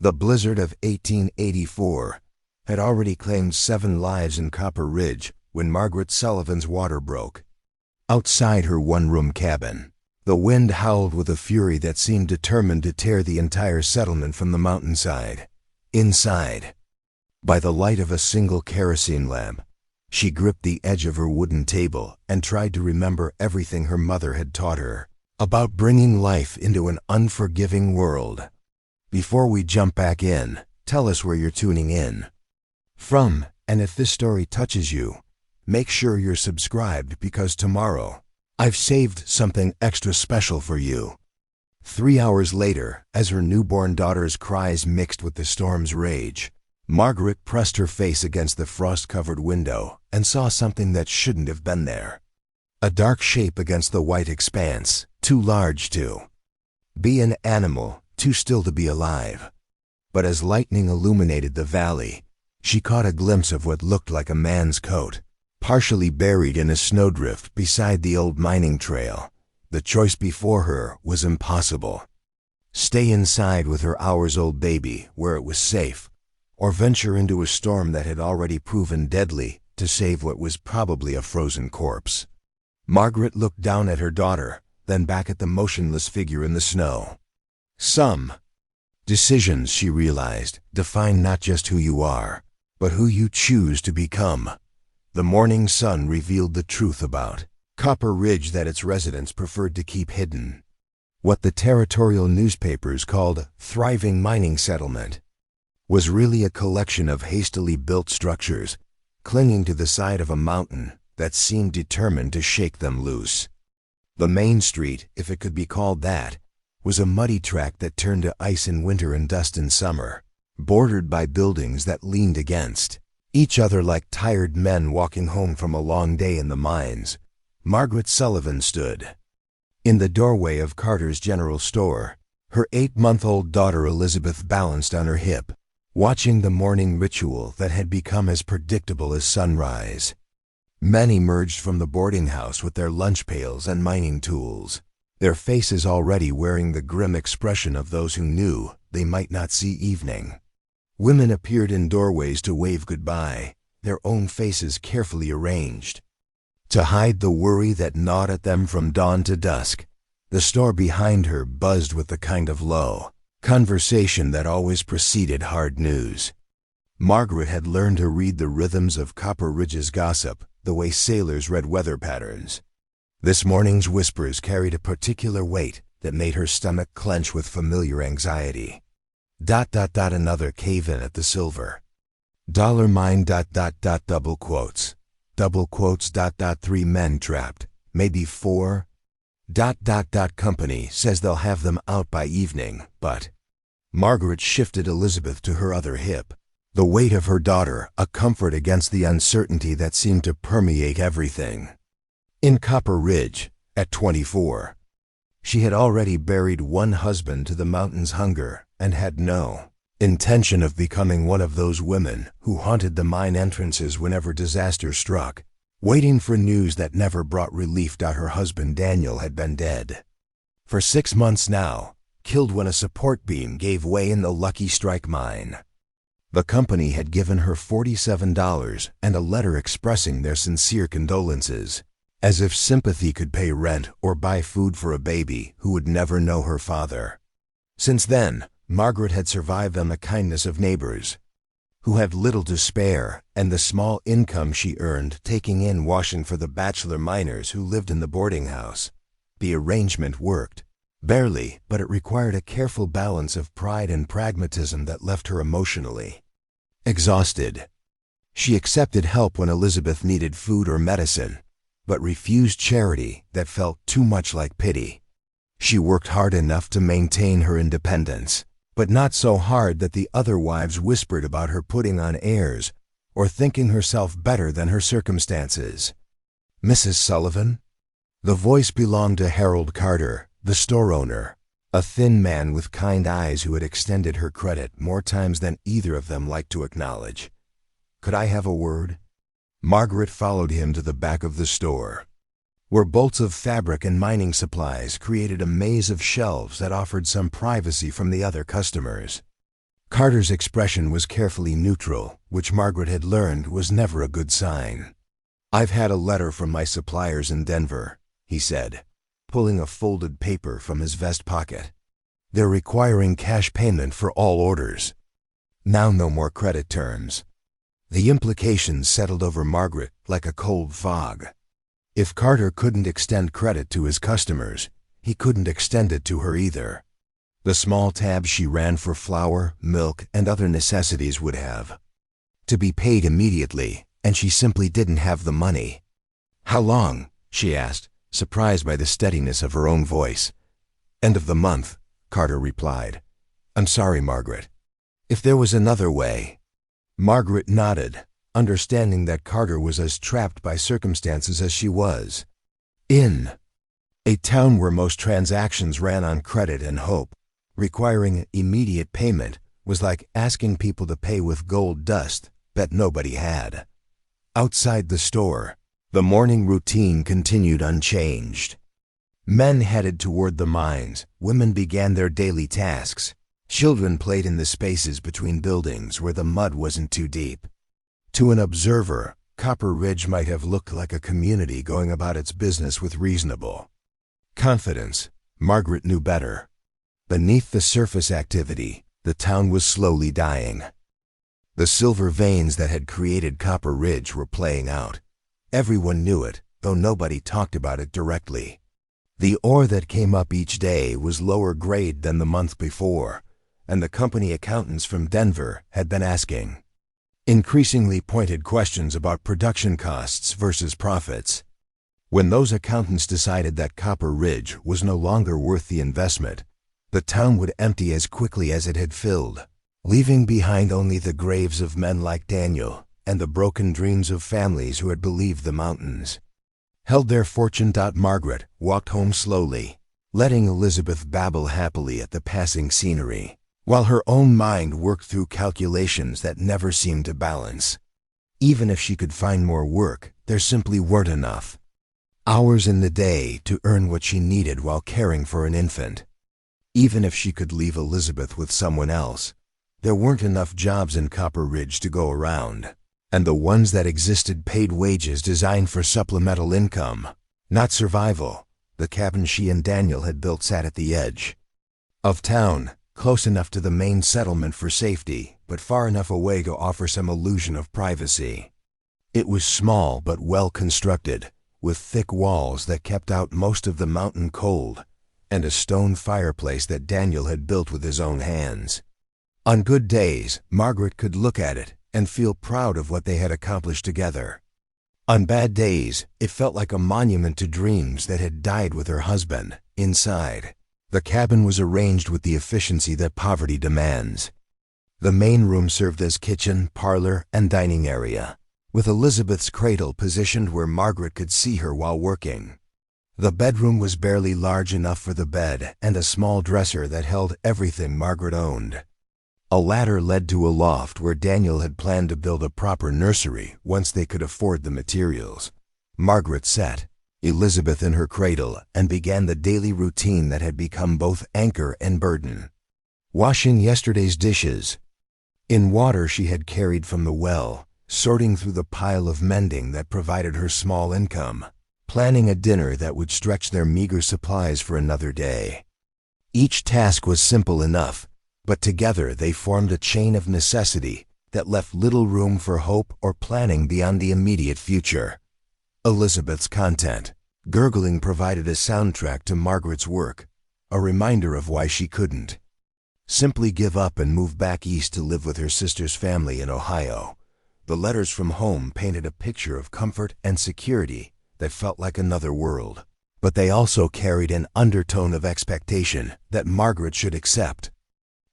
The blizzard of 1884 had already claimed 7 lives in Copper Ridge when Margaret Sullivan's water broke. Outside her one-room cabin, the wind howled with a fury that seemed determined to tear the entire settlement from the mountainside. Inside, by the light of a single kerosene lamp, she gripped the edge of her wooden table and tried to remember everything her mother had taught her about bringing life into an unforgiving world. Before we jump back in, tell us where you're tuning in from, and if this story touches you, make sure you're subscribed because tomorrow, I've saved something extra special for you. 3 hours later, as her newborn daughter's cries mixed with the storm's rage, Margaret pressed her face against the frost-covered window and saw something that shouldn't have been there. A dark shape against the white expanse, too large to be an animal, too still to be alive. But as lightning illuminated the valley, she caught a glimpse of what looked like a man's coat, partially buried in a snowdrift beside the old mining trail. The choice before her was impossible. Stay inside with her hours-old baby where it was safe, or venture into a storm that had already proven deadly to save what was probably a frozen corpse. Margaret looked down at her daughter, then back at the motionless figure in the snow. Some decisions, she realized, define not just who you are, but who you choose to become. The morning sun revealed the truth about Copper Ridge that its residents preferred to keep hidden. What the territorial newspapers called thriving mining settlement was really a collection of hastily built structures clinging to the side of a mountain that seemed determined to shake them loose. The main street, if it could be called that, was a muddy track that turned to ice in winter and dust in summer, bordered by buildings that leaned against each other like tired men walking home from a long day in the mines. Margaret Sullivan stood in the doorway of Carter's General Store, her 8-month-old daughter Elizabeth balanced on her hip, watching the morning ritual that had become as predictable as sunrise. Men emerged from the boarding house with their lunch pails and mining tools, their faces already wearing the grim expression of those who knew they might not see evening. Women appeared in doorways to wave goodbye, their own faces carefully arranged to hide the worry that gnawed at them from dawn to dusk. The store behind her buzzed with the kind of low conversation that always preceded hard news. Margaret had learned to read the rhythms of Copper Ridge's gossip the way sailors read weather patterns. This morning's whispers carried a particular weight that made her stomach clench with familiar anxiety. Another cave-in at the silver dollar mine. Double quotes. 3 men trapped, maybe 4. Company says they'll have them out by evening, but Margaret shifted Elizabeth to her other hip, the weight of her daughter a comfort against the uncertainty that seemed to permeate everything. In Copper Ridge, at 24, she had already buried one husband to the mountain's hunger and had no intention of becoming one of those women who haunted the mine entrances whenever disaster struck, waiting for news that never brought relief. Her husband Daniel had been dead for 6 months now, killed when a support beam gave way in the Lucky Strike mine. The company had given her $47 and a letter expressing their sincere condolences, as if sympathy could pay rent or buy food for a baby who would never know her father. Since then, Margaret had survived on the kindness of neighbors who had little to spare and the small income she earned taking in washing for the bachelor miners who lived in the boarding house. The arrangement worked. Barely, but it required a careful balance of pride and pragmatism that left her emotionally exhausted. She accepted help when Elizabeth needed food or medicine, but refused charity that felt too much like pity. She worked hard enough to maintain her independence, but not so hard that the other wives whispered about her putting on airs or thinking herself better than her circumstances. Mrs. Sullivan? The voice belonged to Harold Carter, the store owner, a thin man with kind eyes who had extended her credit more times than either of them liked to acknowledge. Could I have a word? Margaret followed him to the back of the store, where bolts of fabric and mining supplies created a maze of shelves that offered some privacy from the other customers. Carter's expression was carefully neutral, which Margaret had learned was never a good sign. "I've had a letter from my suppliers in Denver," he said, pulling a folded paper from his vest pocket. "They're requiring cash payment for all orders. Now no more credit terms." The implications settled over Margaret like a cold fog. If Carter couldn't extend credit to his customers, he couldn't extend it to her either. The small tabs she ran for flour, milk, and other necessities would have to be paid immediately, and she simply didn't have the money. "How long?" she asked, surprised by the steadiness of her own voice. "End of the month," Carter replied. "I'm sorry, Margaret. If there was another way." Margaret nodded, understanding that Carter was as trapped by circumstances as she was. In a town where most transactions ran on credit and hope, requiring immediate payment was like asking people to pay with gold dust that nobody had. Outside the store, the morning routine continued unchanged. Men headed toward the mines, women began their daily tasks, children played in the spaces between buildings where the mud wasn't too deep. To an observer, Copper Ridge might have looked like a community going about its business with reasonable confidence. Margaret knew better. Beneath the surface activity, the town was slowly dying. The silver veins that had created Copper Ridge were playing out. Everyone knew it, though nobody talked about it directly. The ore that came up each day was lower grade than the month before, and the company accountants from Denver had been asking increasingly pointed questions about production costs versus profits. When those accountants decided that Copper Ridge was no longer worth the investment, the town would empty as quickly as it had filled, leaving behind only the graves of men like Daniel and the broken dreams of families who had believed the mountains held their fortune. Margaret walked home slowly, letting Elizabeth babble happily at the passing scenery, while her own mind worked through calculations that never seemed to balance. Even if she could find more work, there simply weren't enough hours in the day to earn what she needed while caring for an infant. Even if she could leave Elizabeth with someone else, there weren't enough jobs in Copper Ridge to go around, and the ones that existed paid wages designed for supplemental income, not survival. The cabin she and Daniel had built sat at the edge of town, close enough to the main settlement for safety, but far enough away to offer some illusion of privacy. It was small but well constructed, with thick walls that kept out most of the mountain cold, and a stone fireplace that Daniel had built with his own hands. On good days, Margaret could look at it and feel proud of what they had accomplished together. On bad days, it felt like a monument to dreams that had died with her husband. Inside, the cabin was arranged with the efficiency that poverty demands. The main room served as kitchen, parlor, and dining area, with Elizabeth's cradle positioned where Margaret could see her while working. The bedroom was barely large enough for the bed and a small dresser that held everything Margaret owned. A ladder led to a loft where Daniel had planned to build a proper nursery once they could afford the materials. Margaret sat, Elizabeth in her cradle, and began the daily routine that had become both anchor and burden. Washing yesterday's dishes in water she had carried from the well, sorting through the pile of mending that provided her small income, planning a dinner that would stretch their meager supplies for another day. Each task was simple enough, but together they formed a chain of necessity that left little room for hope or planning beyond the immediate future. Elizabeth's content, gurgling, provided a soundtrack to Margaret's work, a reminder of why she couldn't simply give up and move back east to live with her sister's family in Ohio. The letters from home painted a picture of comfort and security that felt like another world, but they also carried an undertone of expectation that Margaret should accept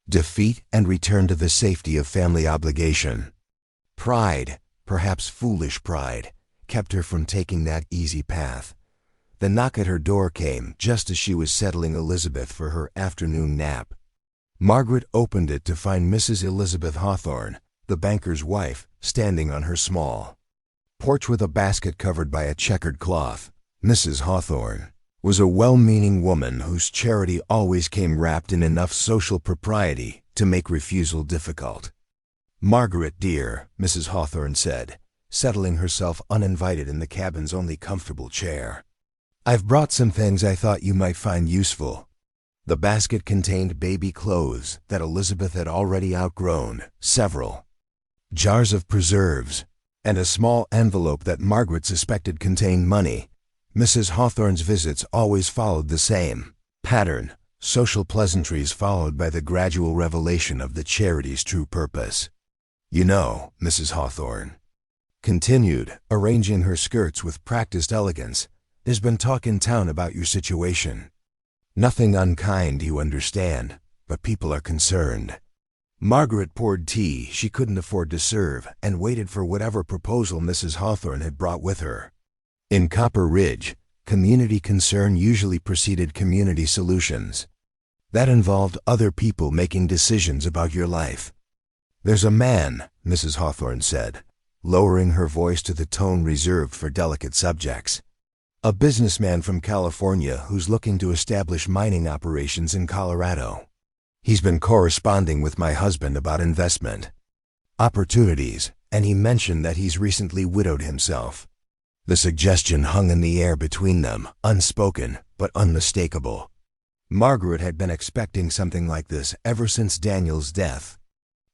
defeat and return to the safety of family obligation. Pride, perhaps foolish pride, kept her from taking that easy path. The knock at her door came just as she was settling Elizabeth for her afternoon nap. Margaret opened it to find Mrs. Elizabeth Hawthorne, the banker's wife, standing on her small porch with a basket covered by a checkered cloth. Mrs. Hawthorne was a well-meaning woman whose charity always came wrapped in enough social propriety to make refusal difficult. "Margaret, dear," Mrs. Hawthorne said, settling herself uninvited in the cabin's only comfortable chair. "I've brought some things I thought you might find useful." The basket contained baby clothes that Elizabeth had already outgrown, several jars of preserves, and a small envelope that Margaret suspected contained money. Mrs. Hawthorne's visits always followed the same pattern: social pleasantries followed by the gradual revelation of the charity's true purpose. "You know," Mrs. Hawthorne continued, arranging her skirts with practiced elegance, "there's been talk in town about your situation. Nothing unkind, you understand, but people are concerned." Margaret poured tea she couldn't afford to serve and waited for whatever proposal Mrs. Hawthorne had brought with her. In Copper Ridge, community concern usually preceded community solutions. That involved other people making decisions about your life. "There's a man," Mrs. Hawthorne said, lowering her voice to the tone reserved for delicate subjects. "A businessman from California who's looking to establish mining operations in Colorado. He's been corresponding with my husband about investment opportunities, and he mentioned that he's recently widowed himself." The suggestion hung in the air between them, unspoken but unmistakable. Margaret had been expecting something like this ever since Daniel's death.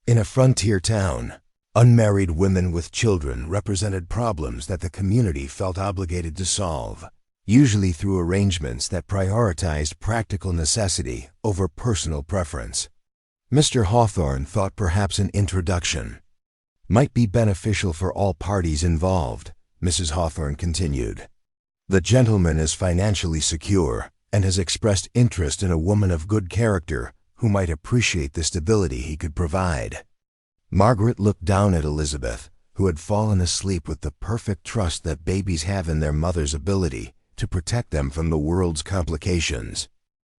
In a frontier town, unmarried women with children represented problems that the community felt obligated to solve, usually through arrangements that prioritized practical necessity over personal preference. Mr. Hawthorne thought perhaps an introduction might be beneficial for all parties involved. Mrs. Hawthorne continued, "The gentleman is financially secure and has expressed interest in a woman of good character who might appreciate the stability he could provide." Margaret looked down at Elizabeth, who had fallen asleep with the perfect trust that babies have in their mother's ability to protect them from the world's complications.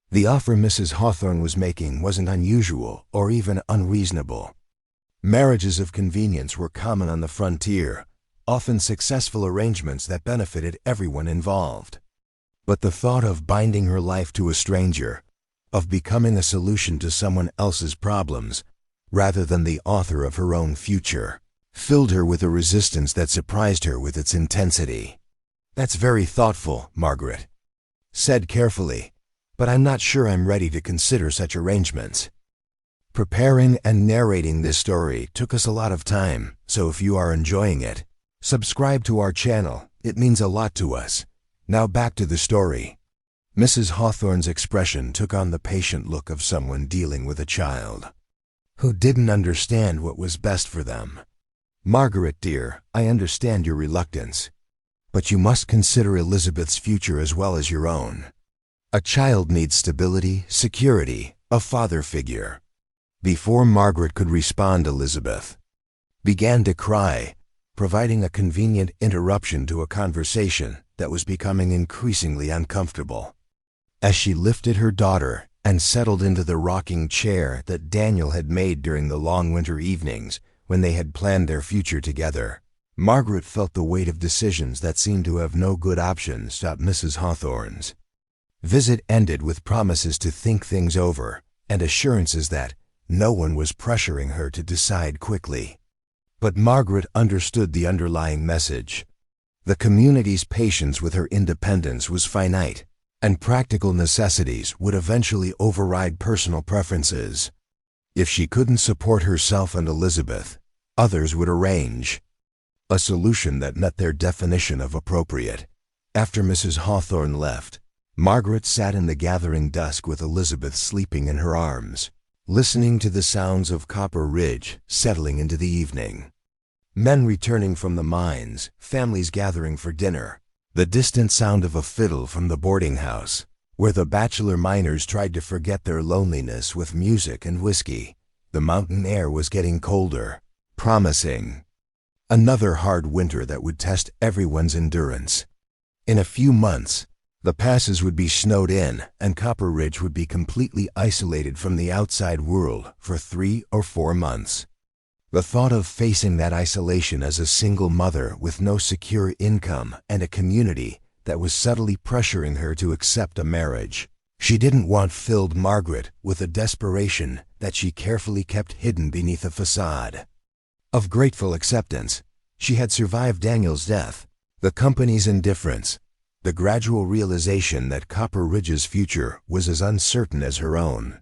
The offer Mrs. Hawthorne was making wasn't unusual or even unreasonable. Marriages of convenience were common on the frontier, often successful arrangements that benefited everyone involved. But the thought of binding her life to a stranger, of becoming a solution to someone else's problems, rather than the author of her own future, filled her with a resistance that surprised her with its intensity. "That's very thoughtful," Margaret said carefully, "but I'm not sure I'm ready to consider such arrangements." Preparing and narrating this story took us a lot of time, so if you are enjoying it, subscribe to our channel. It means a lot to us. Now back to the story. Mrs. Hawthorne's expression took on the patient look of someone dealing with a child who didn't understand what was best for them. "Margaret, dear, I understand your reluctance, but you must consider Elizabeth's future as well as your own. A child needs stability, security, a father figure." Before Margaret could respond, Elizabeth began to cry, providing a convenient interruption to a conversation that was becoming increasingly uncomfortable. As she lifted her daughter and settled into the rocking chair that Daniel had made during the long winter evenings when they had planned their future together, Margaret felt the weight of decisions that seemed to have no good options stop Mrs. Hawthorne's visit ended with promises to think things over and assurances that no one was pressuring her to decide quickly. But Margaret understood the underlying message. The community's patience with her independence was finite, and practical necessities would eventually override personal preferences. If she couldn't support herself and Elizabeth, others would arrange a solution that met their definition of appropriate. After Mrs. Hawthorne left, Margaret sat in the gathering dusk with Elizabeth sleeping in her arms, listening to the sounds of Copper Ridge settling into the evening. Men returning from the mines, families gathering for dinner, the distant sound of a fiddle from the boarding house, where the bachelor miners tried to forget their loneliness with music and whiskey. The mountain air was getting colder, promising another hard winter that would test everyone's endurance. In a few months, the passes would be snowed in and Copper Ridge would be completely isolated from the outside world for 3 or 4 months. The thought of facing that isolation as a single mother with no secure income and a community that was subtly pressuring her to accept a marriage She didn't want filled Margaret with a desperation that she carefully kept hidden beneath a facade of grateful acceptance. She had survived Daniel's death, the company's indifference, the gradual realization that Copper Ridge's future was as uncertain as her own.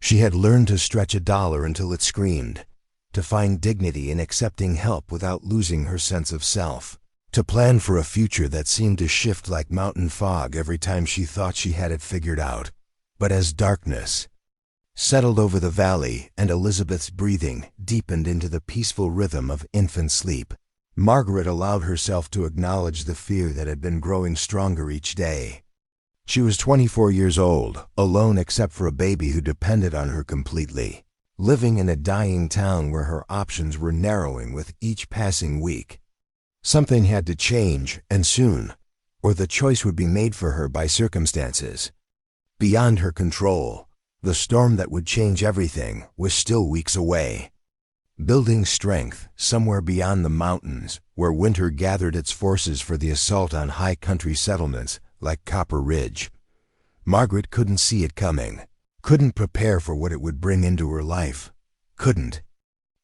She had learned to stretch $1 until it screamed, to find dignity in accepting help without losing her sense of self, to plan for a future that seemed to shift like mountain fog every time she thought she had it figured out. But as darkness settled over the valley and Elizabeth's breathing deepened into the peaceful rhythm of infant sleep, Margaret allowed herself to acknowledge the fear that had been growing stronger each day. She was 24 years old, alone except for a baby who depended on her completely, living in a dying town where her options were narrowing with each passing week. Something had to change, and soon, or the choice would be made for her by circumstances beyond her control. The storm that would change everything was still weeks away. Building strength somewhere beyond the mountains, where winter gathered its forces for the assault on high country settlements like Copper Ridge. Margaret couldn't see it coming, couldn't prepare for what it would bring into her life, couldn't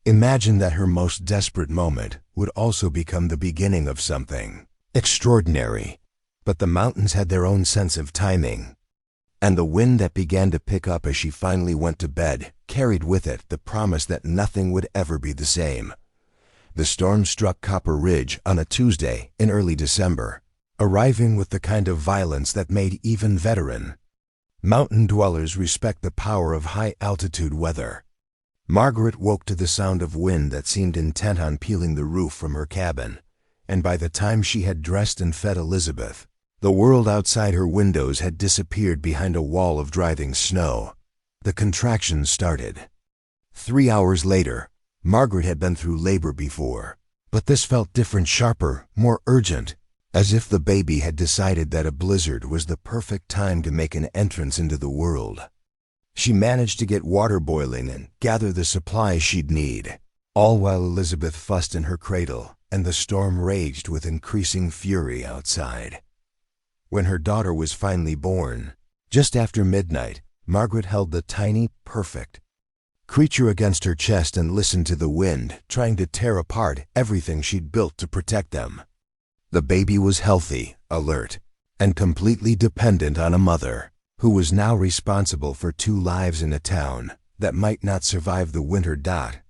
imagine that her most desperate moment would also become the beginning of something extraordinary. But the mountains had their own sense of timing, and the wind that began to pick up as she finally went to bed carried with it the promise that nothing would ever be the same. The storm struck Copper Ridge on a Tuesday in early December, arriving with the kind of violence that made even veteran mountain dwellers respect the power of high-altitude weather. Margaret woke to the sound of wind that seemed intent on peeling the roof from her cabin, and by the time she had dressed and fed Elizabeth, the world outside her windows had disappeared behind a wall of driving snow. The contractions started. 3 hours later, Margaret had been through labor before, but this felt different, sharper, more urgent, as if the baby had decided that a blizzard was the perfect time to make an entrance into the world. She managed to get water boiling and gather the supplies she'd need, all while Elizabeth fussed in her cradle and the storm raged with increasing fury outside. When her daughter was finally born, just after midnight, Margaret held the tiny, perfect creature against her chest and listened to the wind trying to tear apart everything she'd built to protect them. The baby was healthy, alert, and completely dependent on a mother who was now responsible for 2 lives in a town that might not survive the winter.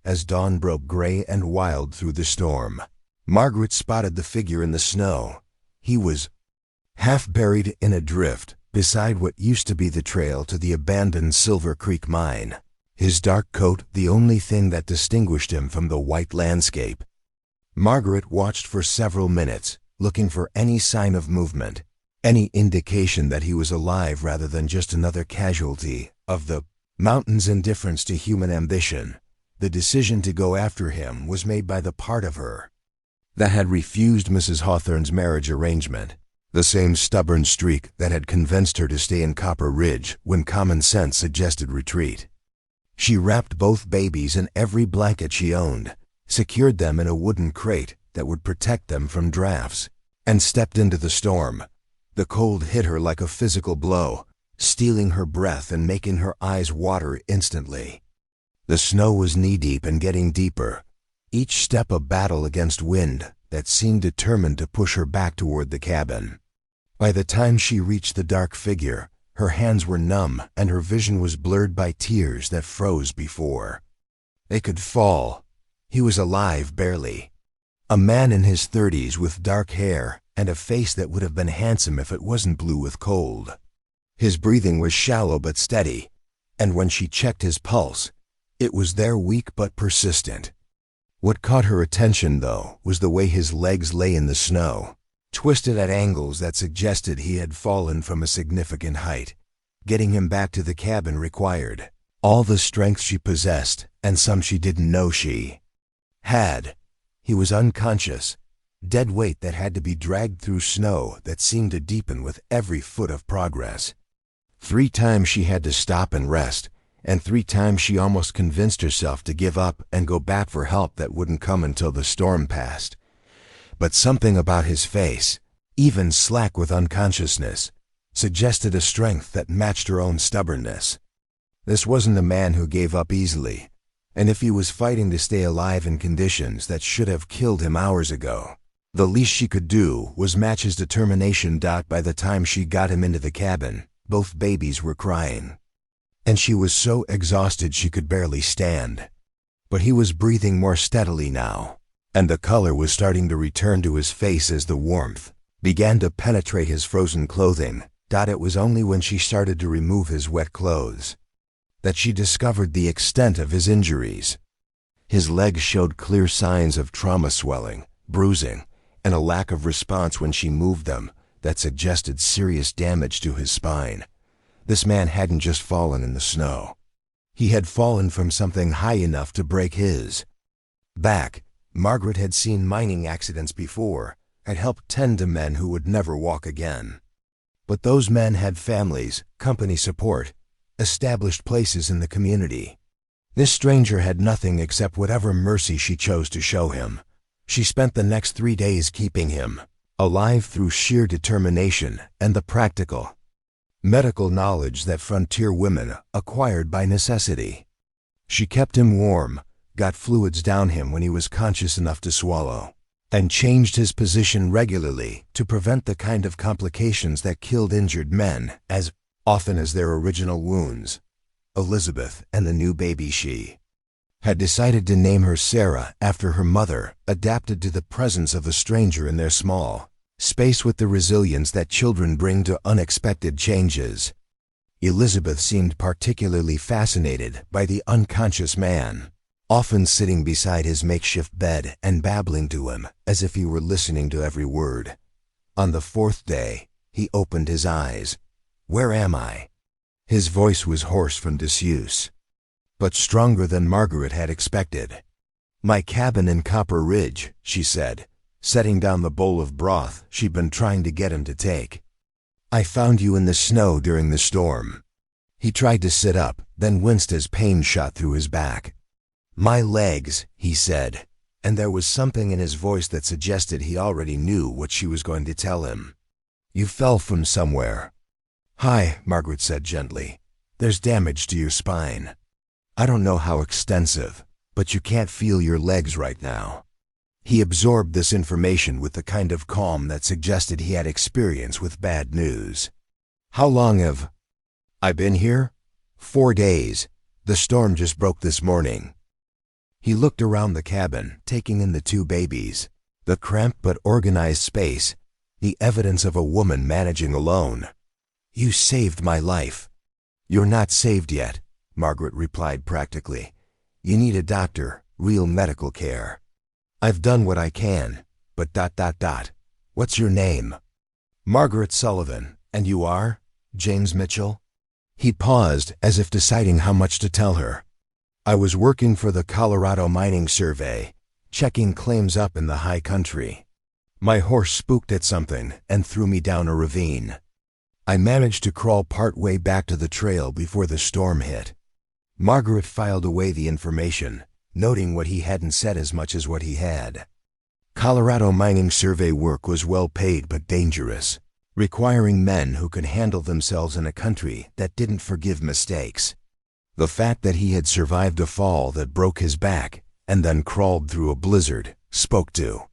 As dawn broke gray and wild through the storm, Margaret spotted the figure in the snow. He was half buried in a drift beside what used to be the trail to the abandoned Silver Creek mine, his dark coat the only thing that distinguished him from the white landscape. Margaret watched for several minutes, looking for any sign of movement, any indication that he was alive rather than just another casualty of the mountain's indifference to human ambition. The decision to go after him was made by the part of her that had refused Mrs. Hawthorne's marriage arrangement, the same stubborn streak that had convinced her to stay in Copper Ridge when common sense suggested retreat. She wrapped both babies in every blanket she owned, secured them in a wooden crate that would protect them from drafts, and stepped into the storm. The cold hit her like a physical blow, stealing her breath and making her eyes water instantly. The snow was knee-deep and getting deeper, each step a battle against wind that seemed determined to push her back toward the cabin. By the time she reached the dark figure, her hands were numb and her vision was blurred by tears that froze before they could fall. He was alive, barely. A man in his 30s with dark hair and a face that would have been handsome if it wasn't blue with cold. His breathing was shallow but steady, and when she checked his pulse, it was there, weak but persistent. What caught her attention, though, was the way his legs lay in the snow, twisted at angles that suggested he had fallen from a significant height. Getting him back to the cabin required all the strength she possessed, and some she didn't know she had. He was unconscious, dead weight that had to be dragged through snow that seemed to deepen with every foot of progress. 3 times she had to stop and rest, and 3 times she almost convinced herself to give up and go back for help that wouldn't come until the storm passed. But something about his face, even slack with unconsciousness, suggested a strength that matched her own stubbornness. This wasn't a man who gave up easily, and if he was fighting to stay alive in conditions that should have killed him hours ago, the least she could do was match his determination. By the time she got him into the cabin, both babies were crying, and she was so exhausted she could barely stand. But he was breathing more steadily now, and the color was starting to return to his face as the warmth began to penetrate his frozen clothing. It was only when she started to remove his wet clothes that she discovered the extent of his injuries. His legs showed clear signs of trauma swelling, bruising, and a lack of response when she moved them that suggested serious damage to his spine. This man hadn't just fallen in the snow. He had fallen from something high enough to break his back. Margaret had seen mining accidents before, had helped tend to men who would never walk again. But those men had families, company support, established places in the community. This stranger had nothing except whatever mercy she chose to show him. She spent the next 3 days keeping him alive through sheer determination and the practical medical knowledge that frontier women acquired by necessity. She kept him warm, got fluids down him when he was conscious enough to swallow, and changed his position regularly to prevent the kind of complications that killed injured men as often as their original wounds. Elizabeth and the new baby she had decided to name her Sarah after her mother, adapted to the presence of a stranger in their small space with the resilience that children bring to unexpected changes. Elizabeth seemed particularly fascinated by the unconscious man, often sitting beside his makeshift bed and babbling to him as if he were listening to every word. On the 4th day, he opened his eyes. "Where am I?" His voice was hoarse from disuse, but stronger than Margaret had expected. "My cabin in Copper Ridge," she said, setting down the bowl of broth she'd been trying to get him to take. "I found you in the snow during the storm." He tried to sit up, then winced as pain shot through his back. "My legs," he said, and there was something in his voice that suggested he already knew what she was going to tell him. "You fell from somewhere." "Hi," Margaret said gently. "There's damage to your spine. I don't know how extensive, but you can't feel your legs right now." He absorbed this information with the kind of calm that suggested he had experience with bad news. "How long have I been here?" "4 days. The storm just broke this morning." He looked around the cabin, taking in the 2 babies, the cramped but organized space, the evidence of a woman managing alone. "You saved my life." "You're not saved yet," Margaret replied practically. "You need a doctor, real medical care. I've done what I can, but ... What's your name?" "Margaret Sullivan. And you are?" "James Mitchell." He paused as if deciding how much to tell her. "I was working for the Colorado Mining Survey, checking claims up in the high country. My horse spooked at something and threw me down a ravine. I managed to crawl part way back to the trail before the storm hit." Margaret filed away the information, noting what he hadn't said as much as what he had. Colorado Mining Survey work was well paid but dangerous, requiring men who could handle themselves in a country that didn't forgive mistakes. The fact that he had survived a fall that broke his back and then crawled through a blizzard spoke to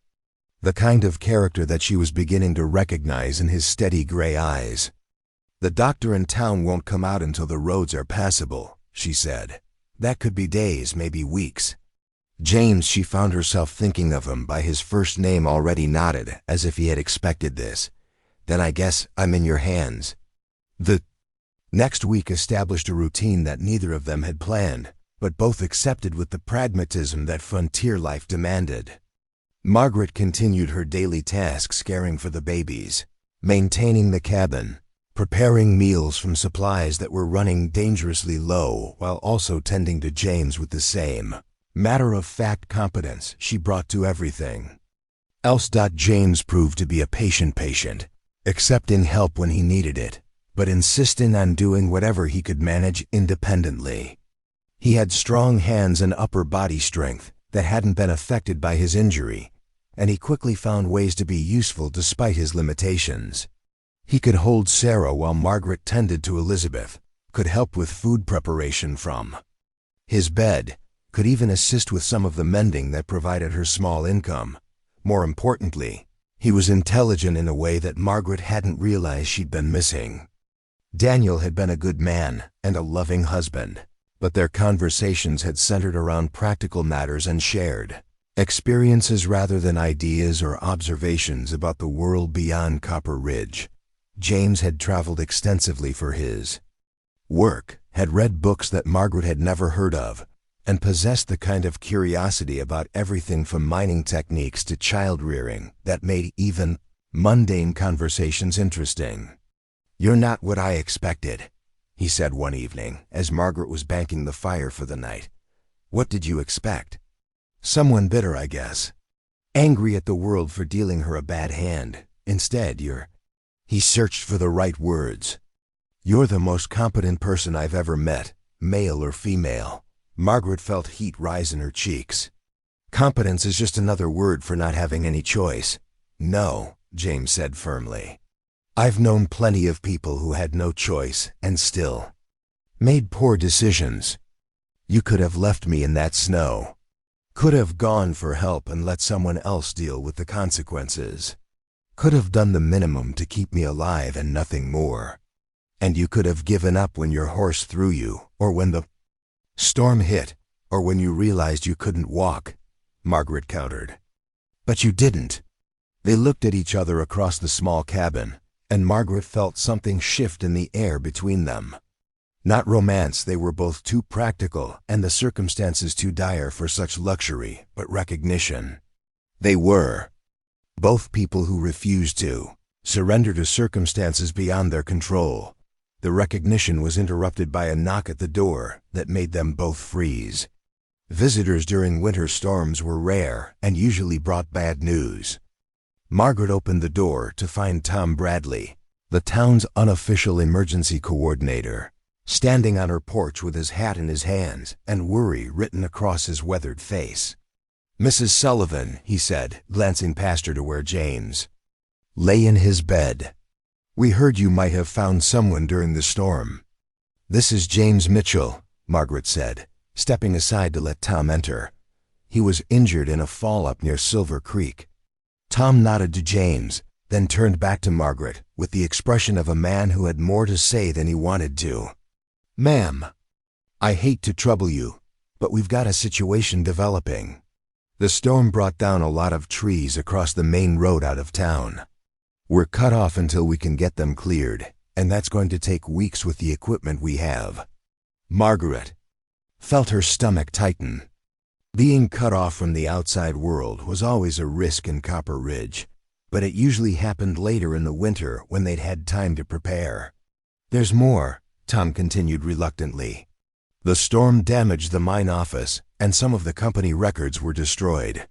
the kind of character that she was beginning to recognize in his steady gray eyes. "The doctor in town won't come out until the roads are passable," she said. "That could be days, maybe weeks." James, she found herself thinking of him by his first name, already nodded as if he had expected this. "Then I guess I'm in your hands." The next week established a routine that neither of them had planned, but both accepted with the pragmatism that frontier life demanded. Margaret continued her daily tasks, caring for the babies, maintaining the cabin, preparing meals from supplies that were running dangerously low, while also tending to James with the same matter-of-fact competence she brought to everything else. James proved to be a patient, accepting help when he needed it, but insisting on doing whatever he could manage independently. He had strong hands and upper body strength that hadn't been affected by his injury, and he quickly found ways to be useful despite his limitations. He could hold Sarah while Margaret tended to Elizabeth, could help with food preparation from his bed, could even assist with some of the mending that provided her small income. More importantly, he was intelligent in a way that Margaret hadn't realized she'd been missing. Daniel had been a good man and a loving husband, but their conversations had centered around practical matters and shared experiences rather than ideas or observations about the world beyond Copper Ridge. James had traveled extensively for his work, had read books that Margaret had never heard of, and possessed the kind of curiosity about everything from mining techniques to child-rearing that made even mundane conversations interesting. "You're not what I expected," he said one evening as Margaret was banking the fire for the night. "What did you expect? Someone bitter, I guess. Angry at the world for dealing her a bad hand. Instead, you're—" He searched for the right words. "You're the most competent person I've ever met, male or female." Margaret felt heat rise in her cheeks. "Competence is just another word for not having any choice." "No," James said firmly. "I've known plenty of people who had no choice and still made poor decisions. You could have left me in that snow. Could have gone for help and let someone else deal with the consequences. Could have done the minimum to keep me alive and nothing more. And you could have given up when your horse threw you, or when the storm hit, or when you realized you couldn't walk," Margaret countered. "But you didn't." They looked at each other across the small cabin, and Margaret felt something shift in the air between them. Not romance, they were both too practical and the circumstances too dire for such luxury, but recognition. They were both people who refused to surrender to circumstances beyond their control. The recognition was interrupted by a knock at the door that made them both freeze. Visitors during winter storms were rare and usually brought bad news. Margaret opened the door to find Tom Bradley, the town's unofficial emergency coordinator, standing on her porch with his hat in his hands and worry written across his weathered face. "Mrs. Sullivan," he said, glancing past her to where James lay in his bed. "We heard you might have found someone during the storm." "This is James Mitchell," Margaret said, stepping aside to let Tom enter. "He was injured in a fall up near Silver Creek." Tom nodded to James, then turned back to Margaret with the expression of a man who had more to say than he wanted to. "Ma'am, I hate to trouble you, but we've got a situation developing. The storm brought down a lot of trees across the main road out of town. We're cut off until we can get them cleared, and that's going to take weeks with the equipment we have." Margaret felt her stomach tighten. Being cut off from the outside world was always a risk in Copper Ridge, but it usually happened later in the winter when they'd had time to prepare. "There's more," Tom continued reluctantly. "The storm damaged the mine office, and some of the company records were destroyed.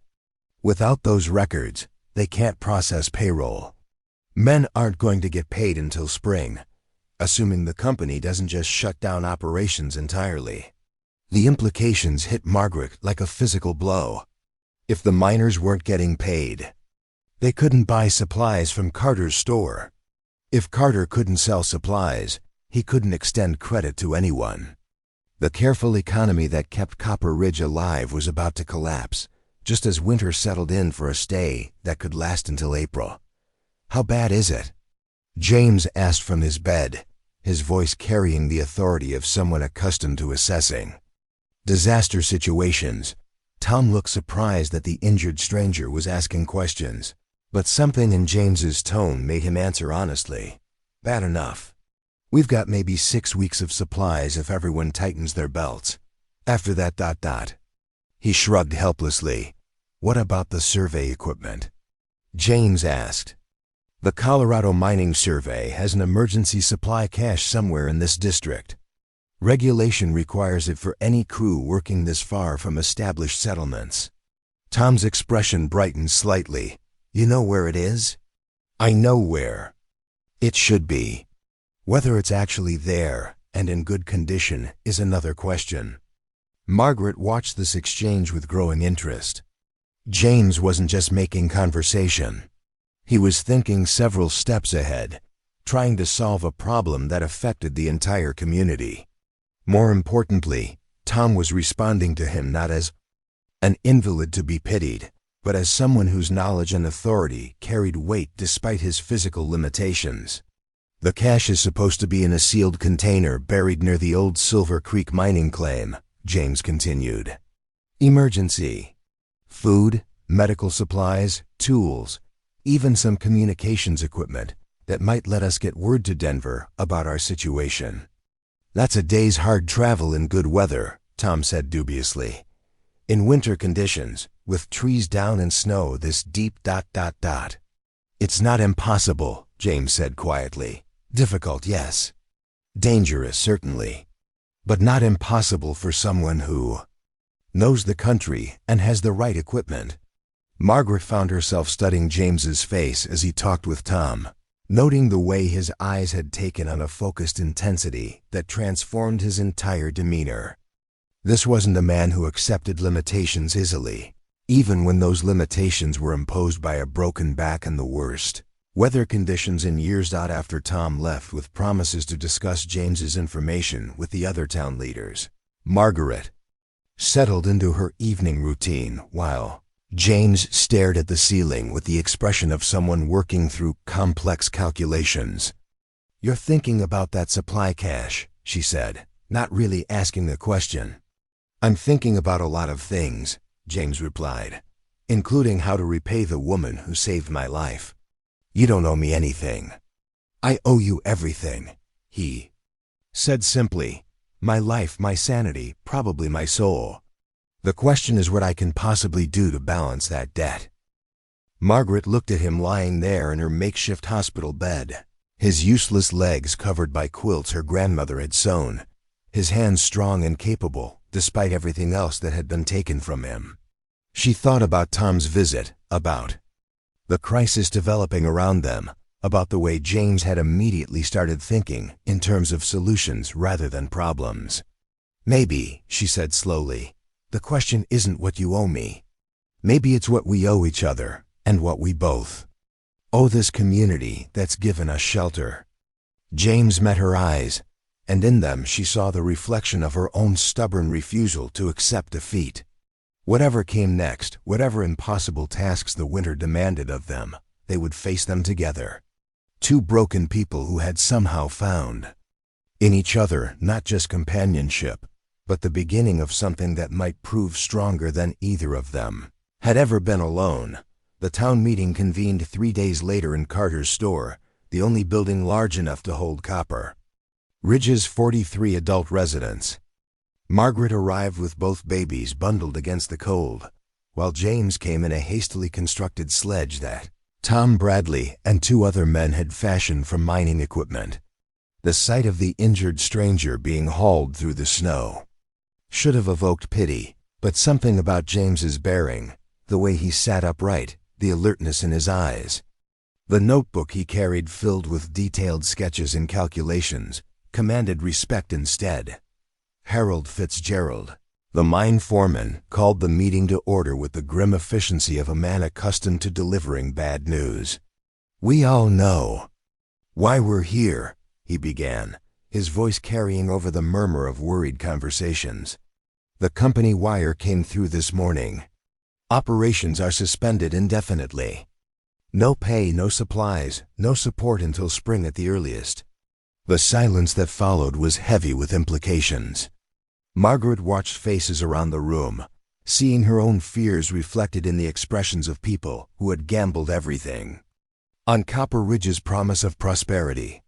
Without those records, they can't process payroll. Men aren't going to get paid until spring, assuming the company doesn't just shut down operations entirely." The implications hit Margaret like a physical blow. If the miners weren't getting paid, they couldn't buy supplies from Carter's store. If Carter couldn't sell supplies, he couldn't extend credit to anyone. The careful economy that kept Copper Ridge alive was about to collapse, just as winter settled in for a stay that could last until April. "How bad is it?" James asked from his bed, his voice carrying the authority of someone accustomed to assessing disaster situations. Tom looked surprised that the injured stranger was asking questions, but something in James's tone made him answer honestly. "Bad enough. We've got maybe 6 weeks of supplies if everyone tightens their belts. After that ... He shrugged helplessly. "What about the survey equipment?" James asked. "The Colorado Mining Survey has an emergency supply cache somewhere in this district. Regulation requires it for any crew working this far from established settlements." Tom's expression brightened slightly. "You know where it is?" "I know where it should be. Whether it's actually there and in good condition is another question." Margaret watched this exchange with growing interest. James wasn't just making conversation. He was thinking several steps ahead, trying to solve a problem that affected the entire community. More importantly, Tom was responding to him not as an invalid to be pitied, but as someone whose knowledge and authority carried weight despite his physical limitations. "The cash is supposed to be in a sealed container buried near the old Silver Creek mining claim," James continued. "Emergency. Food, medical supplies, tools, even some communications equipment that might let us get word to Denver about our situation." "That's a day's hard travel in good weather," Tom said dubiously. "In winter conditions, with trees down and snow this deep ... "It's not impossible," James said quietly. "Difficult, yes. Dangerous, certainly. But not impossible for someone who knows the country and has the right equipment." Margaret found herself studying James's face as he talked with Tom, noting the way his eyes had taken on a focused intensity that transformed his entire demeanor. This wasn't a man who accepted limitations easily, even when those limitations were imposed by a broken back and the worst weather conditions in years after Tom left with promises to discuss James's information with the other town leaders. Margaret settled into her evening routine while James stared at the ceiling with the expression of someone working through complex calculations. "You're thinking about that supply cache," she said, not really asking the question. "I'm thinking about a lot of things," James replied, "including how to repay the woman who saved my life." "You don't owe me anything." "I owe you everything," he said simply. "My life, my sanity, probably my soul. The question is what I can possibly do to balance that debt." Margaret looked at him lying there in her makeshift hospital bed, his useless legs covered by quilts her grandmother had sewn, his hands strong and capable despite everything else that had been taken from him. She thought about Tom's visit, about the crisis developing around them, about the way James had immediately started thinking in terms of solutions rather than problems. "Maybe," she said slowly, "the question isn't what you owe me. Maybe it's what we owe each other, and what we both owe this community that's given us shelter." James met her eyes, and in them she saw the reflection of her own stubborn refusal to accept defeat. Whatever came next, whatever impossible tasks the winter demanded of them, they would face them together. Two broken people who had somehow found in each other not just companionship, but the beginning of something that might prove stronger than either of them had ever been alone. The town meeting convened 3 days later in Carter's store, the only building large enough to hold Copper Ridge's 43 adult residents. Margaret arrived with both babies bundled against the cold, while James came in a hastily constructed sledge that Tom Bradley and 2 other men had fashioned from mining equipment. The sight of the injured stranger being hauled through the snow should have evoked pity, but something about James's bearing, the way he sat upright, the alertness in his eyes, the notebook he carried filled with detailed sketches and calculations, commanded respect instead. Harold Fitzgerald, the mine foreman, called the meeting to order with the grim efficiency of a man accustomed to delivering bad news. "We all know why we're here," he began, his voice carrying over the murmur of worried conversations. "The company wire came through this morning. Operations are suspended indefinitely. No pay, no supplies, no support until spring at the earliest." The silence that followed was heavy with implications. Margaret watched faces around the room, seeing her own fears reflected in the expressions of people who had gambled everything on Copper Ridge's promise of prosperity.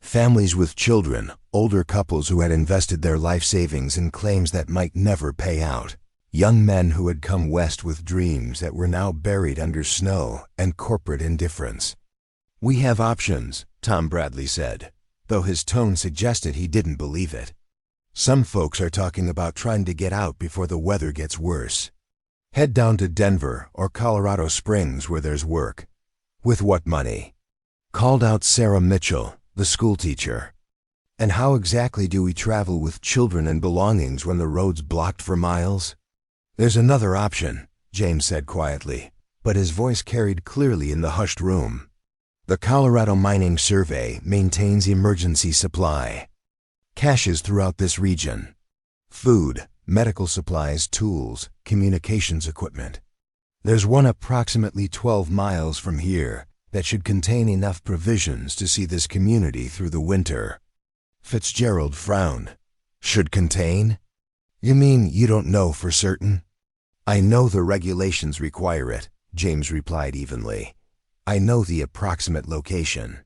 Families with children, older couples who had invested their life savings in claims that might never pay out, young men who had come west with dreams that were now buried under snow and corporate indifference. "We have options," Tom Bradley said, though his tone suggested he didn't believe it. "Some folks are talking about trying to get out before the weather gets worse. Head down to Denver or Colorado Springs where there's work." "With what money?" called out Sarah Mitchell, the schoolteacher. "And how exactly do we travel with children and belongings when the road's blocked for miles?" "There's another option," James said quietly, but his voice carried clearly in the hushed room. The Colorado Mining Survey maintains emergency supply caches throughout this region. Food, medical supplies, tools, communications equipment. There's one approximately 12 miles from here that should contain enough provisions to see this community through the winter. Fitzgerald frowned. Should contain? You mean you don't know for certain? I know the regulations require it, James replied evenly. I know the approximate location.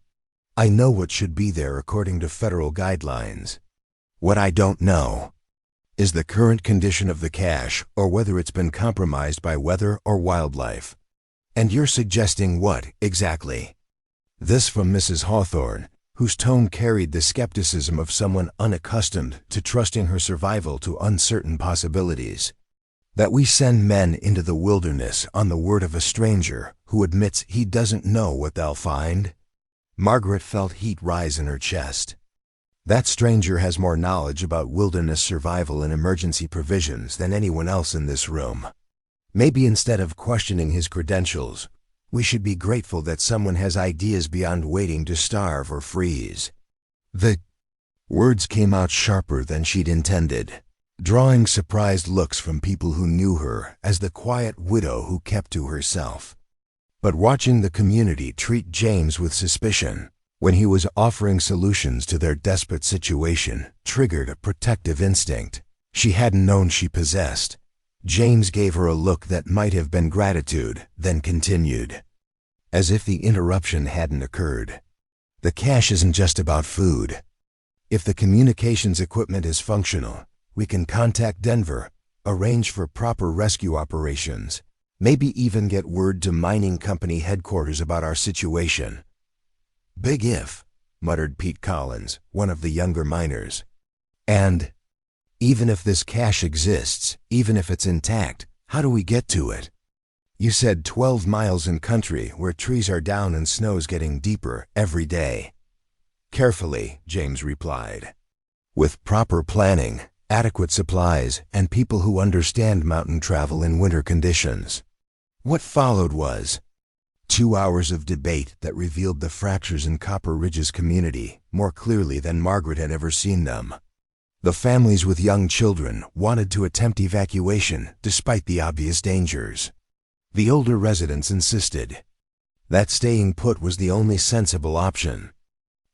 I know what should be there according to federal guidelines. What I don't know is the current condition of the cache or whether it's been compromised by weather or wildlife. And you're suggesting what, exactly? This from Mrs. Hawthorne, whose tone carried the skepticism of someone unaccustomed to trusting her survival to uncertain possibilities. That we send men into the wilderness on the word of a stranger who admits he doesn't know what they'll find? Margaret felt heat rise in her chest. That stranger has more knowledge about wilderness survival and emergency provisions than anyone else in this room. Maybe instead of questioning his credentials, we should be grateful that someone has ideas beyond waiting to starve or freeze. The words came out sharper than she'd intended, drawing surprised looks from people who knew her as the quiet widow who kept to herself. But watching the community treat James with suspicion when he was offering solutions to their desperate situation triggered a protective instinct she hadn't known she possessed. James gave her a look that might have been gratitude, then continued, as if the interruption hadn't occurred. The cache isn't just about food. If the communications equipment is functional, we can contact Denver, arrange for proper rescue operations, maybe even get word to mining company headquarters about our situation. Big if, muttered Pete Collins, one of the younger miners. And even if this cache exists, even if it's intact, how do we get to it? You said 12 miles in country where trees are down and snow's getting deeper every day. Carefully, James replied. With proper planning, adequate supplies, and people who understand mountain travel in winter conditions. What followed was 2 hours of debate that revealed the fractures in Copper Ridge's community more clearly than Margaret had ever seen them. The families with young children wanted to attempt evacuation despite the obvious dangers. The older residents insisted that staying put was the only sensible option.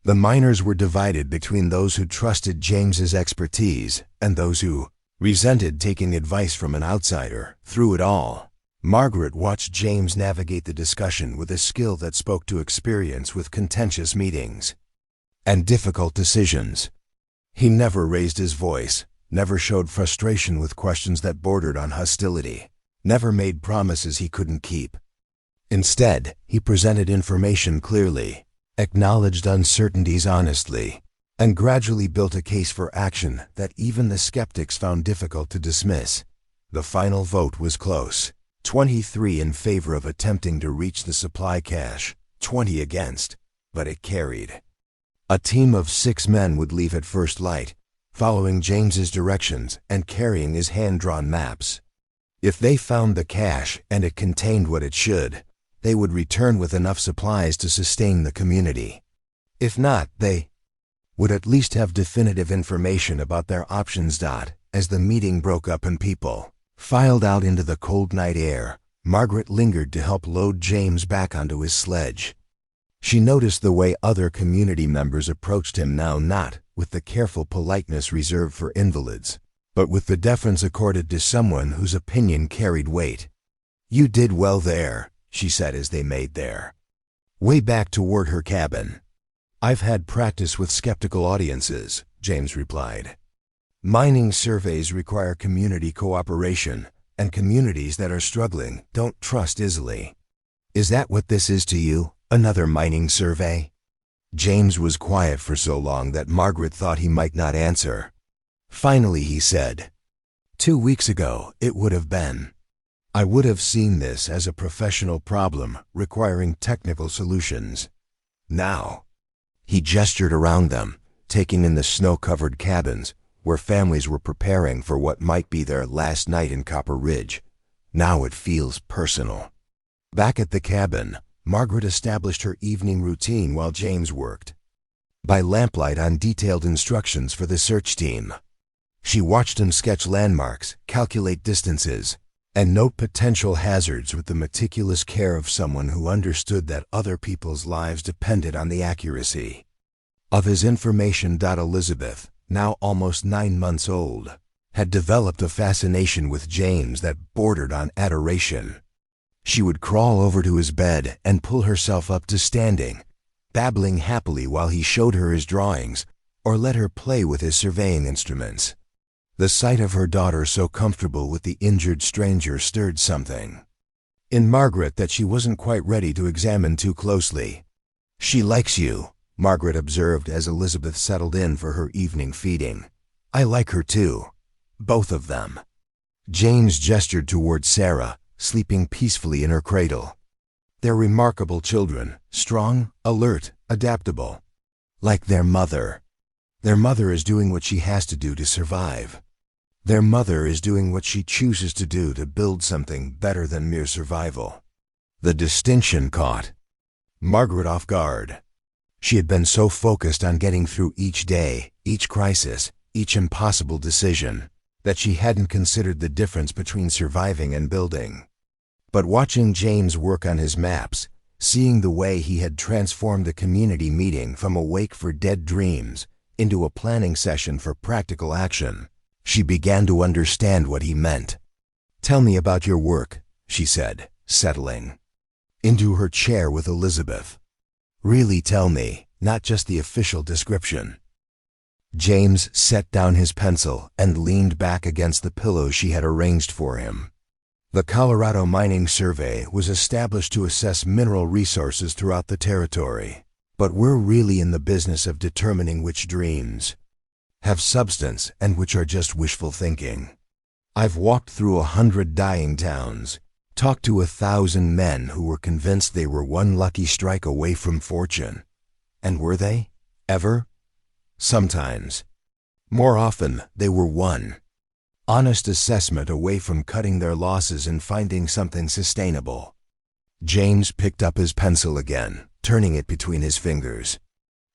The miners were divided between those who trusted James's expertise and those who resented taking advice from an outsider. Through it all, Margaret watched James navigate the discussion with a skill that spoke to experience with contentious meetings and difficult decisions. He never raised his voice, never showed frustration with questions that bordered on hostility, never made promises he couldn't keep. Instead, he presented information clearly, acknowledged uncertainties honestly, and gradually built a case for action that even the skeptics found difficult to dismiss. The final vote was close. 23 in favor of attempting to reach the supply cache, 20 against, but it carried. A team of 6 men would leave at first light, following James's directions and carrying his hand-drawn maps. If they found the cache and it contained what it should, they would return with enough supplies to sustain the community. If not, they would at least have definitive information about their options. As the meeting broke up and people filed out into the cold night air, Margaret lingered to help load James back onto his sledge. She noticed the way other community members approached him now, not with the careful politeness reserved for invalids, but with the deference accorded to someone whose opinion carried weight. "You did well there," she said as they made their way back toward her cabin. "I've had practice with skeptical audiences," James replied. "Mining surveys require community cooperation, and communities that are struggling don't trust easily. Is that what this is to you, another mining survey?" James was quiet for so long that Margaret thought he might not answer. Finally he said, 2 weeks ago it would have been. I would have seen this as a professional problem requiring technical solutions. Now," he gestured around them, taking in the snow-covered cabins, where families were preparing for what might be their last night in Copper Ridge. "Now it feels personal." Back at the cabin, Margaret established her evening routine while James worked. By lamplight on detailed instructions for the search team. She watched him sketch landmarks, calculate distances, and note potential hazards with the meticulous care of someone who understood that other people's lives depended on the accuracy of his information. Elizabeth, now almost 9 months old, had developed a fascination with James that bordered on adoration. She would crawl over to his bed and pull herself up to standing, babbling happily while he showed her his drawings or let her play with his surveying instruments. The sight of her daughter so comfortable with the injured stranger stirred something in Margaret that she wasn't quite ready to examine too closely. "She likes you," Margaret observed as Elizabeth settled in for her evening feeding. "I like her too. Both of them." James gestured toward Sarah, sleeping peacefully in her cradle. "They're remarkable children, strong, alert, adaptable. Like their mother. Their mother is doing what she has to do to survive. Their mother is doing what she chooses to do to build something better than mere survival." The distinction caught Margaret off guard. She had been so focused on getting through each day, each crisis, each impossible decision, that she hadn't considered the difference between surviving and building. But watching James work on his maps, seeing the way he had transformed a community meeting from a wake for dead dreams into a planning session for practical action, she began to understand what he meant. "Tell me about your work," she said, settling into her chair with Elizabeth. "Really tell me, not just the official description." James set down his pencil and leaned back against the pillow she had arranged for him. The Colorado Mining Survey was established to assess mineral resources throughout the territory, but we're really in the business of determining which dreams have substance and which are just wishful thinking. I've walked through 100 dying towns, talked to 1,000 men who were convinced they were one lucky strike away from fortune. And were they? Ever? Sometimes. More often, they were one honest assessment away from cutting their losses and finding something sustainable. James picked up his pencil again, turning it between his fingers.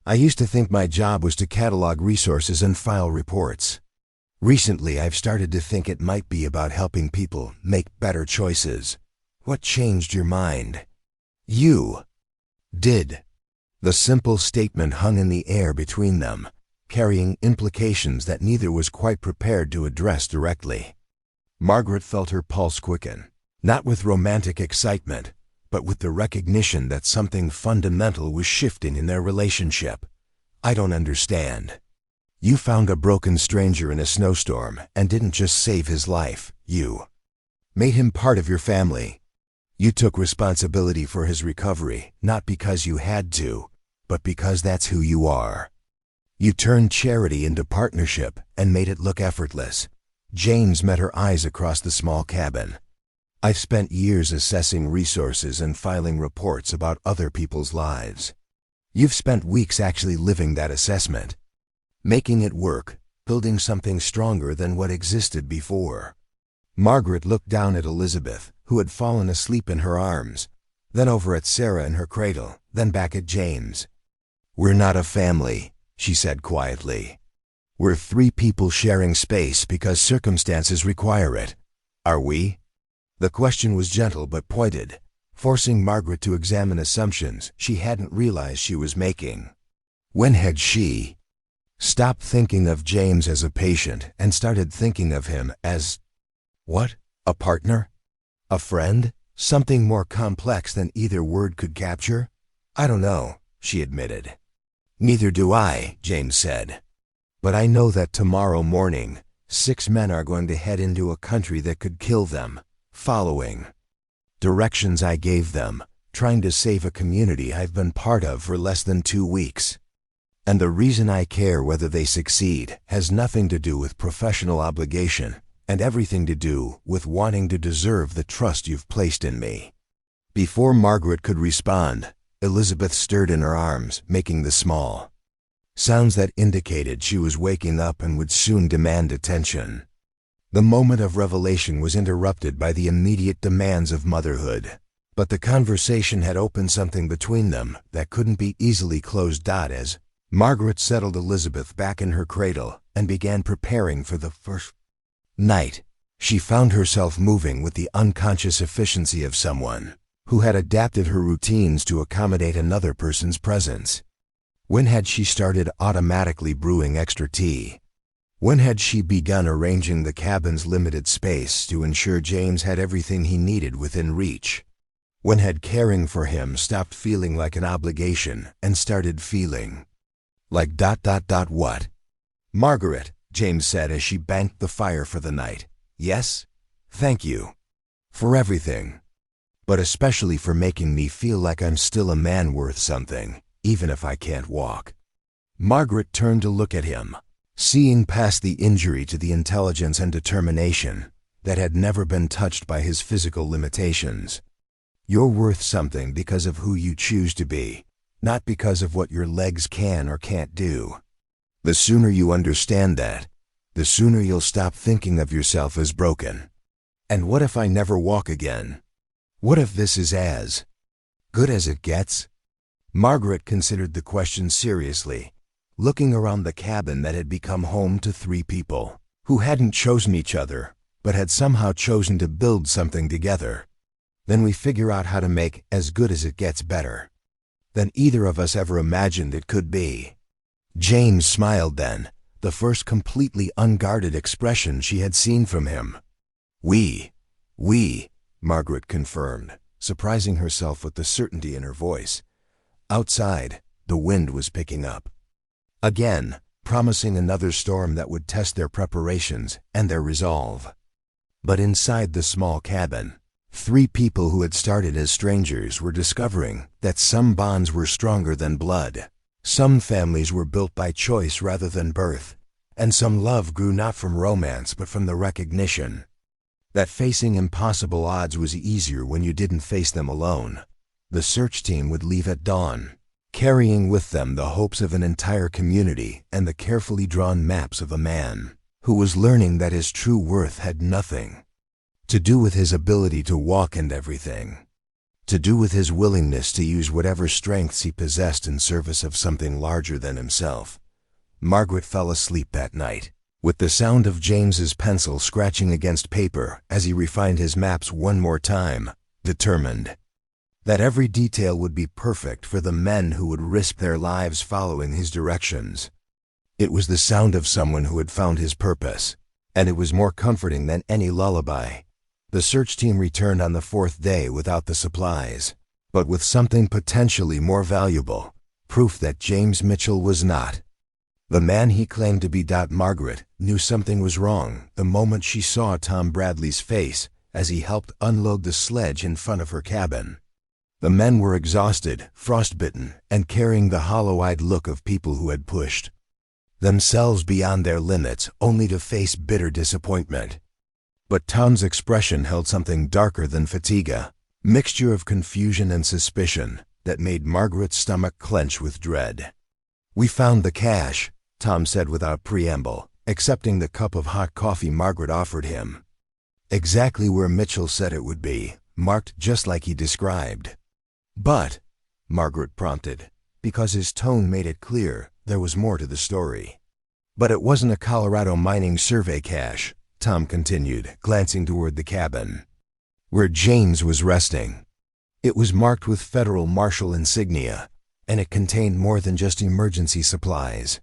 "I used to think my job was to catalog resources and file reports. Recently, I've started to think it might be about helping people make better choices." "What changed your mind?" "You did." The simple statement hung in the air between them, carrying implications that neither was quite prepared to address directly. Margaret felt her pulse quicken, not with romantic excitement, but with the recognition that something fundamental was shifting in their relationship. "I don't understand. You found a broken stranger in a snowstorm and didn't just save his life, you made him part of your family. You took responsibility for his recovery, not because you had to, but because that's who you are. You turned charity into partnership and made it look effortless." James met her eyes across the small cabin. "I've spent years assessing resources and filing reports about other people's lives. You've spent weeks actually living that assessment, making it work, building something stronger than what existed before." Margaret looked down at Elizabeth, who had fallen asleep in her arms, then over at Sarah in her cradle, then back at James. "We're not a family," she said quietly. "We're 3 people sharing space because circumstances require it. Are we?" The question was gentle but pointed, forcing Margaret to examine assumptions she hadn't realized she was making. When had she stopped thinking of James as a patient and started thinking of him as, what? A partner? A friend? Something more complex than either word could capture? "I don't know," she admitted. "Neither do I," James said. "But I know that tomorrow morning, 6 men are going to head into a country that could kill them, following directions I gave them, trying to save a community I've been part of for less than 2 weeks. And the reason I care whether they succeed has nothing to do with professional obligation and everything to do with wanting to deserve the trust you've placed in me." Before Margaret could respond, Elizabeth stirred in her arms, making the small sounds that indicated she was waking up and would soon demand attention. The moment of revelation was interrupted by the immediate demands of motherhood. But the conversation had opened something between them that couldn't be easily closed. As Margaret settled Elizabeth back in her cradle and began preparing for the first night, she found herself moving with the unconscious efficiency of someone who had adapted her routines to accommodate another person's presence. When had she started automatically brewing extra tea? When had she begun arranging the cabin's limited space to ensure James had everything he needed within reach? When had caring for him stopped feeling like an obligation and started feeling like ... What? Margaret, James said as she banked the fire for the night. Yes, thank you. For everything. But especially for making me feel like I'm still a man worth something, even if I can't walk. Margaret turned to look at him, seeing past the injury to the intelligence and determination that had never been touched by his physical limitations. You're worth something because of who you choose to be, not because of what your legs can or can't do. The sooner you understand that, the sooner you'll stop thinking of yourself as broken. And what if I never walk again? What if this is as good as it gets? Margaret considered the question seriously, looking around the cabin that had become home to three people who hadn't chosen each other, but had somehow chosen to build something together. Then we figure out how to make as good as it gets better than either of us ever imagined it could be. James smiled then, the first completely unguarded expression she had seen from him. We, Margaret confirmed, surprising herself with the certainty in her voice. Outside, the wind was picking up. Again, promising another storm that would test their preparations and their resolve. But inside the small cabin, three people who had started as strangers were discovering that some bonds were stronger than blood. Some families were built by choice rather than birth, and some love grew not from romance but from the recognition that facing impossible odds was easier when you didn't face them alone. The search team would leave at dawn, carrying with them the hopes of an entire community and the carefully drawn maps of a man who was learning that his true worth had nothing to do with his ability to walk and everything to do with his willingness to use whatever strengths he possessed in service of something larger than himself. Margaret fell asleep that night, with the sound of James's pencil scratching against paper as he refined his maps one more time, determined that every detail would be perfect for the men who would risk their lives following his directions. It was the sound of someone who had found his purpose, and it was more comforting than any lullaby. The search team returned on the fourth day without the supplies, but with something potentially more valuable, proof that James Mitchell was not the man he claimed to be. Margaret knew something was wrong the moment she saw Tom Bradley's face as he helped unload the sledge in front of her cabin. The men were exhausted, frostbitten, and carrying the hollow-eyed look of people who had pushed themselves beyond their limits only to face bitter disappointment. But Tom's expression held something darker than fatigue, a mixture of confusion and suspicion that made Margaret's stomach clench with dread. "We found the cache," Tom said without preamble, accepting the cup of hot coffee Margaret offered him. "Exactly where Mitchell said it would be, marked just like he described." "But," Margaret prompted, because his tone made it clear there was more to the story. "But it wasn't a Colorado mining survey cache," Tom continued, glancing toward the cabin where James was resting. "It was marked with federal marshal insignia, and it contained more than just emergency supplies."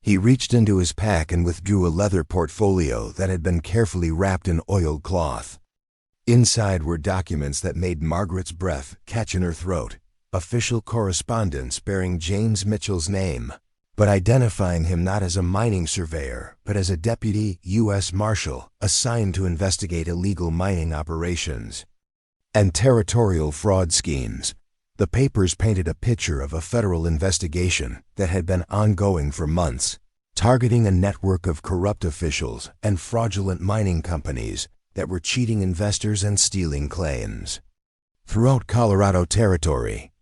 He reached into his pack and withdrew a leather portfolio that had been carefully wrapped in oiled cloth. Inside were documents that made Margaret's breath catch in her throat, official correspondence bearing James Mitchell's name, but identifying him not as a mining surveyor, but as a deputy U.S. Marshal assigned to investigate illegal mining operations and territorial fraud schemes. The papers painted a picture of a federal investigation that had been ongoing for months, targeting a network of corrupt officials and fraudulent mining companies that were cheating investors and stealing claims. Throughout Colorado territory,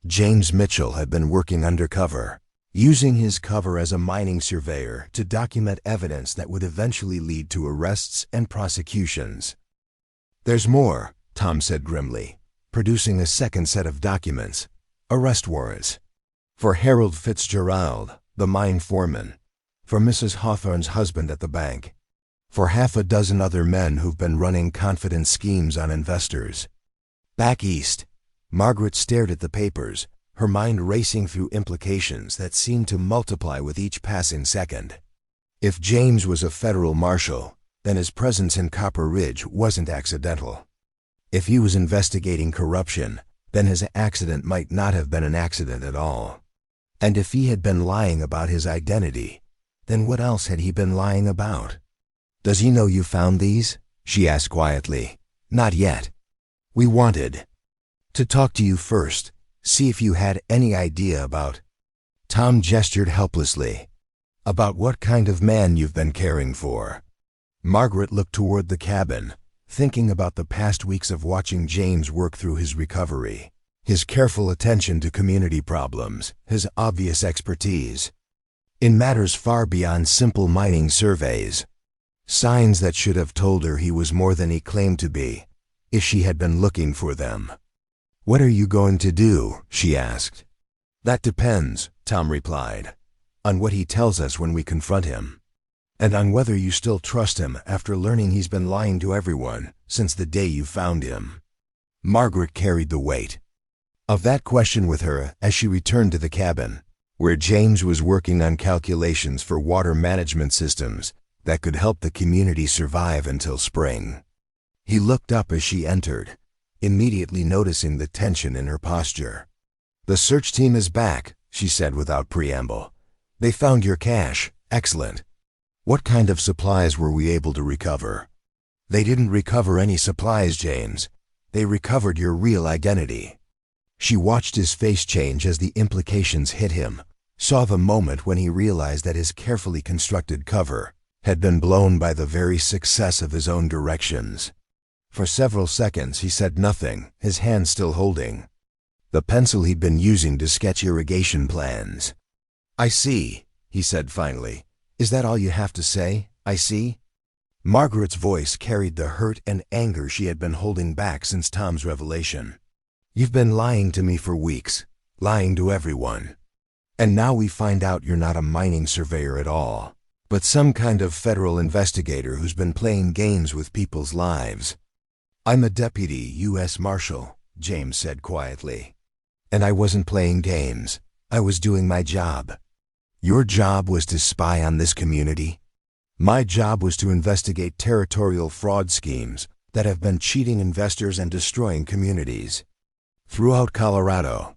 James Mitchell had been working undercover, using his cover as a mining surveyor to document evidence that would eventually lead to arrests and prosecutions. "There's more," Tom said grimly. producing a second set of documents, arrest warrants. For Harold Fitzgerald, the mine foreman. For Mrs. Hawthorne's husband at the bank. For half a dozen other men who've been running confident schemes on investors. Back east, Margaret stared at the papers, her mind racing through implications that seemed to multiply with each passing second. If James was a federal marshal, then his presence in Copper Ridge wasn't accidental. If he was investigating corruption, then his accident might not have been an accident at all. And if he had been lying about his identity, then what else had he been lying about? "Does he know you found these?" she asked quietly. "Not yet. We wanted to talk to you first, see if you had any idea about—" Tom gestured helplessly. "About what kind of man you've been caring for." Margaret looked toward the cabin, thinking about the past weeks of watching James work through his recovery, his careful attention to community problems, his obvious expertise in matters far beyond simple mining surveys. Signs that should have told her he was more than he claimed to be, if she had been looking for them. "What are you going to do?" she asked. "That depends," Tom replied, "on what he tells us when we confront him. And on whether you still trust him after learning he's been lying to everyone since the day you found him." Margaret carried the weight of that question with her as she returned to the cabin, where James was working on calculations for water management systems that could help the community survive until spring. He looked up as she entered, immediately noticing the tension in her posture. "The search team is back," she said without preamble. "They found your cache. Excellent. What kind of supplies were we able to recover?" "They didn't recover any supplies, James. They recovered your real identity." She watched his face change as the implications hit him, saw the moment when he realized that his carefully constructed cover had been blown by the very success of his own directions. For several seconds he said nothing, his hand still holding the pencil he'd been using to sketch irrigation plans. "I see," he said finally. "Is that all you have to say? I see?" Margaret's voice carried the hurt and anger she had been holding back since Tom's revelation. "You've been lying to me for weeks, lying to everyone. And now we find out you're not a mining surveyor at all, but some kind of federal investigator who's been playing games with people's lives." "I'm a deputy U.S. Marshal," James said quietly. "And I wasn't playing games. I was doing my job." "Your job was to spy on this community?" "My job was to investigate territorial fraud schemes that have been cheating investors and destroying communities throughout Colorado.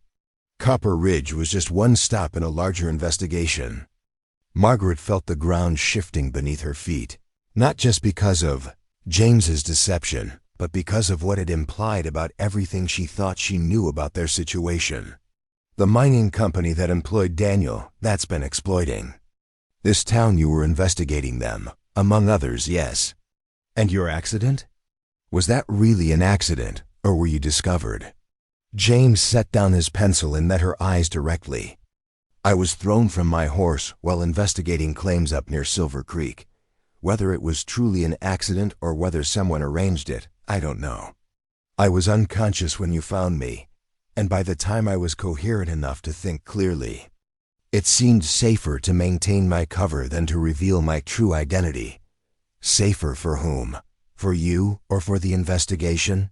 Copper Ridge was just one stop in a larger investigation." Margaret felt the ground shifting beneath her feet, not just because of James's deception, but because of what it implied about everything she thought she knew about their situation. The mining company that employed Daniel, that's been exploiting. This town you were investigating them, among others, yes. And your accident? Was that really an accident, or were you discovered? James set down his pencil and met her eyes directly. "I was thrown from my horse while investigating claims up near Silver Creek. Whether it was truly an accident or whether someone arranged it, I don't know. I was unconscious when you found me, and by the time I was coherent enough to think clearly, it seemed safer to maintain my cover than to reveal my true identity." "Safer for whom? For you or for the investigation?"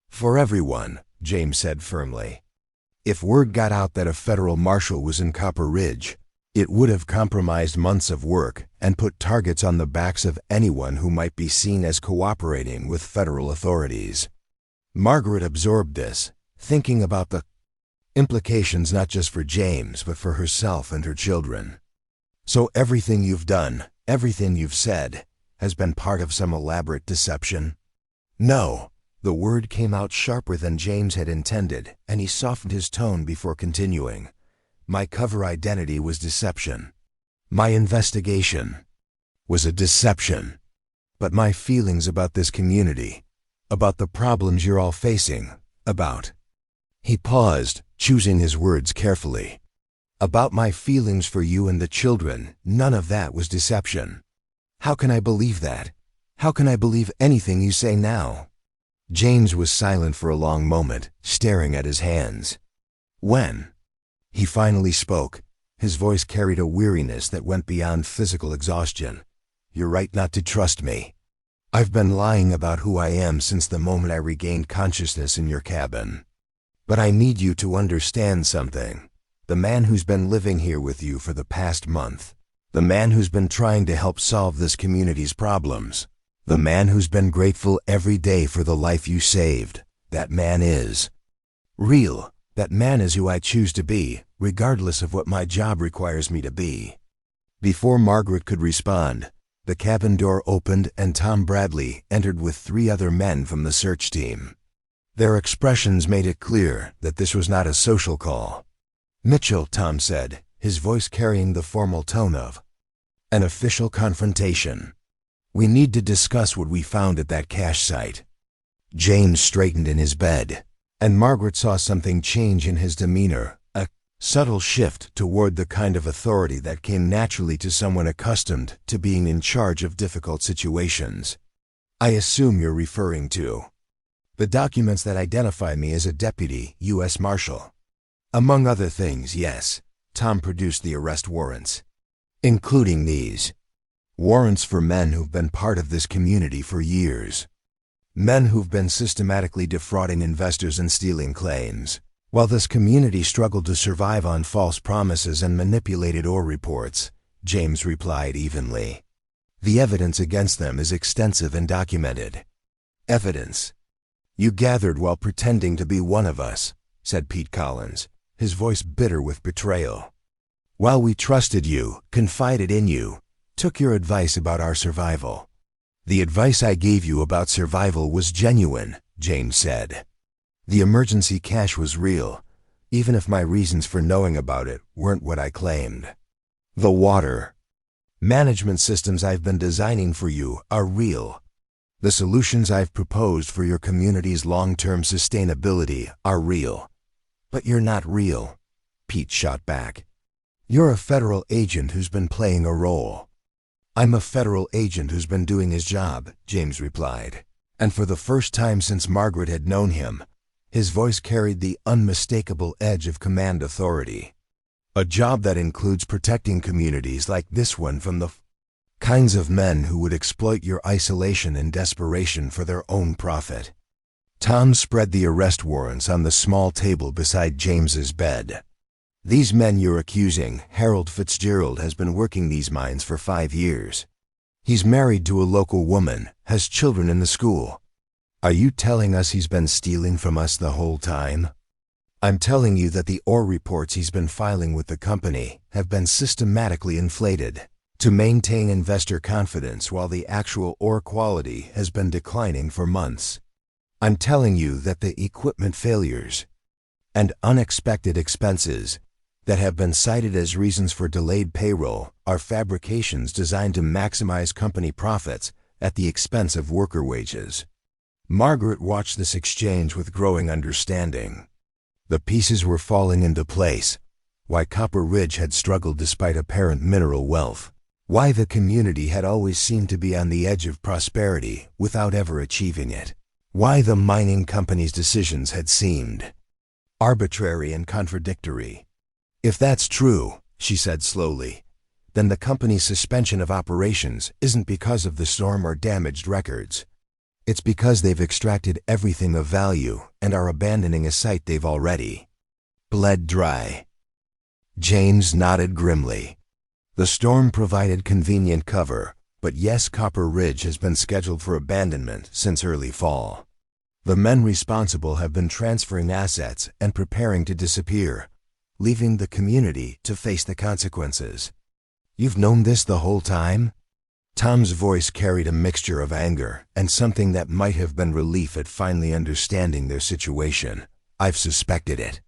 "For everyone," James said firmly. "If word got out that a federal marshal was in Copper Ridge, it would have compromised months of work and put targets on the backs of anyone who might be seen as cooperating with federal authorities." Margaret absorbed this, thinking about the implications not just for James but for herself and her children. "So everything you've done, everything you've said, has been part of some elaborate deception?" "No." The word came out sharper than James had intended, and he softened his tone before continuing. "My cover identity was deception. My investigation was a deception. But my feelings about this community, about the problems you're all facing, about—" He paused, choosing his words carefully. "About my feelings for you and the children, none of that was deception." "How can I believe that? How can I believe anything you say now?" James was silent for a long moment, staring at his hands. When he finally spoke, his voice carried a weariness that went beyond physical exhaustion. "You're right not to trust me. I've been lying about who I am since the moment I regained consciousness in your cabin. But I need you to understand something. The man who's been living here with you for the past month, the man who's been trying to help solve this community's problems, the man who's been grateful every day for the life you saved, that man is real. That man is who I choose to be, regardless of what my job requires me to be." Before Margaret could respond, the cabin door opened and Tom Bradley entered with 3 other men from the search team. Their expressions made it clear that this was not a social call. "Mitchell," Tom said, his voice carrying the formal tone of an official confrontation. "We need to discuss what we found at that cache site." James straightened in his bed, and Margaret saw something change in his demeanor, a subtle shift toward the kind of authority that came naturally to someone accustomed to being in charge of difficult situations. "I assume you're referring to the documents that identify me as a deputy U.S. Marshal." "Among other things, yes." Tom produced the arrest warrants, including these. Warrants for men who've been part of this community for years. Men who've been systematically defrauding investors and stealing claims, while this community struggled to survive on false promises and manipulated ore reports, James replied evenly. "The evidence against them is extensive and documented." "Evidence you gathered while pretending to be one of us," said Pete Collins, his voice bitter with betrayal. "While we trusted you, confided in you, took your advice about our survival." "The advice I gave you about survival was genuine," James said. "The emergency cache was real, even if my reasons for knowing about it weren't what I claimed. The water management systems I've been designing for you are real. The solutions I've proposed for your community's long-term sustainability are real. But you're not real," Pete shot back. "You're a federal agent who's been playing a role." "I'm a federal agent who's been doing his job," James replied. And for the first time since Margaret had known him, his voice carried the unmistakable edge of command authority. "A job that includes protecting communities like this one from the kinds of men who would exploit your isolation and desperation for their own profit." Tom spread the arrest warrants on the small table beside James's bed. "These men you're accusing, Harold Fitzgerald has been working these mines for 5 years. He's married to a local woman, has children in the school. Are you telling us he's been stealing from us the whole time?" "I'm telling you that the ore reports he's been filing with the company have been systematically inflated to maintain investor confidence while the actual ore quality has been declining for months. I'm telling you that the equipment failures and unexpected expenses that have been cited as reasons for delayed payroll are fabrications designed to maximize company profits at the expense of worker wages." Margaret watched this exchange with growing understanding. The pieces were falling into place. Why Copper Ridge had struggled despite apparent mineral wealth. Why the community had always seemed to be on the edge of prosperity without ever achieving it. Why the mining company's decisions had seemed arbitrary and contradictory. "If that's true," she said slowly, "then the company's suspension of operations isn't because of the storm or damaged records. It's because they've extracted everything of value and are abandoning a site they've already bled dry." James nodded grimly. The storm provided convenient cover, but yes, Copper Ridge has been scheduled for abandonment since early fall. The men responsible have been transferring assets and preparing to disappear, leaving the community to face the consequences. "You've known this the whole time?" Tom's voice carried a mixture of anger and something that might have been relief at finally understanding their situation. "I've suspected it.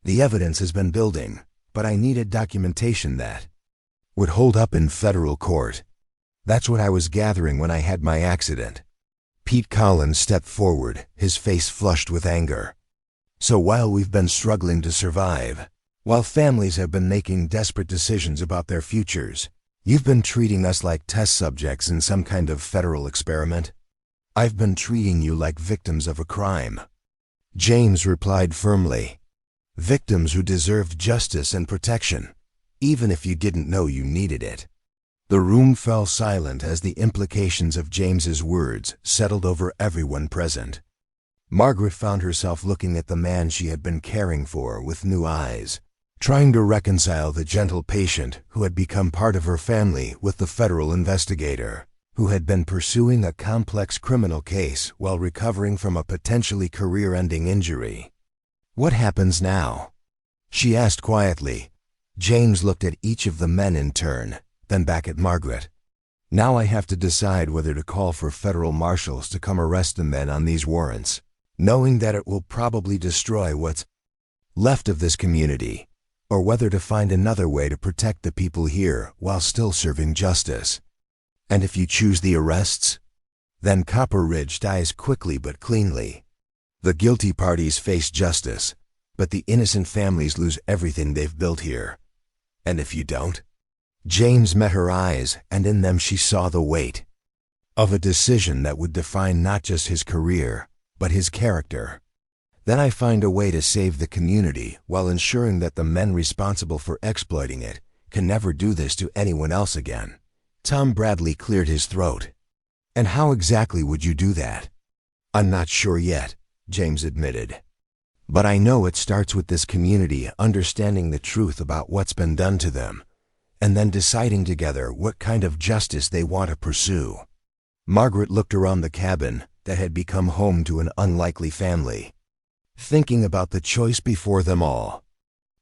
The evidence has been building, but I needed documentation that would hold up in federal court. That's what I was gathering when I had my accident." Pete Collins stepped forward, his face flushed with anger. "So while we've been struggling to survive, while families have been making desperate decisions about their futures, you've been treating us like test subjects in some kind of federal experiment?" I've been treating you like victims of a crime." James replied firmly. "Victims who deserved justice and protection, even if you didn't know you needed it." The room fell silent as the implications of James's words settled over everyone present. Margaret found herself looking at the man she had been caring for with new eyes, trying to reconcile the gentle patient who had become part of her family with the federal investigator, who had been pursuing a complex criminal case while recovering from a potentially career-ending injury. "What happens now?" she asked quietly. James looked at each of the men in turn, then back at Margaret. "Now I have to decide whether to call for federal marshals to come arrest the men on these warrants, knowing that it will probably destroy what's left of this community, or whether to find another way to protect the people here while still serving justice. And if you choose the arrests, then Copper Ridge dies quickly but cleanly. The guilty parties face justice, but the innocent families lose everything they've built here. And if you don't?" James met her eyes, and in them she saw the weight of a decision that would define not just his career, but his character. "Then I find a way to save the community while ensuring that the men responsible for exploiting it can never do this to anyone else again." Tom Bradley cleared his throat. "And how exactly would you do that?" "I'm not sure yet," James admitted. "But I know it starts with this community understanding the truth about what's been done to them, and then deciding together what kind of justice they want to pursue." Margaret looked around the cabin that had become home to an unlikely family, thinking about the choice before them all.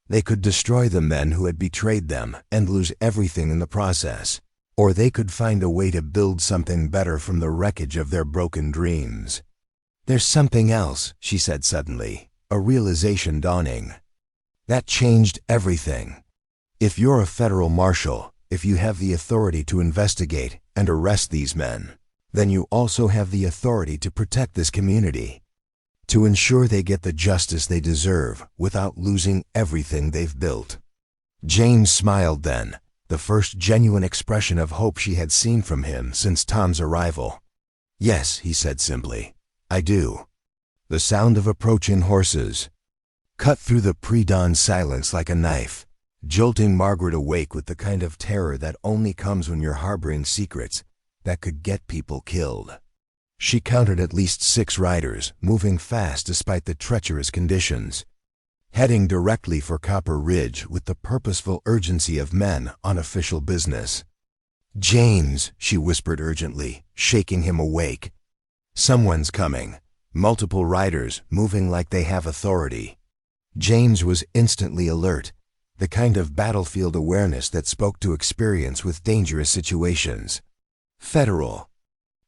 They could destroy the men who had betrayed them and lose everything in the process, or they could find a way to build something better from the wreckage of their broken dreams. "There's something else," she said suddenly, a realization dawning. "That changed everything. If you're a federal marshal, if you have the authority to investigate and arrest these men, then you also have the authority to protect this community, to ensure they get the justice they deserve without losing everything they've built." James smiled then, the first genuine expression of hope she had seen from him since Tom's arrival. "Yes," he said simply, "I do." The sound of approaching horses cut through the pre-dawn silence like a knife, jolting Margaret awake with the kind of terror that only comes when you're harboring secrets that could get people killed. She counted at least 6 riders, moving fast despite the treacherous conditions, heading directly for Copper Ridge with the purposeful urgency of men on official business. "James," she whispered urgently, shaking him awake. "Someone's coming. Multiple riders, moving like they have authority." James was instantly alert, the kind of battlefield awareness that spoke to experience with dangerous situations. "Federal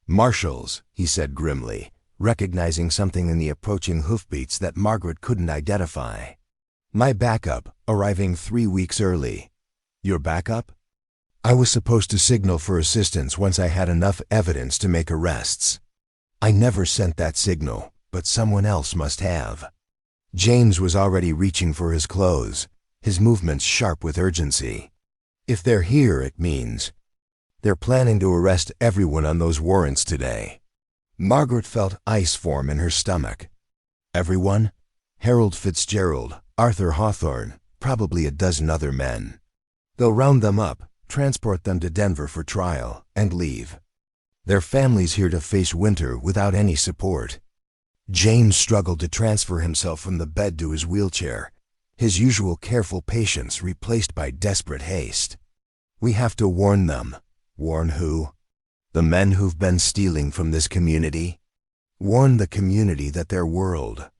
marshals," he said grimly, recognizing something in the approaching hoofbeats that Margaret couldn't identify. "My backup, arriving 3 weeks early." "Your backup?" "I was supposed to signal for assistance once I had enough evidence to make arrests. I never sent that signal, but someone else must have." James was already reaching for his clothes, his movements sharp with urgency. "If they're here, it means they're planning to arrest everyone on those warrants today." Margaret felt ice form in her stomach. "Everyone?" "Harold Fitzgerald, Arthur Hawthorne, probably a dozen other men. They'll round them up, transport them to Denver for trial, and leave. Their families here to face winter without any support." James struggled to transfer himself from the bed to his wheelchair, his usual careful patience replaced by desperate haste. "We have to warn them." "Warn who?" "The men who've been stealing from this community. Warn the community that their world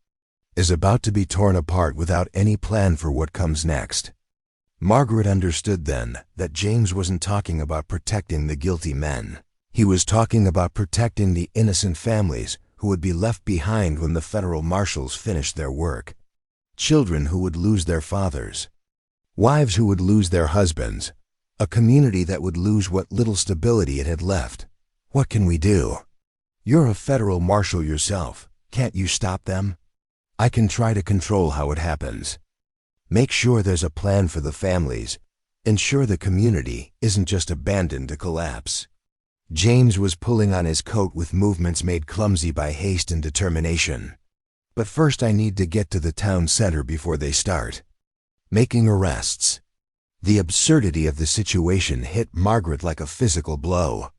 is about to be torn apart without any plan for what comes next." Margaret understood then that James wasn't talking about protecting the guilty men. He was talking about protecting the innocent families who would be left behind when the federal marshals finished their work. Children who would lose their fathers. Wives who would lose their husbands. A community that would lose what little stability it had left. "What can we do?" "You're a federal marshal yourself. Can't you stop them?" "I can try to control how it happens. Make sure there's a plan for the families. Ensure the community isn't just abandoned to collapse." James was pulling on his coat with movements made clumsy by haste and determination. But first I need to get to the town center before they start making arrests. The absurdity of the situation hit Margaret like a physical blow.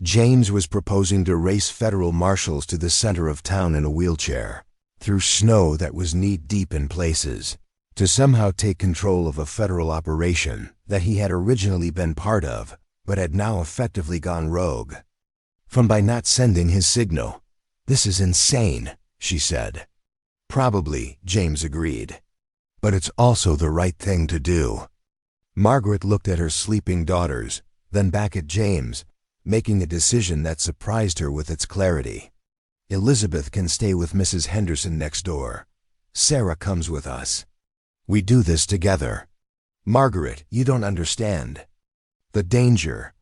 James was proposing to race federal marshals to the center of town in a wheelchair, through snow that was knee-deep in places, to somehow take control of a federal operation that he had originally been part of, but had now effectively gone rogue. By not sending his signal. "This is insane," she said. "Probably," James agreed. "But it's also the right thing to do." Margaret looked at her sleeping daughters, then back at James, making a decision that surprised her with its clarity. "Elizabeth can stay with Mrs. Henderson next door. Sarah comes with us. We do this together." "Margaret, you don't understand the danger.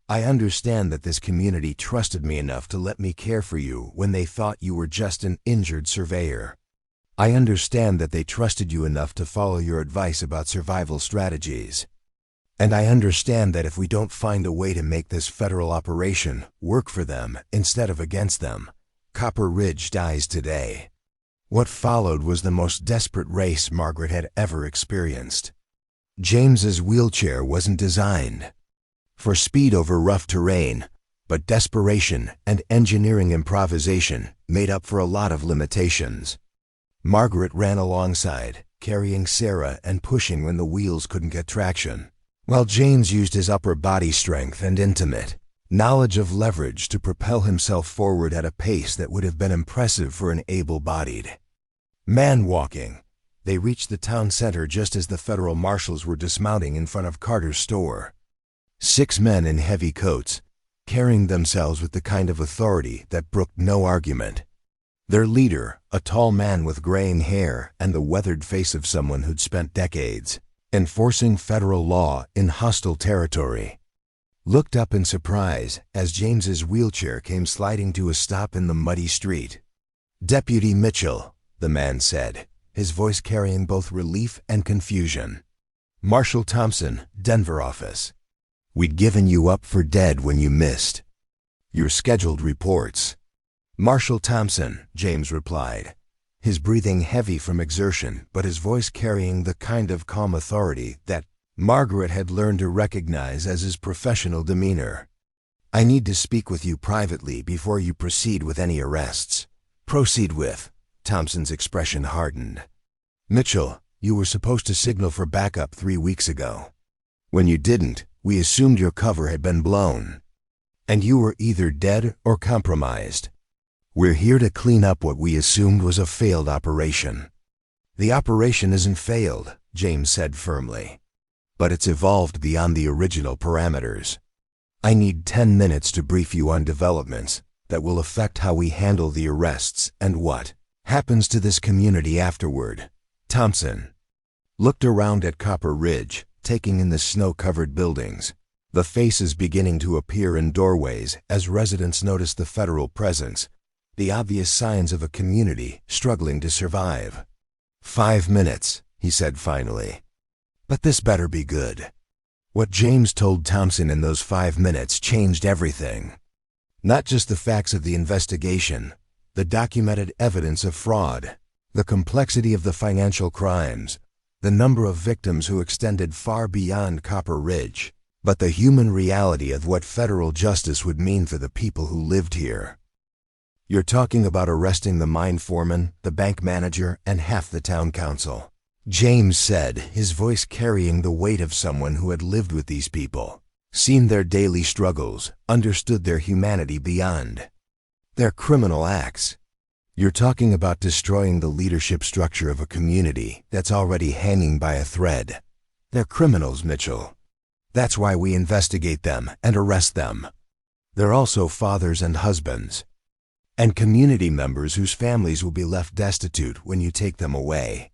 I understand that this community trusted me enough to let me care for you when they thought you were just an injured surveyor. I understand that they trusted you enough to follow your advice about survival strategies. And I understand that if we don't find a way to make this federal operation work for them instead of against them, Copper Ridge dies today." What followed was the most desperate race Margaret had ever experienced. James's wheelchair wasn't designed for speed over rough terrain, but desperation and engineering improvisation made up for a lot of limitations. Margaret ran alongside, carrying Sarah and pushing when the wheels couldn't get traction, while James used his upper body strength and intimate knowledge of leverage to propel himself forward at a pace that would have been impressive for an able-bodied man walking. They reached the town center just as the federal marshals were dismounting in front of Carter's store. 6 men in heavy coats, carrying themselves with the kind of authority that brooked no argument. Their leader, a tall man with graying hair and the weathered face of someone who'd spent decades enforcing federal law in hostile territory, looked up in surprise as James's wheelchair came sliding to a stop in the muddy street. "Deputy Mitchell," the man said, his voice carrying both relief and confusion. "Marshal Thompson, Denver office. We'd given you up for dead when you missed your scheduled reports." "Marshal Thompson," James replied, his breathing heavy from exertion but his voice carrying the kind of calm authority that Margaret had learned to recognize as his professional demeanor. "I need to speak with you privately before you proceed with any arrests." "Proceed with?" Thompson's expression hardened. "Mitchell, you were supposed to signal for backup 3 weeks ago. When you didn't, we assumed your cover had been blown, and you were either dead or compromised. We're here to clean up what we assumed was a failed operation." "The operation isn't failed," James said firmly, "but it's evolved beyond the original parameters. I need 10 minutes to brief you on developments that will affect how we handle the arrests and what happens to this community afterward." Thompson looked around at Copper Ridge, taking in the snow-covered buildings, the faces beginning to appear in doorways as residents noticed the federal presence, the obvious signs of a community struggling to survive. 5 minutes, he said finally. "But this better be good." What James told Thompson in those 5 minutes changed everything. Not just the facts of the investigation, the documented evidence of fraud, the complexity of the financial crimes, the number of victims who extended far beyond Copper Ridge, but the human reality of what federal justice would mean for the people who lived here. "You're talking about arresting the mine foreman, the bank manager, and half the town council," James said, his voice carrying the weight of someone who had lived with these people, seen their daily struggles, understood their humanity beyond their criminal acts. "You're talking about destroying the leadership structure of a community that's already hanging by a thread. They're criminals, Mitchell. That's why we investigate them and arrest them. They're also fathers and husbands, and community members whose families will be left destitute when you take them away.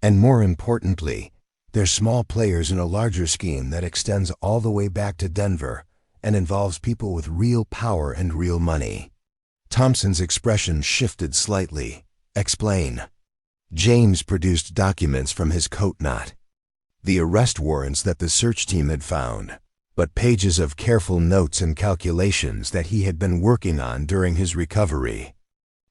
And more importantly, they're small players in a larger scheme that extends all the way back to Denver and involves people with real power and real money." Thompson's expression shifted slightly. "Explain." James produced documents from his coat knot. The arrest warrants that the search team had found, but pages of careful notes and calculations that he had been working on during his recovery.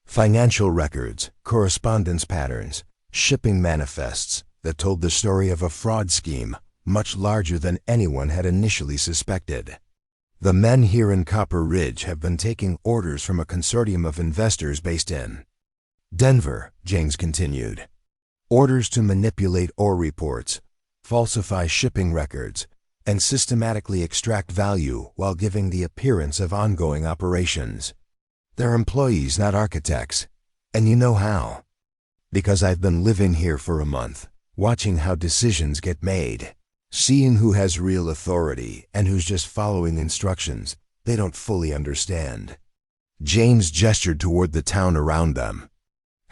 Financial records, correspondence patterns, shipping manifests that told the story of a fraud scheme much larger than anyone had initially suspected. The men here in Copper Ridge have been taking orders from a consortium of investors based in Denver, James continued. Orders to manipulate ore reports, falsify shipping records, and systematically extract value while giving the appearance of ongoing operations. They're employees, not architects. And you know how? Because I've been living here for a month, watching how decisions get made, seeing who has real authority and who's just following instructions they don't fully understand. James gestured toward the town around them.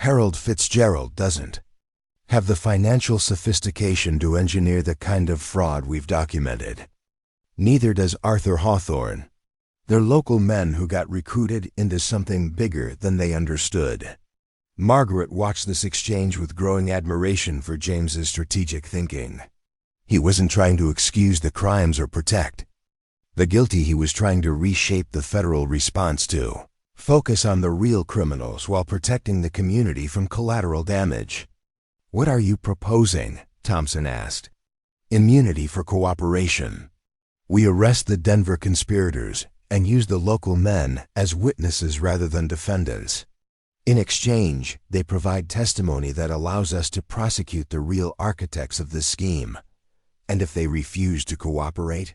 Harold Fitzgerald doesn't have the financial sophistication to engineer the kind of fraud we've documented. Neither does Arthur Hawthorne. They're local men who got recruited into something bigger than they understood. Margaret watched this exchange with growing admiration for James's strategic thinking. He wasn't trying to excuse the crimes or protect the guilty. He was trying to reshape the federal response to focus on the real criminals while protecting the community from collateral damage. "What are you proposing?" Thompson asked. "Immunity for cooperation. We arrest the Denver conspirators and use the local men as witnesses rather than defendants. In exchange, they provide testimony that allows us to prosecute the real architects of this scheme. And if they refuse to cooperate,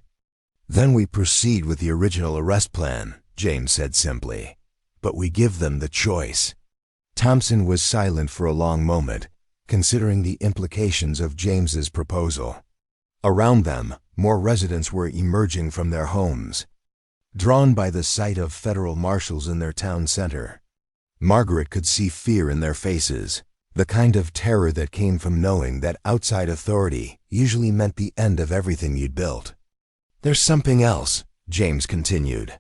then we proceed with the original arrest plan," James said simply. "But we give them the choice." Thompson was silent for a long moment, considering the implications of James's proposal. Around them, more residents were emerging from their homes, drawn by the sight of federal marshals in their town center. Margaret could see fear in their faces, the kind of terror that came from knowing that outside authority usually meant the end of everything you'd built. "There's something else," James continued.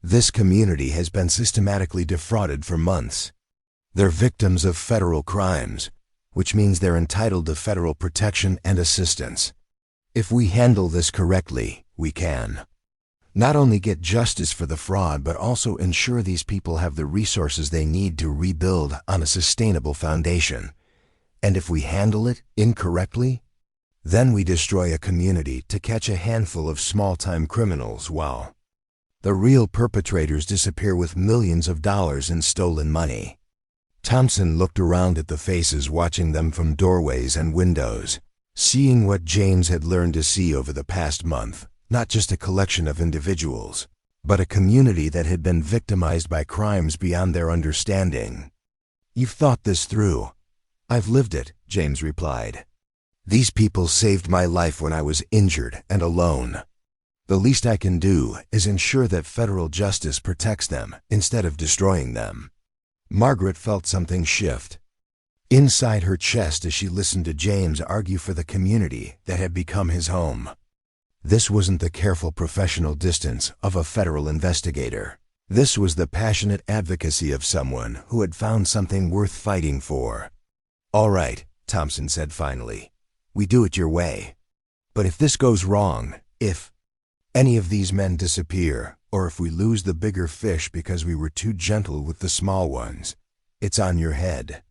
"This community has been systematically defrauded for months. They're victims of federal crimes, which means they're entitled to federal protection and assistance. If we handle this correctly, we can not only get justice for the fraud, but also ensure these people have the resources they need to rebuild on a sustainable foundation. And if we handle it incorrectly, then we destroy a community to catch a handful of small-time criminals while the real perpetrators disappear with millions of dollars in stolen money." Thompson looked around at the faces watching them from doorways and windows, seeing what James had learned to see over the past month. Not just a collection of individuals, but a community that had been victimized by crimes beyond their understanding. "You've thought this through." "I've lived it," James replied. "These people saved my life when I was injured and alone. The least I can do is ensure that federal justice protects them instead of destroying them." Margaret felt something shift inside her chest as she listened to James argue for the community that had become his home. This wasn't the careful professional distance of a federal investigator. This was the passionate advocacy of someone who had found something worth fighting for. "All right," Thompson said finally. "We do it your way. But if this goes wrong, if any of these men disappear, or if we lose the bigger fish because we were too gentle with the small ones, it's on your head."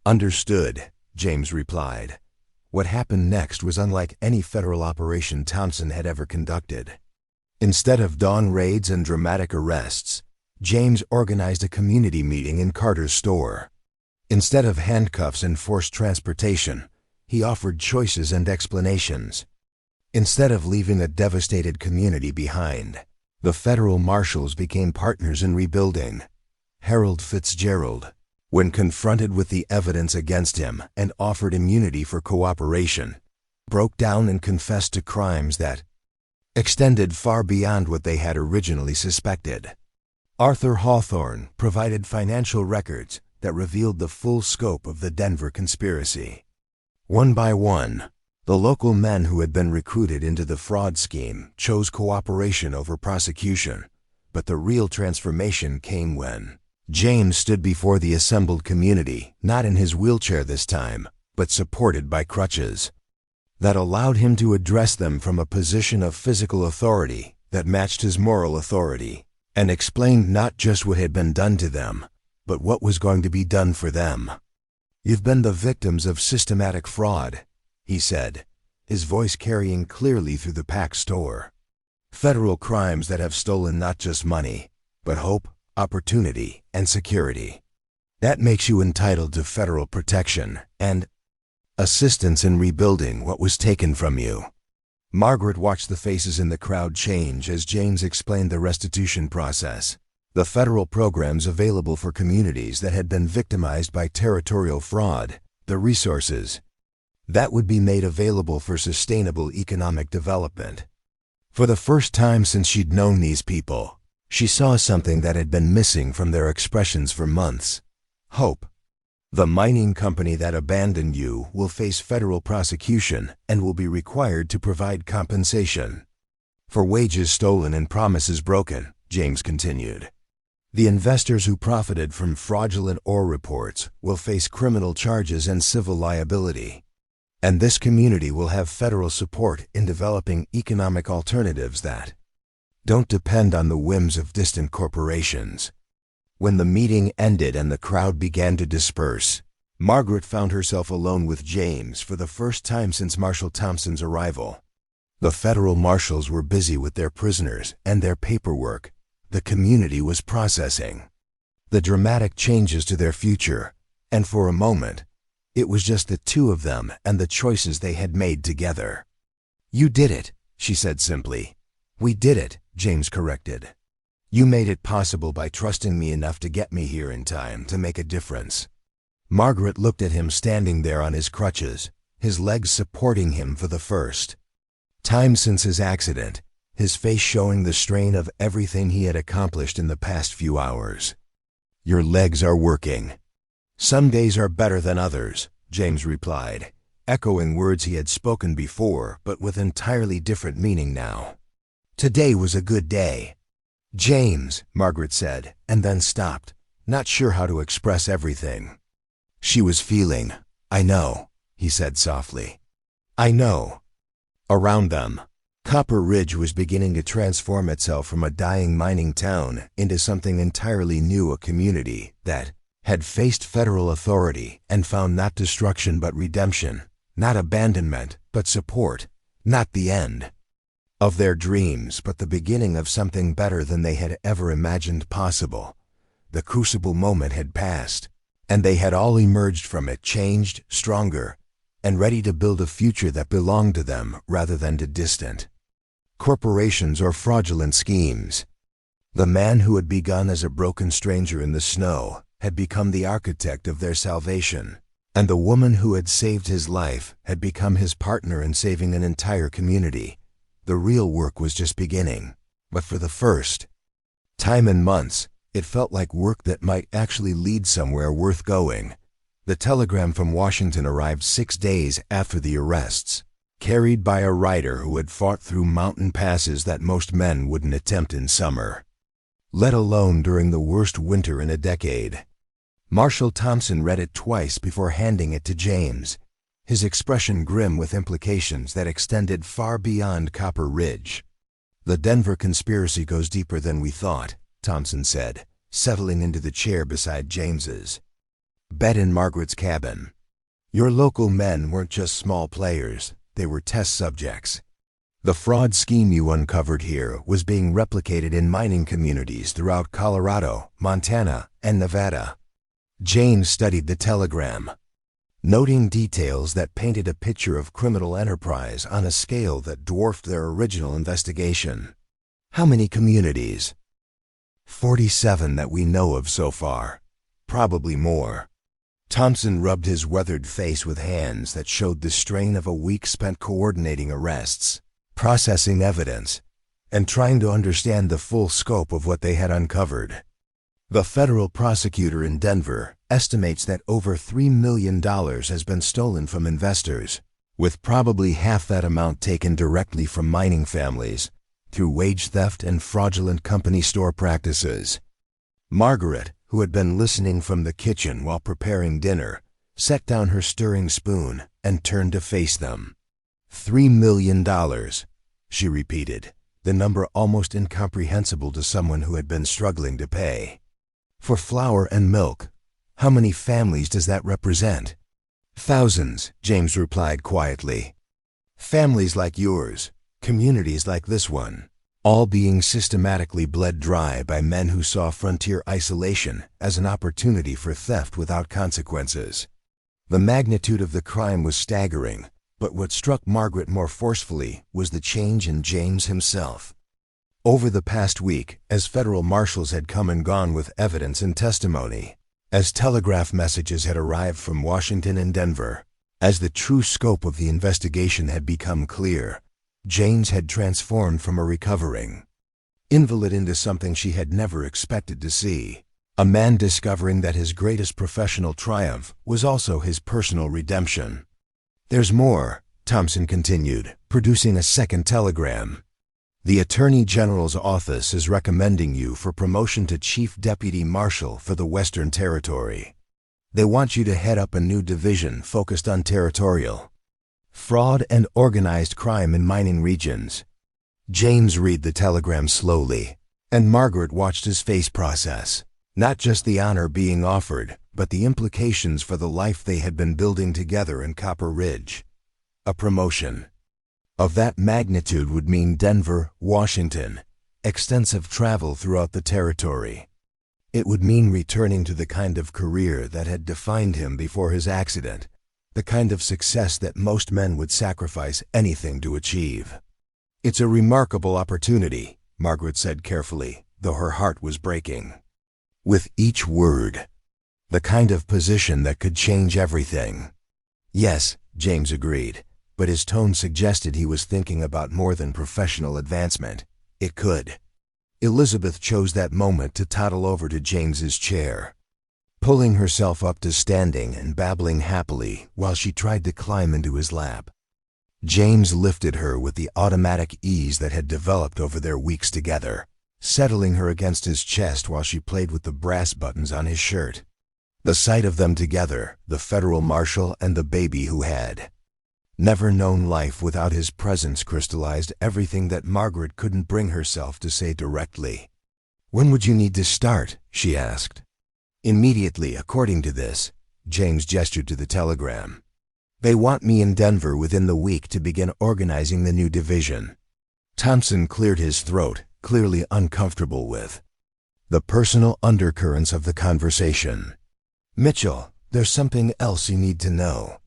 "Understood," James replied. What happened next was unlike any federal operation Thompson had ever conducted. Instead of dawn raids and dramatic arrests, James organized a community meeting in Carter's store. Instead of handcuffs and forced transportation, he offered choices and explanations. Instead of leaving a devastated community behind, the federal marshals became partners in rebuilding. Harold Fitzgerald, when confronted with the evidence against him and offered immunity for cooperation, broke down and confessed to crimes that extended far beyond what they had originally suspected. Arthur Hawthorne provided financial records that revealed the full scope of the Denver conspiracy. One by one, the local men who had been recruited into the fraud scheme chose cooperation over prosecution, but the real transformation came when James stood before the assembled community, not in his wheelchair this time, but supported by crutches. that allowed him to address them from a position of physical authority that matched his moral authority, and explained not just what had been done to them, but what was going to be done for them. "You've been the victims of systematic fraud," he said, his voice carrying clearly through the packed store. "Federal crimes that have stolen not just money, but hope, opportunity, and security. That makes you entitled to federal protection and assistance in rebuilding what was taken from you." Margaret watched the faces in the crowd change as James explained the restitution process, the federal programs available for communities that had been victimized by territorial fraud, the resources that would be made available for sustainable economic development. For the first time since she'd known these people, she saw something that had been missing from their expressions for months: hope. "The mining company that abandoned you will face federal prosecution and will be required to provide compensation for wages stolen and promises broken," James continued. "The investors who profited from fraudulent ore reports will face criminal charges and civil liability. And this community will have federal support in developing economic alternatives that don't depend on the whims of distant corporations." When the meeting ended and the crowd began to disperse, Margaret found herself alone with James for the first time since Marshal Thompson's arrival. The federal marshals were busy with their prisoners and their paperwork the community was processing, the dramatic changes to their future, and for a moment, it was just the two of them and the choices they had made together. "You did it," she said simply. "We did it," James corrected. "You made it possible by trusting me enough to get me here in time to make a difference." Margaret looked at him standing there on his crutches, his legs supporting him for the first time since his accident, his face showing the strain of everything he had accomplished in the past few hours. "Your legs are working. Some days are better than others," James replied, echoing words he had spoken before but with entirely different meaning now. "Today was a good day." "James," Margaret said, and then stopped, not sure how to express everything she was feeling. "I know," he said softly. "I know." Around them, Copper Ridge was beginning to transform itself from a dying mining town into something entirely new, a community that had faced federal authority and found not destruction but redemption, not abandonment but support, not the end of their dreams but the beginning of something better than they had ever imagined possible. The crucible moment had passed, and they had all emerged from it changed, stronger, and ready to build a future that belonged to them rather than to distant corporations or fraudulent schemes. The man who had begun as a broken stranger in the snow had become the architect of their salvation, and the woman who had saved his life had become his partner in saving an entire community. The real work was just beginning, but for the first time in months, it felt like work that might actually lead somewhere worth going. The telegram from Washington arrived 6 days after the arrests, carried by a rider who had fought through mountain passes that most men wouldn't attempt in summer, let alone during the worst winter in a decade. Marshal Thompson read it twice before handing it to James, his expression grim with implications that extended far beyond Copper Ridge. "The Denver conspiracy goes deeper than we thought," Thompson said, settling into the chair beside James's bed in Margaret's cabin. "Your local men weren't just small players, they were test subjects. The fraud scheme you uncovered here was being replicated in mining communities throughout Colorado, Montana, and Nevada." James studied the telegram, noting details that painted a picture of criminal enterprise on a scale that dwarfed their original investigation. "How many communities?" 47 that we know of so far. Probably more." Thompson rubbed his weathered face with hands that showed the strain of a week spent coordinating arrests, processing evidence, and trying to understand the full scope of what they had uncovered. "The federal prosecutor in Denver estimates that over $3 million has been stolen from investors, with probably half that amount taken directly from mining families through wage theft and fraudulent company store practices." Margaret, who had been listening from the kitchen while preparing dinner, set down her stirring spoon and turned to face them. $3 million, she repeated, the number almost incomprehensible to someone who had been struggling to pay. For flour and milk, how many families does that represent? Thousands, James replied quietly. Families like yours, communities like this one, all being systematically bled dry by men who saw frontier isolation as an opportunity for theft without consequences. The magnitude of the crime was staggering, but what struck Margaret more forcefully was the change in James himself. Over the past week, as federal marshals had come and gone with evidence and testimony, as telegraph messages had arrived from Washington and Denver, as the true scope of the investigation had become clear, James had transformed from a recovering invalid into something she had never expected to see. A man discovering that his greatest professional triumph was also his personal redemption. "There's more," Thompson continued, producing a second telegram. "The Attorney General's office is recommending you for promotion to Chief Deputy Marshal for the Western Territory. They want you to head up a new division focused on territorial fraud and organized crime in mining regions." James read the telegram slowly, and Margaret watched his face process. Not just the honor being offered, but the implications for the life they had been building together in Copper Ridge. A promotion of that magnitude would mean Denver, Washington, extensive travel throughout the territory. It would mean returning to the kind of career that had defined him before his accident, the kind of success that most men would sacrifice anything to achieve. "It's a remarkable opportunity," Margaret said carefully, though her heart was breaking. With each word, the kind of position that could change everything. "Yes," James agreed, but his tone suggested he was thinking about more than professional advancement. "It could." Elizabeth chose that moment to toddle over to James's chair, pulling herself up to standing and babbling happily while she tried to climb into his lap. James lifted her with the automatic ease that had developed over their weeks together, settling her against his chest while she played with the brass buttons on his shirt. The sight of them together, the federal marshal and the baby who had never known life without his presence, crystallized everything that Margaret couldn't bring herself to say directly. "When would you need to start?" she asked. "Immediately, according to this." James gestured to the telegram. "They want me in Denver within the week to begin organizing the new division." Thompson cleared his throat, clearly uncomfortable with the personal undercurrents of the conversation. "Mitchell, there's something else you need to know.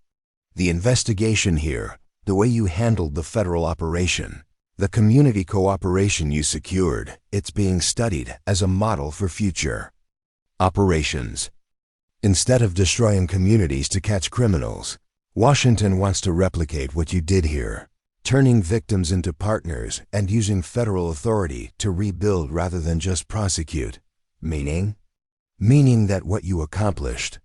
The investigation here, the way you handled the federal operation, the community cooperation you secured, it's being studied as a model for future operations. Instead of destroying communities to catch criminals, Washington wants to replicate what you did here, turning victims into partners and using federal authority to rebuild rather than just prosecute. Meaning? Meaning that what you accomplished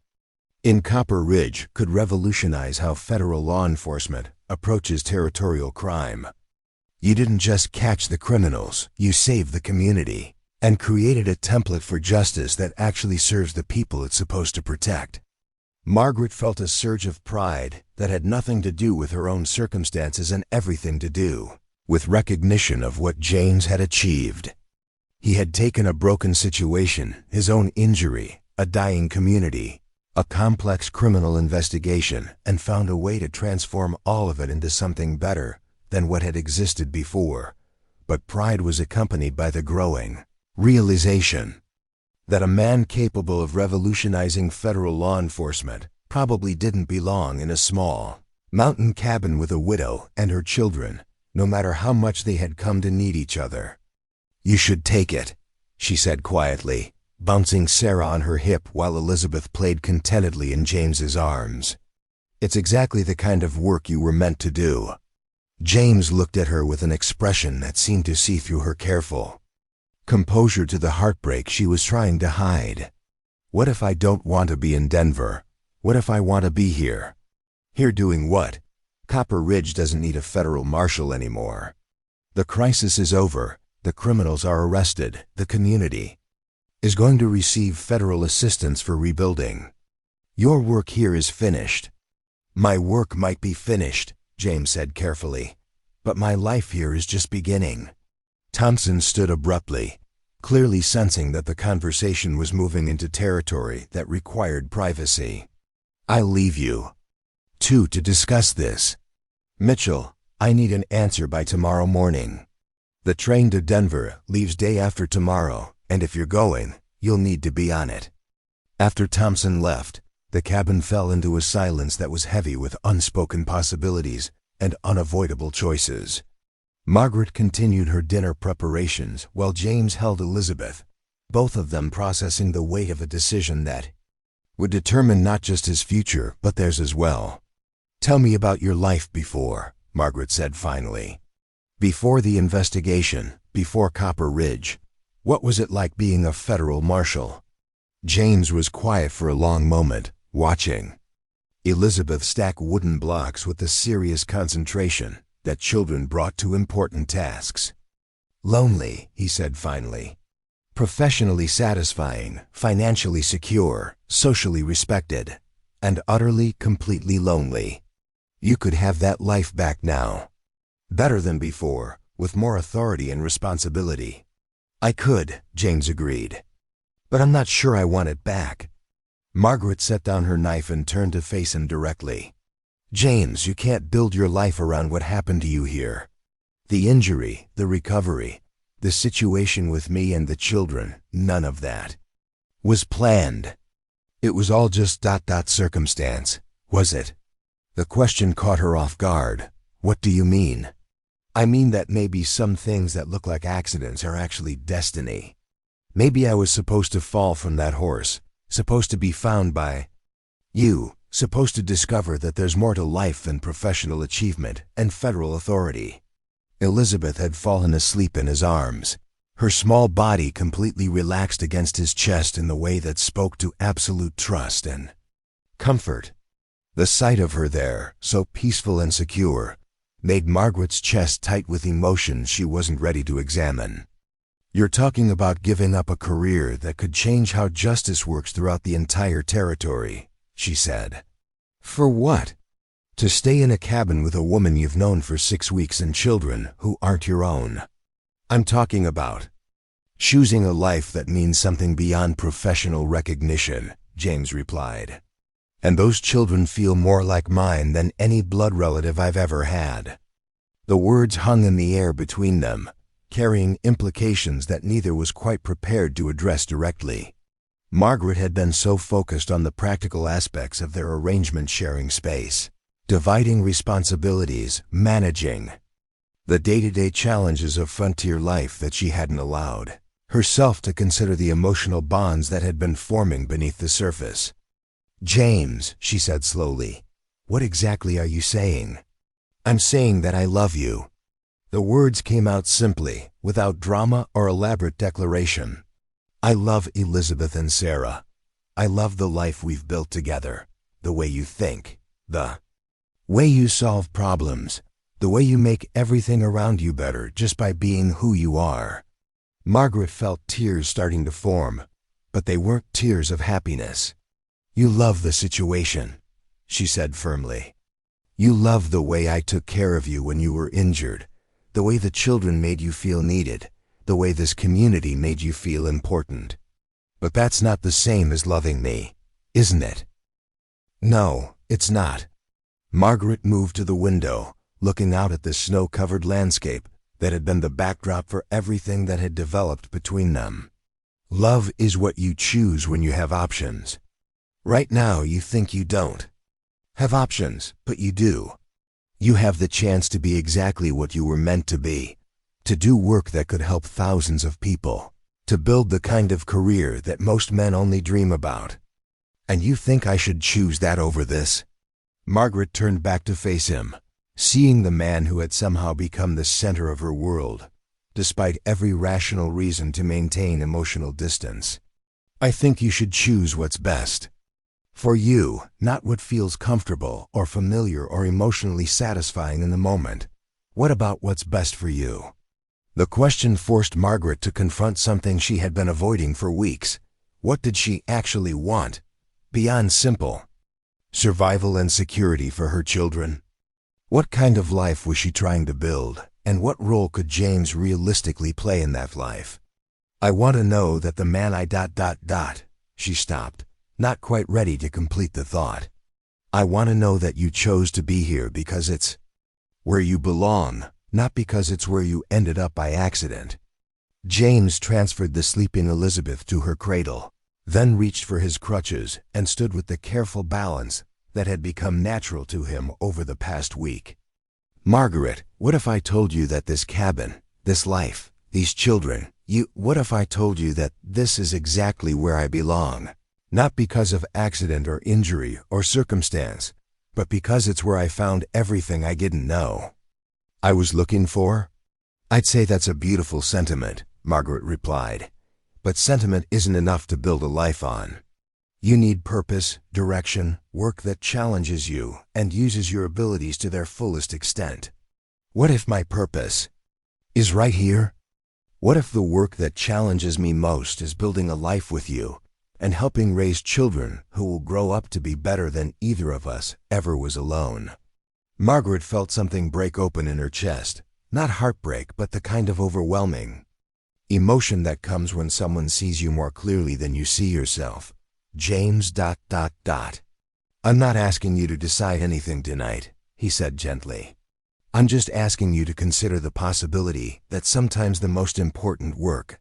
in Copper Ridge could revolutionize how federal law enforcement approaches territorial crime. You didn't just catch the criminals, you saved the community and created a template for justice that actually serves the people it's supposed to protect. Margaret felt a surge of pride that had nothing to do with her own circumstances and everything to do with recognition of what James had achieved. He had taken a broken situation, his own injury, a dying community, a complex criminal investigation, and found a way to transform all of it into something better than what had existed before. But pride was accompanied by the growing realization that a man capable of revolutionizing federal law enforcement probably didn't belong in a small mountain cabin with a widow and her children, no matter how much they had come to need each other. "You should take it," she said quietly, bouncing Sarah on her hip while Elizabeth played contentedly in James's arms. "It's exactly the kind of work you were meant to do." James looked at her with an expression that seemed to see through her careful composure to the heartbreak she was trying to hide. "What if I don't want to be in Denver? What if I want to be here?" "Here doing what? Copper Ridge doesn't need a federal marshal anymore. The crisis is over, the criminals are arrested, the community is going to receive federal assistance for rebuilding. Your work here is finished." "My work might be finished," James said carefully. "But my life here is just beginning." Thompson stood abruptly, clearly sensing that the conversation was moving into territory that required privacy. "I'll leave you two to discuss this. Mitchell, I need an answer by tomorrow morning. The train to Denver leaves day after tomorrow, and if you're going, you'll need to be on it." After Thompson left, the cabin fell into a silence that was heavy with unspoken possibilities and unavoidable choices. Margaret continued her dinner preparations while James held Elizabeth, both of them processing the weight of a decision that would determine not just his future but theirs as well. "Tell me about your life before," Margaret said finally. "Before the investigation, before Copper Ridge, what was it like being a federal marshal?" James was quiet for a long moment, watching Elizabeth stack wooden blocks with the serious concentration that children brought to important tasks. "Lonely," he said finally. "Professionally satisfying, financially secure, socially respected, and utterly, completely lonely. You could have that life back now. Better than before, with more authority and responsibility." "I could," James agreed. "But I'm not sure I want it back." Margaret set down her knife and turned to face him directly. "James, you can't build your life around what happened to you here. The injury, the recovery, the situation with me and the children, none of that was planned. It was all just circumstance, was it?" The question caught her off guard. "What do you mean?" "I mean that maybe some things that look like accidents are actually destiny. Maybe I was supposed to fall from that horse, supposed to be found by you, supposed to discover that there's more to life than professional achievement and federal authority." Elizabeth had fallen asleep in his arms, her small body completely relaxed against his chest in the way that spoke to absolute trust and comfort. The sight of her there, so peaceful and secure, made Margaret's chest tight with emotions she wasn't ready to examine. "You're talking about giving up a career that could change how justice works throughout the entire territory," she said. "For what?" "To stay in a cabin with a woman you've known for 6 weeks and children who aren't your own. I'm talking about choosing a life that means something beyond professional recognition," James replied. "And those children feel more like mine than any blood relative I've ever had." The words hung in the air between them, carrying implications that neither was quite prepared to address directly. Margaret had been so focused on the practical aspects of their arrangement, sharing space, dividing responsibilities, managing the day-to-day challenges of frontier life, that she hadn't allowed herself to consider the emotional bonds that had been forming beneath the surface. "James," she said slowly, "what exactly are you saying?" "I'm saying that I love you." The words came out simply, without drama or elaborate declaration. "I love Elizabeth and Sarah. I love the life we've built together, the way you think, the way you solve problems, the way you make everything around you better just by being who you are." Margaret felt tears starting to form, but they weren't tears of happiness. "You love the situation," she said firmly. "You love the way I took care of you when you were injured, the way the children made you feel needed, the way this community made you feel important. But that's not the same as loving me, isn't it?" "No, it's not." Margaret moved to the window, looking out at the snow-covered landscape that had been the backdrop for everything that had developed between them. "Love is what you choose when you have options. Right now you think you don't have options, but you do. You have the chance to be exactly what you were meant to be, to do work that could help thousands of people, to build the kind of career that most men only dream about. And you think I should choose that over this?" Margaret turned back to face him, seeing the man who had somehow become the center of her world, despite every rational reason to maintain emotional distance. "I think you should choose what's best for you, not what feels comfortable or familiar or emotionally satisfying in the moment. What about what's best for you?" The question forced Margaret to confront something she had been avoiding for weeks. What did she actually want, beyond simple survival and security for her children? What kind of life was she trying to build, and what role could James realistically play in that life? I want to know that the man She stopped, not quite ready to complete the thought. I want to know that you chose to be here because it's where you belong, not because it's where you ended up by accident. James transferred the sleeping Elizabeth to her cradle, then reached for his crutches and stood with the careful balance that had become natural to him over the past week. Margaret, what if I told you that this cabin, this life, these children, what if I told you that this is exactly where I belong? Not because of accident or injury or circumstance, but because it's where I found everything I didn't know I was looking for? I'd say that's a beautiful sentiment, Margaret replied. But sentiment isn't enough to build a life on. You need purpose, direction, work that challenges you and uses your abilities to their fullest extent. What if my purpose is right here? What if the work that challenges me most is building a life with you and helping raise children who will grow up to be better than either of us ever was alone? Margaret felt something break open in her chest, not heartbreak, but the kind of overwhelming emotion that comes when someone sees you more clearly than you see yourself. James. I'm not asking you to decide anything tonight, he said gently. I'm just asking you to consider the possibility that sometimes the most important work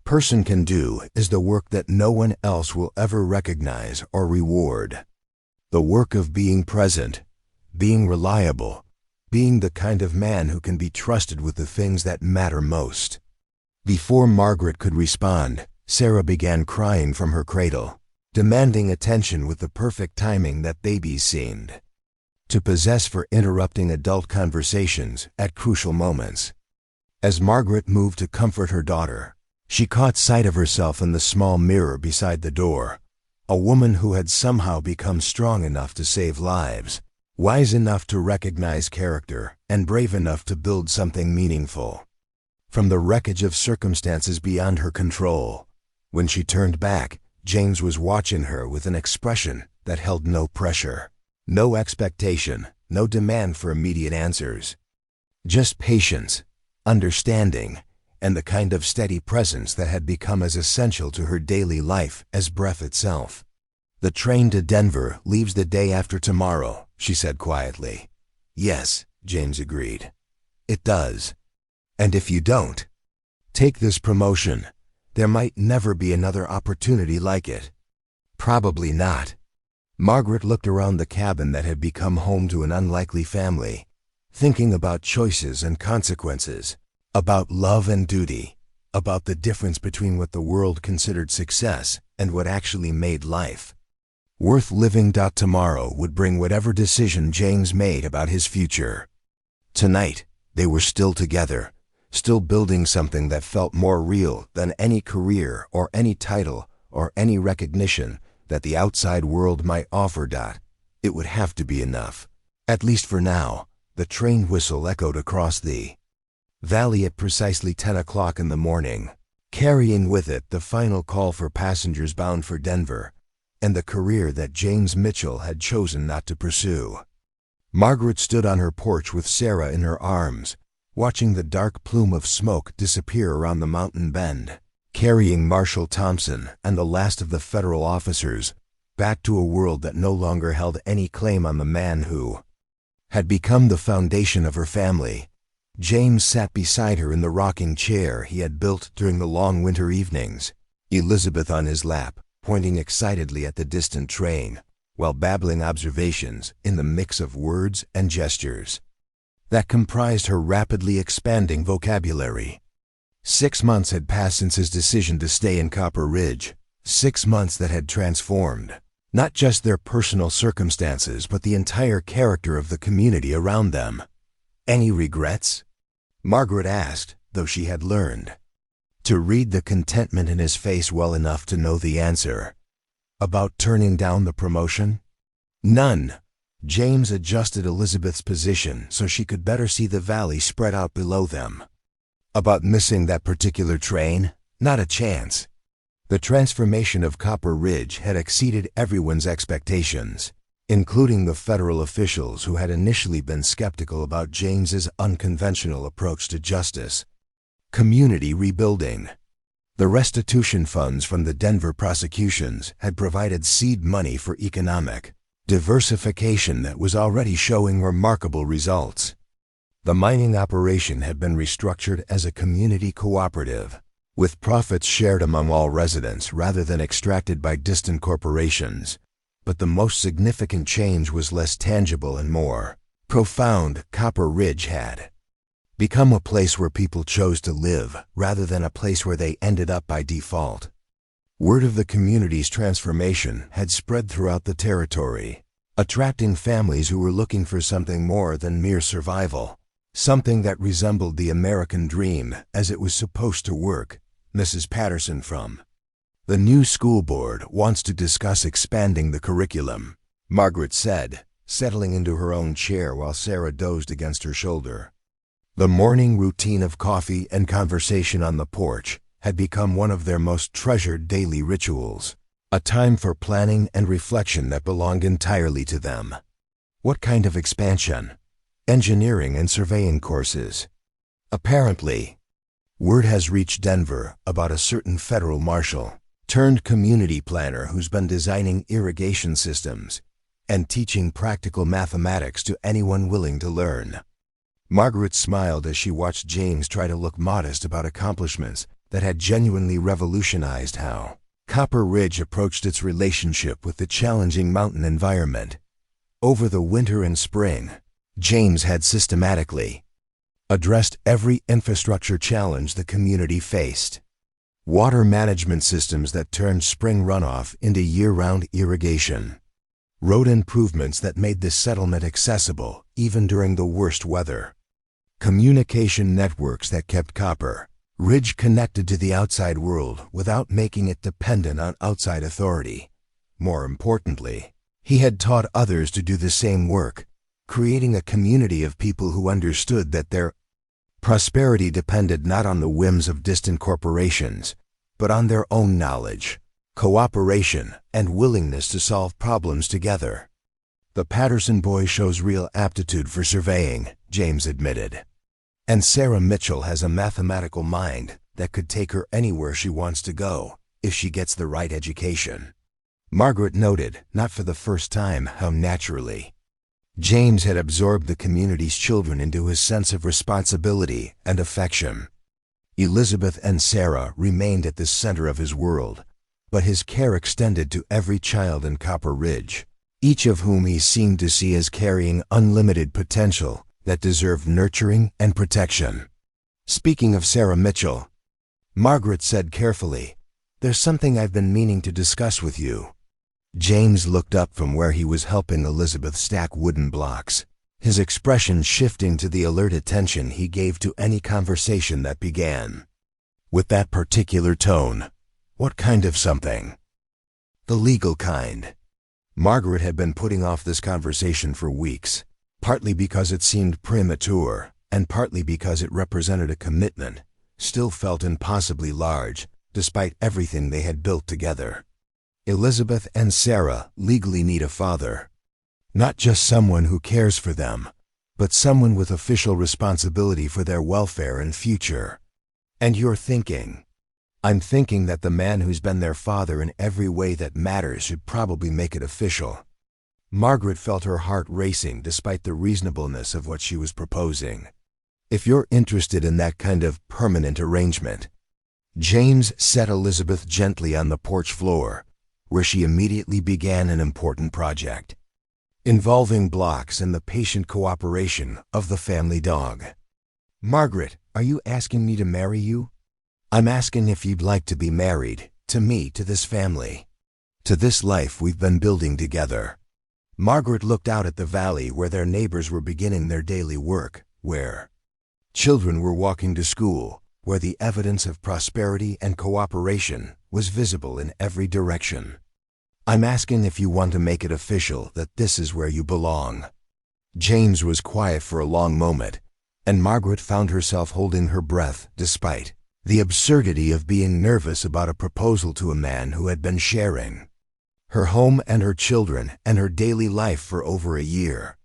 person can do is the work that no one else will ever recognize or reward. The work of being present, being reliable, being the kind of man who can be trusted with the things that matter most. Before Margaret could respond, Sarah began crying from her cradle, demanding attention with the perfect timing that babies seemed to possess for interrupting adult conversations at crucial moments. As Margaret moved to comfort her daughter, she caught sight of herself in the small mirror beside the door, a woman who had somehow become strong enough to save lives, wise enough to recognize character, and brave enough to build something meaningful from the wreckage of circumstances beyond her control. When she turned back, James was watching her with an expression that held no pressure, no expectation, no demand for immediate answers. Just patience, understanding, and the kind of steady presence that had become as essential to her daily life as breath itself. The train to Denver leaves the day after tomorrow, she said quietly. Yes, James agreed. It does. And if you don't take this promotion, there might never be another opportunity like it. Probably not. Margaret looked around the cabin that had become home to an unlikely family, thinking about choices and consequences, about love and duty, about the difference between what the world considered success and what actually made life worth living. Tomorrow would bring whatever decision James made about his future. Tonight, they were still together, still building something that felt more real than any career or any title or any recognition that the outside world might offer. It would have to be enough, at least for now. The train whistle echoed across the valley at precisely 10 o'clock in the morning, carrying with it the final call for passengers bound for Denver and the career that James Mitchell had chosen not to pursue. Margaret stood on her porch with Sarah in her arms, watching the dark plume of smoke disappear around the mountain bend, carrying Marshal Thompson and the last of the federal officers back to a world that no longer held any claim on the man who had become the foundation of her family. James sat beside her in the rocking chair he had built during the long winter evenings, Elizabeth on his lap, pointing excitedly at the distant train, while babbling observations in the mix of words and gestures that comprised her rapidly expanding vocabulary. 6 months had passed since his decision to stay in Copper Ridge, 6 months that had transformed not just their personal circumstances but the entire character of the community around them. Any regrets? Margaret asked, though she had learned to read the contentment in his face well enough to know the answer. About turning down the promotion? None. James adjusted Elizabeth's position so she could better see the valley spread out below them. About missing that particular train? Not a chance. The transformation of Copper Ridge had exceeded everyone's expectations. including the federal officials who had initially been skeptical about James's unconventional approach to justice. Community rebuilding. The restitution funds from the Denver prosecutions had provided seed money for economic diversification that was already showing remarkable results. The mining operation had been restructured as a community cooperative, with profits shared among all residents rather than extracted by distant corporations. But the most significant change was less tangible and more profound. Copper Ridge had become a place where people chose to live rather than a place where they ended up by default. Word of the community's transformation had spread throughout the territory, attracting families who were looking for something more than mere survival, something that resembled the American dream as it was supposed to work. Mrs. Patterson from the new school board wants to discuss expanding the curriculum, Margaret said, settling into her own chair while Sarah dozed against her shoulder. The morning routine of coffee and conversation on the porch had become one of their most treasured daily rituals, a time for planning and reflection that belonged entirely to them. What kind of expansion? Engineering and surveying courses. Apparently, word has reached Denver about a certain federal marshal turned community planner who's been designing irrigation systems and teaching practical mathematics to anyone willing to learn. Margaret smiled as she watched James try to look modest about accomplishments that had genuinely revolutionized how Copper Ridge approached its relationship with the challenging mountain environment. Over the winter and spring, James had systematically addressed every infrastructure challenge the community faced. Water management systems that turned spring runoff into year-round irrigation. Road improvements that made the settlement accessible even during the worst weather. Communication networks that kept Copper Ridge connected to the outside world without making it dependent on outside authority. More importantly, he had taught others to do the same work, creating a community of people who understood that their prosperity depended not on the whims of distant corporations, but on their own knowledge, cooperation, and willingness to solve problems together. The Patterson boy shows real aptitude for surveying, James admitted. And Sarah Mitchell has a mathematical mind that could take her anywhere she wants to go, if she gets the right education. Margaret noted, not for the first time, how naturally James had absorbed the community's children into his sense of responsibility and affection. Elizabeth and Sarah remained at the center of his world, but his care extended to every child in Copper Ridge, each of whom he seemed to see as carrying unlimited potential that deserved nurturing and protection. Speaking of Sarah Mitchell, Margaret said carefully, "There's something I've been meaning to discuss with you." James looked up from where he was helping Elizabeth stack wooden blocks, his expression shifting to the alert attention he gave to any conversation that began with that particular tone. "What kind of something?" "The legal kind." Margaret had been putting off this conversation for weeks, partly because it seemed premature, and partly because it represented a commitment, still felt impossibly large, despite everything they had built together. Elizabeth and Sarah legally need a father. Not just someone who cares for them, but someone with official responsibility for their welfare and future. And you're thinking, I'm thinking that the man who's been their father in every way that matters should probably make it official. Margaret felt her heart racing despite the reasonableness of what she was proposing. If you're interested in that kind of permanent arrangement. James set Elizabeth gently on the porch floor, where she immediately began an important project, involving blocks and the patient cooperation of the family dog. "Margaret, are you asking me to marry you?" "I'm asking if you'd like to be married, to me, to this family, to this life we've been building together." Margaret looked out at the valley where their neighbors were beginning their daily work, where children were walking to school, where the evidence of prosperity and cooperation was visible in every direction. "I'm asking if you want to make it official that this is where you belong." James was quiet for a long moment, and Margaret found herself holding her breath despite the absurdity of being nervous about a proposal to a man who had been sharing her home and her children and her daily life for over a year.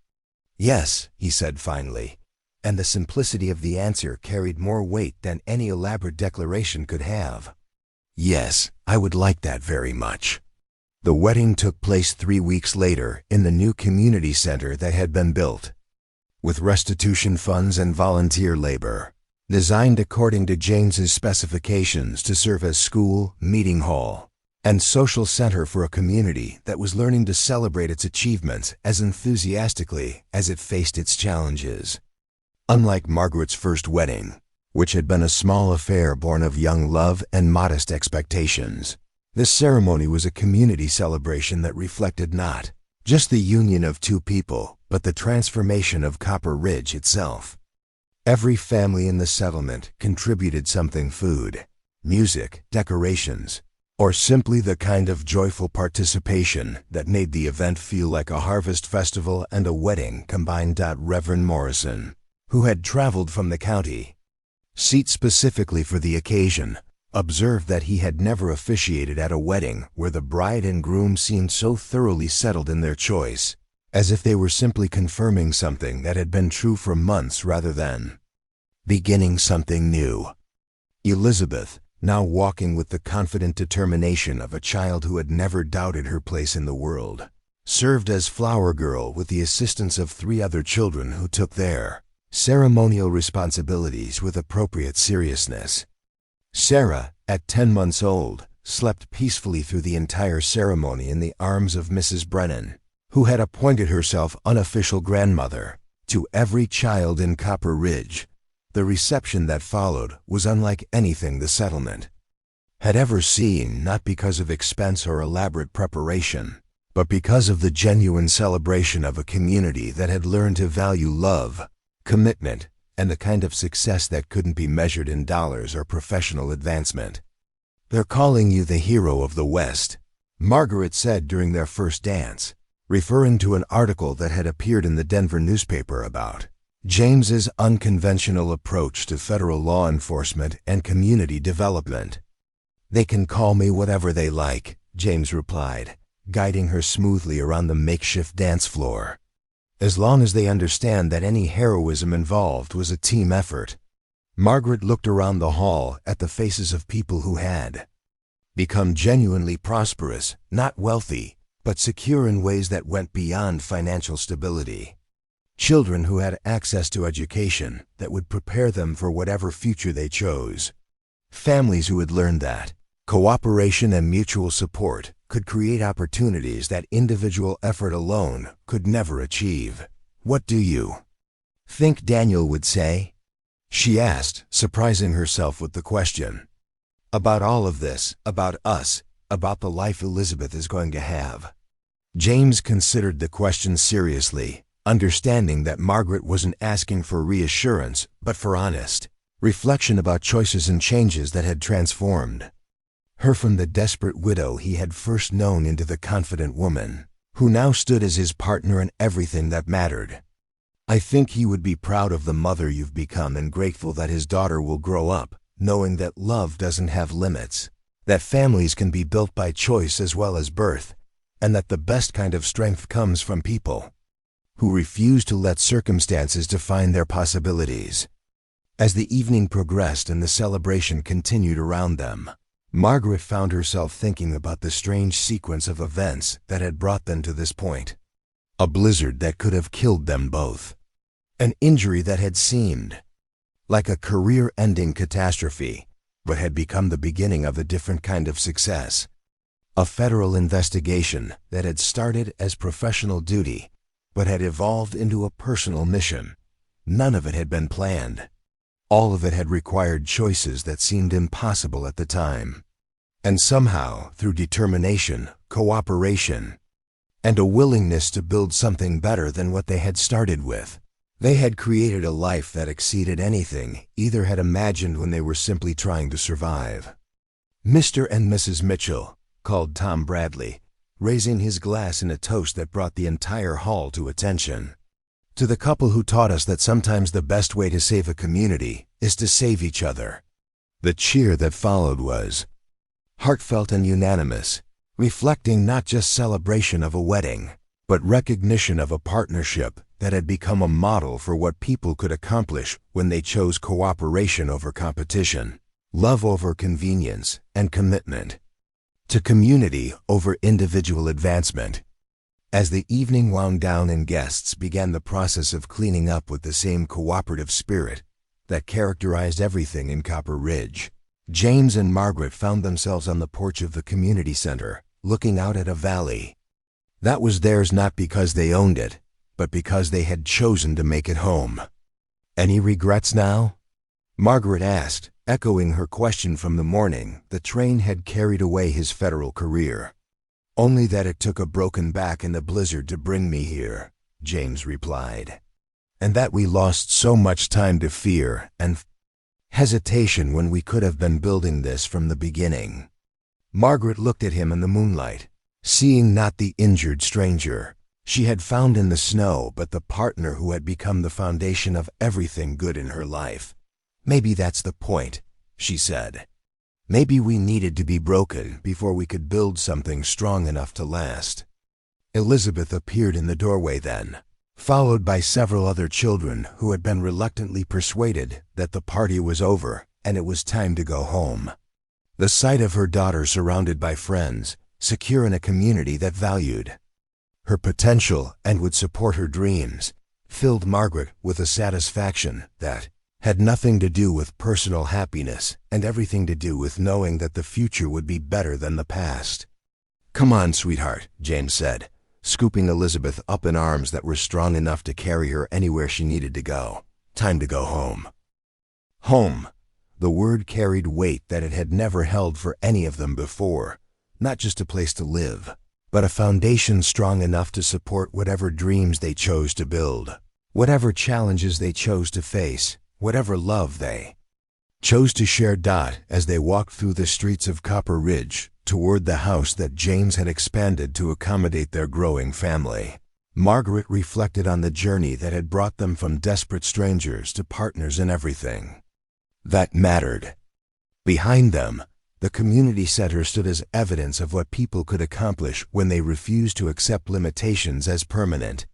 "Yes," he said finally, and the simplicity of the answer carried more weight than any elaborate declaration could have. "Yes, I would like that very much." The wedding took place 3 weeks later in the new community center that had been built, with restitution funds and volunteer labor, designed according to James's specifications to serve as school, meeting hall, and social center for a community that was learning to celebrate its achievements as enthusiastically as it faced its challenges. Unlike Margaret's first wedding, which had been a small affair born of young love and modest expectations, this ceremony was a community celebration that reflected not just the union of two people, but the transformation of Copper Ridge itself. Every family in the settlement contributed something: food, music, decorations, or simply the kind of joyful participation that made the event feel like a harvest festival and a wedding combined. Reverend Morrison, who had traveled from the county seat specifically for the occasion, observed that he had never officiated at a wedding where the bride and groom seemed so thoroughly settled in their choice, as if they were simply confirming something that had been true for months rather than beginning something new. Elizabeth, now walking with the confident determination of a child who had never doubted her place in the world, served as flower girl with the assistance of 3 other children who took their ceremonial responsibilities with appropriate seriousness. Sarah, at 10 months old, slept peacefully through the entire ceremony in the arms of Mrs. Brennan, who had appointed herself unofficial grandmother to every child in Copper Ridge. The reception that followed was unlike anything the settlement had ever seen, not because of expense or elaborate preparation, but because of the genuine celebration of a community that had learned to value love, commitment, and the kind of success that couldn't be measured in dollars or professional advancement. "They're calling you the hero of the West," Margaret said during their first dance, referring to an article that had appeared in the Denver newspaper about James's unconventional approach to federal law enforcement and community development. "They can call me whatever they like," James replied, guiding her smoothly around the makeshift dance floor, "as long as they understand that any heroism involved was a team effort." Margaret looked around the hall at the faces of people who had become genuinely prosperous, not wealthy, but secure in ways that went beyond financial stability. Children who had access to education that would prepare them for whatever future they chose. Families who had learned that cooperation and mutual support could create opportunities that individual effort alone could never achieve. "What do you think Daniel would say?" she asked, surprising herself with the question. "About all of this, about us, about the life Elizabeth is going to have." James considered the question seriously, understanding that Margaret wasn't asking for reassurance, but for honest reflection about choices and changes that had transformed her from the desperate widow he had first known into the confident woman who now stood as his partner in everything that mattered. "I think he would be proud of the mother you've become and grateful that his daughter will grow up knowing that love doesn't have limits, that families can be built by choice as well as birth, and that the best kind of strength comes from people who refuse to let circumstances define their possibilities." As the evening progressed and the celebration continued around them, Margaret found herself thinking about the strange sequence of events that had brought them to this point. A blizzard that could have killed them both. An injury that had seemed like a career-ending catastrophe, but had become the beginning of a different kind of success. A federal investigation that had started as professional duty, but had evolved into a personal mission. None of it had been planned. All of it had required choices that seemed impossible at the time. And somehow, through determination, cooperation, and a willingness to build something better than what they had started with, they had created a life that exceeded anything either had imagined when they were simply trying to survive. "Mr. and Mrs. Mitchell," called Tom Bradley, raising his glass in a toast that brought the entire hall to attention. "To the couple who taught us that sometimes the best way to save a community is to save each other." The cheer that followed was heartfelt and unanimous, reflecting not just celebration of a wedding, but recognition of a partnership that had become a model for what people could accomplish when they chose cooperation over competition, love over convenience, and commitment to community over individual advancement. As the evening wound down and guests began the process of cleaning up with the same cooperative spirit that characterized everything in Copper Ridge, James and Margaret found themselves on the porch of the community center, looking out at a valley that was theirs not because they owned it, but because they had chosen to make it home. "Any regrets now?" Margaret asked, echoing her question from the morning the train had carried away his federal career. "Only that it took a broken back and a blizzard to bring me here," James replied. "And that we lost so much time to fear and hesitation when we could have been building this from the beginning." Margaret looked at him in the moonlight, seeing not the injured stranger she had found in the snow, but the partner who had become the foundation of everything good in her life. "Maybe that's the point," she said. "Maybe we needed to be broken before we could build something strong enough to last." Elizabeth appeared in the doorway then, followed by several other children who had been reluctantly persuaded that the party was over and it was time to go home. The sight of her daughter surrounded by friends, secure in a community that valued her potential and would support her dreams, filled Margaret with a satisfaction that had nothing to do with personal happiness and everything to do with knowing that the future would be better than the past. "Come on, sweetheart," James said, scooping Elizabeth up in arms that were strong enough to carry her anywhere she needed to go. "Time to go home." Home. The word carried weight that it had never held for any of them before. Not just a place to live, but a foundation strong enough to support whatever dreams they chose to build, whatever challenges they chose to face, whatever love they chose to share. As they walked through the streets of Copper Ridge toward the house that James had expanded to accommodate their growing family, Margaret reflected on the journey that had brought them from desperate strangers to partners in everything that mattered. Behind them, the community center stood as evidence of what people could accomplish when they refused to accept limitations as permanent.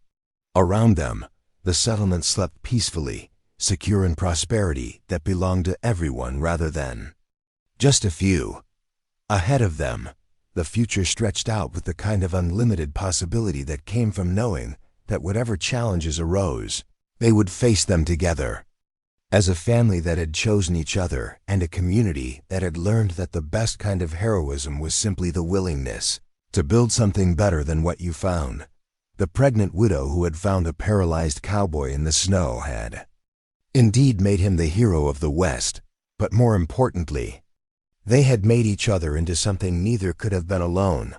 Around them, the settlement slept peacefully, secure in prosperity that belonged to everyone rather than just a few. Ahead of them, the future stretched out with the kind of unlimited possibility that came from knowing that whatever challenges arose, they would face them together. As a family that had chosen each other and a community that had learned that the best kind of heroism was simply the willingness to build something better than what you found. The pregnant widow who had found a paralyzed cowboy in the snow had indeed made him the hero of the West, but more importantly, they had made each other into something neither could have been alone,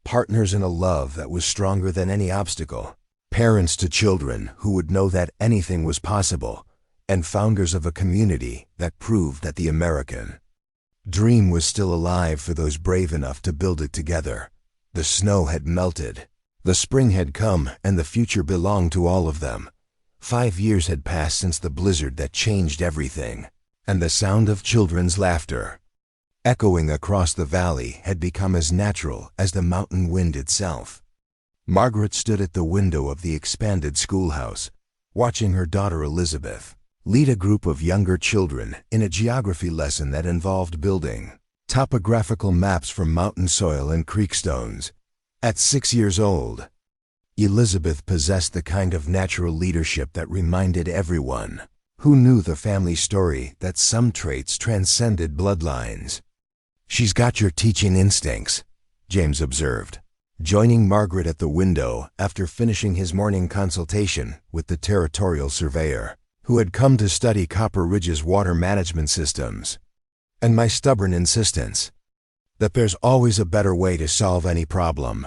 partners in a love that was stronger than any obstacle, parents to children who would know that anything was possible, and founders of a community that proved that the American dream was still alive for those brave enough to build it together. The snow had melted, the spring had come, and the future belonged to all of them. 5 years had passed since the blizzard that changed everything, and the sound of children's laughter echoing across the valley had become as natural as the mountain wind itself. Margaret stood at the window of the expanded schoolhouse, watching her daughter Elizabeth lead a group of younger children in a geography lesson that involved building topographical maps from mountain soil and creek stones. At 6 years old, Elizabeth possessed the kind of natural leadership that reminded everyone who knew the family story that some traits transcended bloodlines. "She's got your teaching instincts," James observed, joining Margaret at the window after finishing his morning consultation with the territorial surveyor, who had come to study Copper Ridge's water management systems. "And my stubborn insistence that there's always a better way to solve any problem."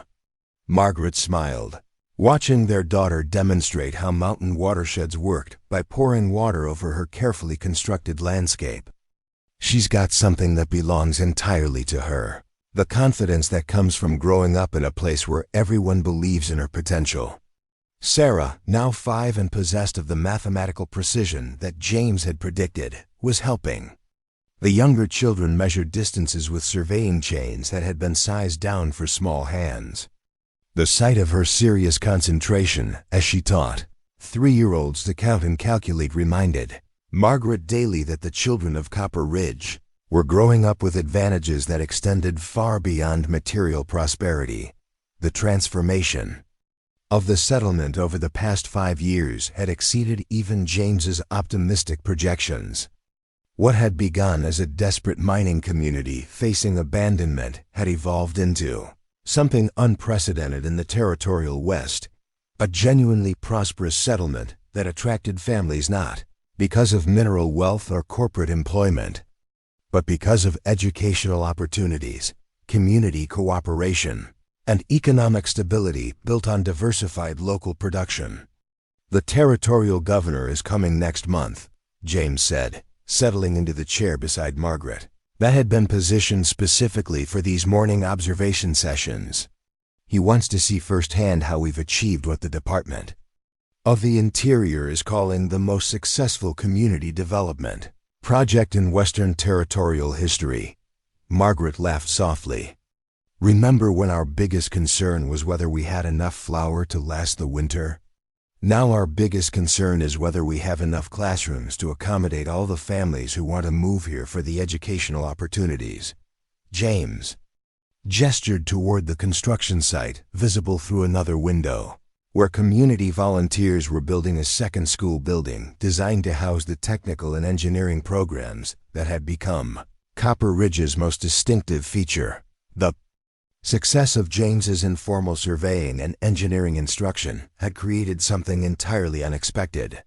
Margaret smiled, watching their daughter demonstrate how mountain watersheds worked by pouring water over her carefully constructed landscape. "She's got something that belongs entirely to her, the confidence that comes from growing up in a place where everyone believes in her potential." Sarah, now 5 and possessed of the mathematical precision that James had predicted, was helping The younger children measured distances with surveying chains that had been sized down for small hands. The sight of her serious concentration as she taught 3-year-olds to count and calculate reminded Margaret daily that the children of Copper Ridge were growing up with advantages that extended far beyond material prosperity. The transformation of the settlement over the past 5 years had exceeded even James's optimistic projections. What had begun as a desperate mining community facing abandonment had evolved into something unprecedented in the territorial West, a genuinely prosperous settlement that attracted families not because of mineral wealth or corporate employment, but because of educational opportunities, community cooperation, and economic stability built on diversified local production. "The territorial governor is coming next month," James said, settling into the chair beside Margaret, that had been positioned specifically for these morning observation sessions. "He wants to see firsthand how we've achieved what the Department of the Interior is calling the most successful community development project in Western territorial history." Margaret laughed softly. "Remember when our biggest concern was whether we had enough flour to last the winter? Now our biggest concern is whether we have enough classrooms to accommodate all the families who want to move here for the educational opportunities." James gestured toward the construction site, visible through another window, where community volunteers were building a second school building designed to house the technical and engineering programs that had become Copper Ridge's most distinctive feature. The success of James's informal surveying and engineering instruction had created something entirely unexpected.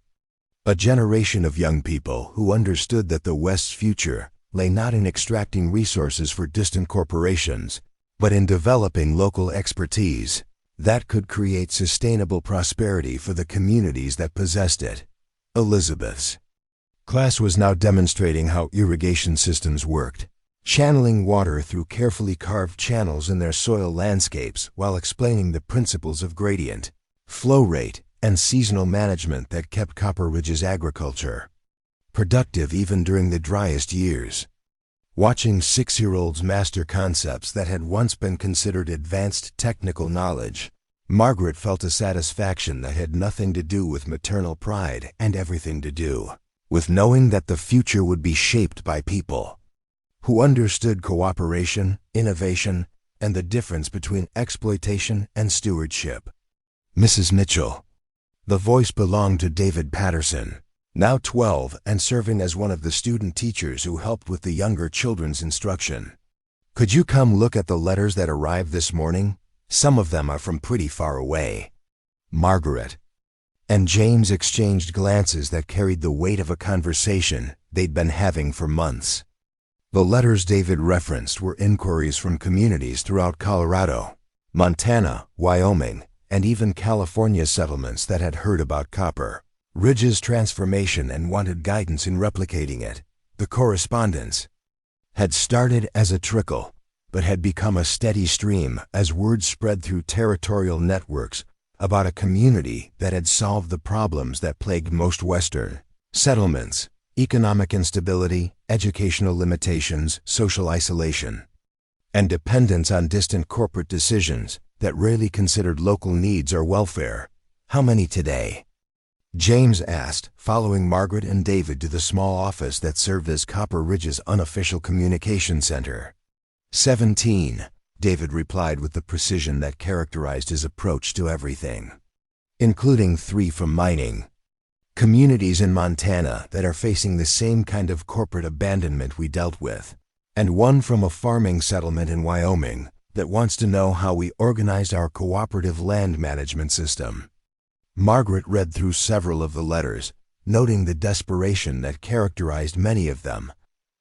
A generation of young people who understood that the West's future lay not in extracting resources for distant corporations, but in developing local expertise that could create sustainable prosperity for the communities that possessed it. Elizabeth's class was now demonstrating how irrigation systems worked, channeling water through carefully carved channels in their soil landscapes while explaining the principles of gradient, flow rate, and seasonal management that kept Copper Ridge's agriculture productive even during the driest years. Watching 6-year-olds master concepts that had once been considered advanced technical knowledge, Margaret felt a satisfaction that had nothing to do with maternal pride and everything to do with knowing that the future would be shaped by people who understood cooperation, innovation, and the difference between exploitation and stewardship. "Mrs. Mitchell." The voice belonged to David Patterson, now 12 and serving as one of the student teachers who helped with the younger children's instruction. "Could you come look at the letters that arrived this morning? Some of them are from pretty far away." Margaret and James exchanged glances that carried the weight of a conversation they'd been having for months. The letters David referenced were inquiries from communities throughout Colorado, Montana, Wyoming, and even California settlements that had heard about Copper Ridge's transformation and wanted guidance in replicating it. The correspondence had started as a trickle, but had become a steady stream as word spread through territorial networks about a community that had solved the problems that plagued most Western settlements: economic instability, educational limitations, social isolation, and dependence on distant corporate decisions that rarely considered local needs or welfare. "How many today?" James asked, following Margaret and David to the small office that served as Copper Ridge's unofficial communication center. 17, David replied with the precision that characterized his approach to everything. "Including 3 from mining. Communities in Montana that are facing the same kind of corporate abandonment we dealt with, and 1 from a farming settlement in Wyoming that wants to know how we organized our cooperative land management system." Margaret read through several of the letters, noting the desperation that characterized many of them,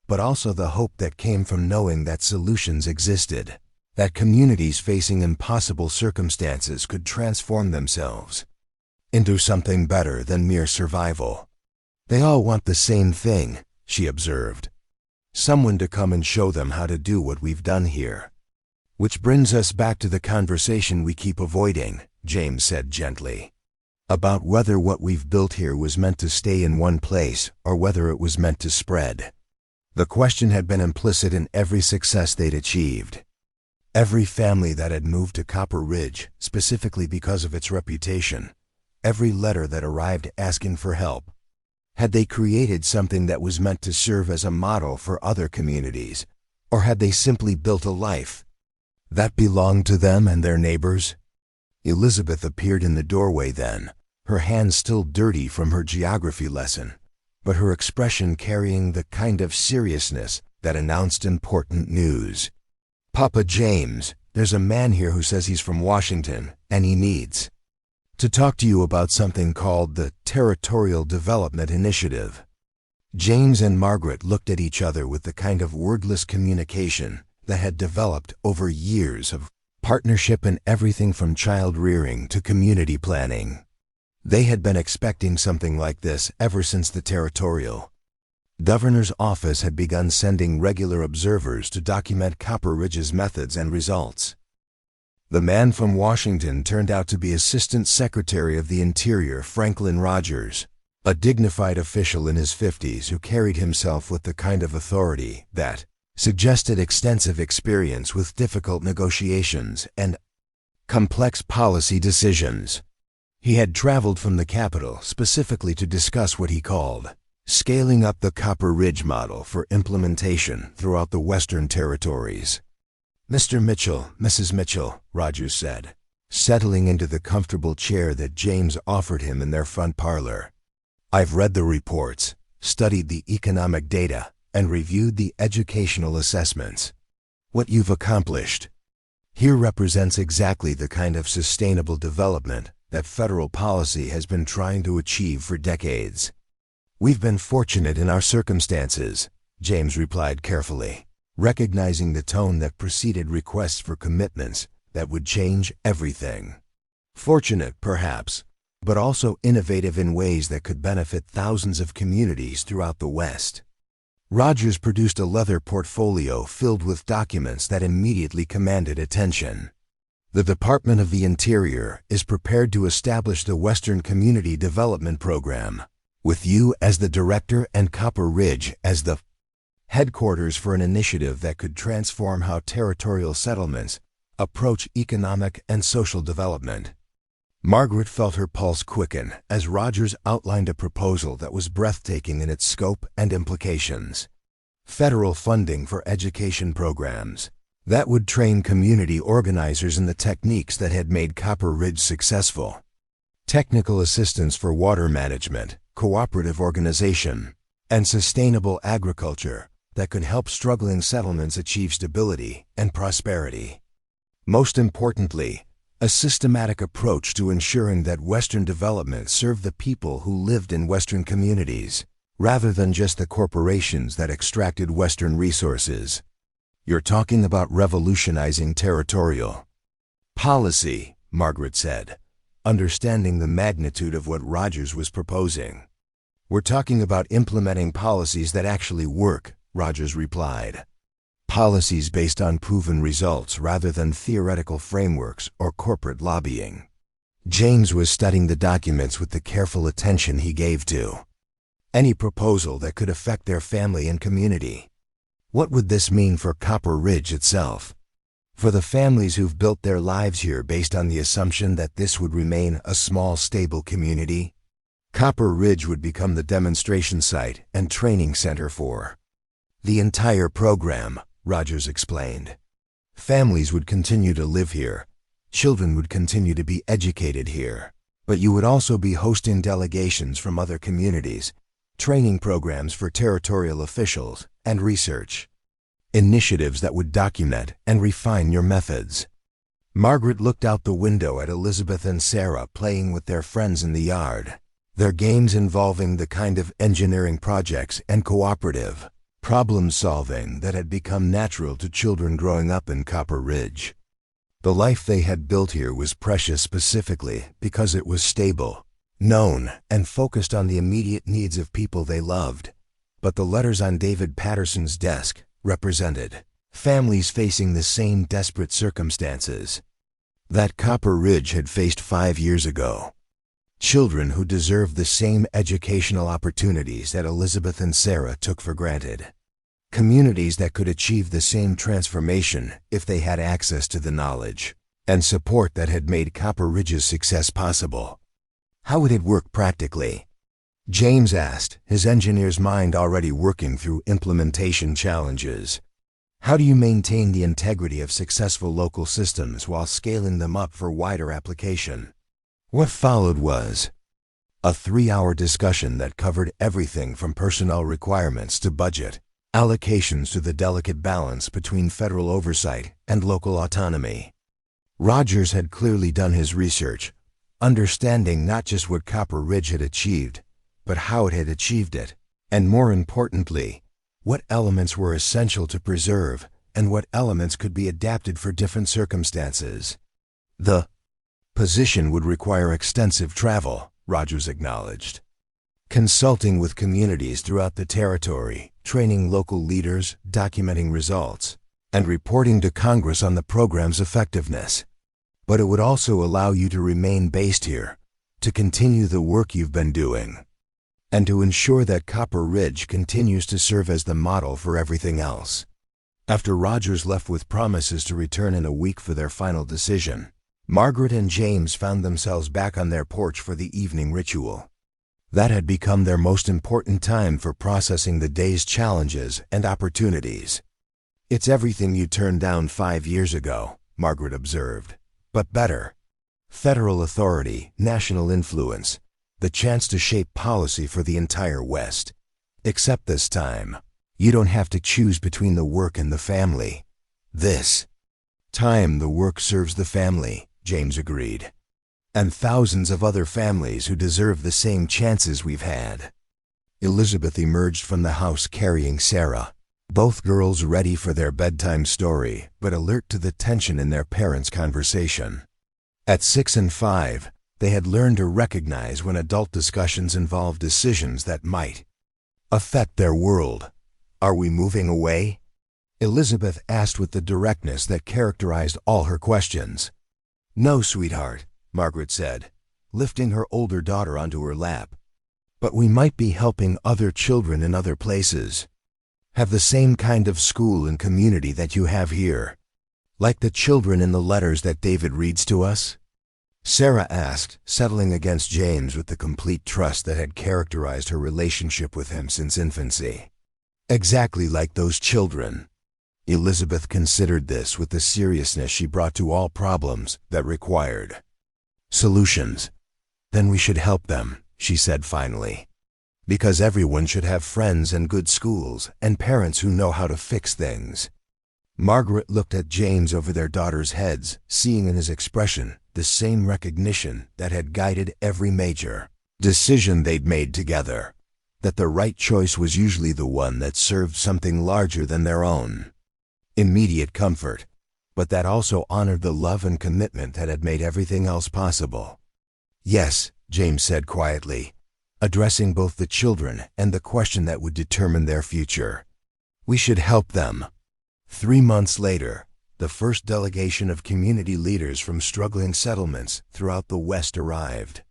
but also the hope that came from knowing that solutions existed, that communities facing impossible circumstances could transform themselves into something better than mere survival. "They all want the same thing," she observed. "Someone to come and show them how to do what we've done here." "Which brings us back to the conversation we keep avoiding," James said gently, "about whether what we've built here was meant to stay in one place or whether it was meant to spread." The question had been implicit in every success they'd achieved. Every family that had moved to Copper Ridge, specifically because of its reputation, every letter that arrived asking for help. Had they created something that was meant to serve as a model for other communities, or had they simply built a life that belonged to them and their neighbors? Elizabeth appeared in the doorway then, her hands still dirty from her geography lesson, but her expression carrying the kind of seriousness that announced important news. "Papa James, there's a man here who says he's from Washington, and he needs to talk to you about something called the Territorial Development Initiative." James and Margaret looked at each other with the kind of wordless communication that had developed over years of partnership in everything from child rearing to community planning. They had been expecting something like this ever since the Territorial Governor's office had begun sending regular observers to document Copper Ridge's methods and results. The man from Washington turned out to be Assistant Secretary of the Interior Franklin Rogers, a dignified official in his 50s who carried himself with the kind of authority that suggested extensive experience with difficult negotiations and complex policy decisions. He had traveled from the capital specifically to discuss what he called scaling up the Copper Ridge model for implementation throughout the Western Territories. "Mr. Mitchell, Mrs. Mitchell," Rogers said, settling into the comfortable chair that James offered him in their front parlor. "I've read the reports, studied the economic data, and reviewed the educational assessments. What you've accomplished here represents exactly the kind of sustainable development that federal policy has been trying to achieve for decades." "We've been fortunate in our circumstances," James replied carefully, recognizing the tone that preceded requests for commitments that would change everything. "Fortunate, perhaps, but also innovative in ways that could benefit thousands of communities throughout the West." Rogers produced a leather portfolio filled with documents that immediately commanded attention. "The Department of the Interior is prepared to establish the Western Community Development Program, with you as the director and Copper Ridge as the headquarters for an initiative that could transform how territorial settlements approach economic and social development." Margaret felt her pulse quicken as Rogers outlined a proposal that was breathtaking in its scope and implications. Federal funding for education programs that would train community organizers in the techniques that had made Copper Ridge successful. Technical assistance for water management, cooperative organization, and sustainable agriculture that could help struggling settlements achieve stability and prosperity. Most importantly, a systematic approach to ensuring that Western development served the people who lived in Western communities, rather than just the corporations that extracted Western resources. "You're talking about revolutionizing territorial policy," Margaret said, understanding the magnitude of what Rogers was proposing. "We're talking about implementing policies that actually work," Rogers replied. "Policies based on proven results rather than theoretical frameworks or corporate lobbying." James was studying the documents with the careful attention he gave to any proposal that could affect their family and community. What would this mean for Copper Ridge itself? For the families who've built their lives here based on the assumption that this would remain a small, stable community? Copper Ridge would become the demonstration site and training center for the entire program, Rogers explained. Families would continue to live here. Children would continue to be educated here. But you would also be hosting delegations from other communities, training programs for territorial officials, and research initiatives that would document and refine your methods. Margaret looked out the window at Elizabeth and Sarah playing with their friends in the yard, their games involving the kind of engineering projects and cooperative problem-solving that had become natural to children growing up in Copper Ridge. The life they had built here was precious specifically because it was stable, known, and focused on the immediate needs of people they loved. But the letters on David Patterson's desk represented families facing the same desperate circumstances that Copper Ridge had faced 5 years ago. Children who deserved the same educational opportunities that Elizabeth and Sarah took for granted. Communities that could achieve the same transformation if they had access to the knowledge and support that had made Copper Ridge's success possible. How would it work practically? James asked, his engineer's mind already working through implementation challenges. How do you maintain the integrity of successful local systems while scaling them up for wider application? What followed was a 3-hour discussion that covered everything from personnel requirements to budget, allocations to the delicate balance between federal oversight and local autonomy. Rogers had clearly done his research, understanding not just what Copper Ridge had achieved, but how it had achieved it, and more importantly, what elements were essential to preserve and what elements could be adapted for different circumstances. The position would require extensive travel, Rogers acknowledged. Consulting with communities throughout the territory, training local leaders, documenting results, and reporting to Congress on the program's effectiveness. But it would also allow you to remain based here, to continue the work you've been doing, and to ensure that Copper Ridge continues to serve as the model for everything else. After Rogers left with promises to return in a week for their final decision, Margaret and James found themselves back on their porch for the evening ritual. That had become their most important time for processing the day's challenges and opportunities. "It's everything you turned down 5 years ago," Margaret observed, "but better. Federal authority, national influence, the chance to shape policy for the entire West. Except this time, you don't have to choose between the work and the family. This time the work serves the family," James agreed. "And thousands of other families who deserve the same chances we've had." Elizabeth emerged from the house carrying Sarah, both girls ready for their bedtime story, but alert to the tension in their parents' conversation. At 6 and 5, they had learned to recognize when adult discussions involved decisions that might affect their world. "Are we moving away?" Elizabeth asked with the directness that characterized all her questions. "No, sweetheart," Margaret said, lifting her older daughter onto her lap. "But we might be helping other children in other places. Have the same kind of school and community that you have here. Like the children in the letters that David reads to us?" Sarah asked, settling against James with the complete trust that had characterized her relationship with him since infancy. "Exactly like those children." Elizabeth considered this with the seriousness she brought to all problems that required solutions. "Then we should help them," she said finally. "Because everyone should have friends and good schools and parents who know how to fix things." Margaret looked at James over their daughters' heads, seeing in his expression the same recognition that had guided every major decision they'd made together, that the right choice was usually the one that served something larger than their own immediate comfort, but that also honored the love and commitment that had made everything else possible. "Yes," James said quietly, addressing both the children and the question that would determine their future. "We should help them." 3 months later, the first delegation of community leaders from struggling settlements throughout the West arrived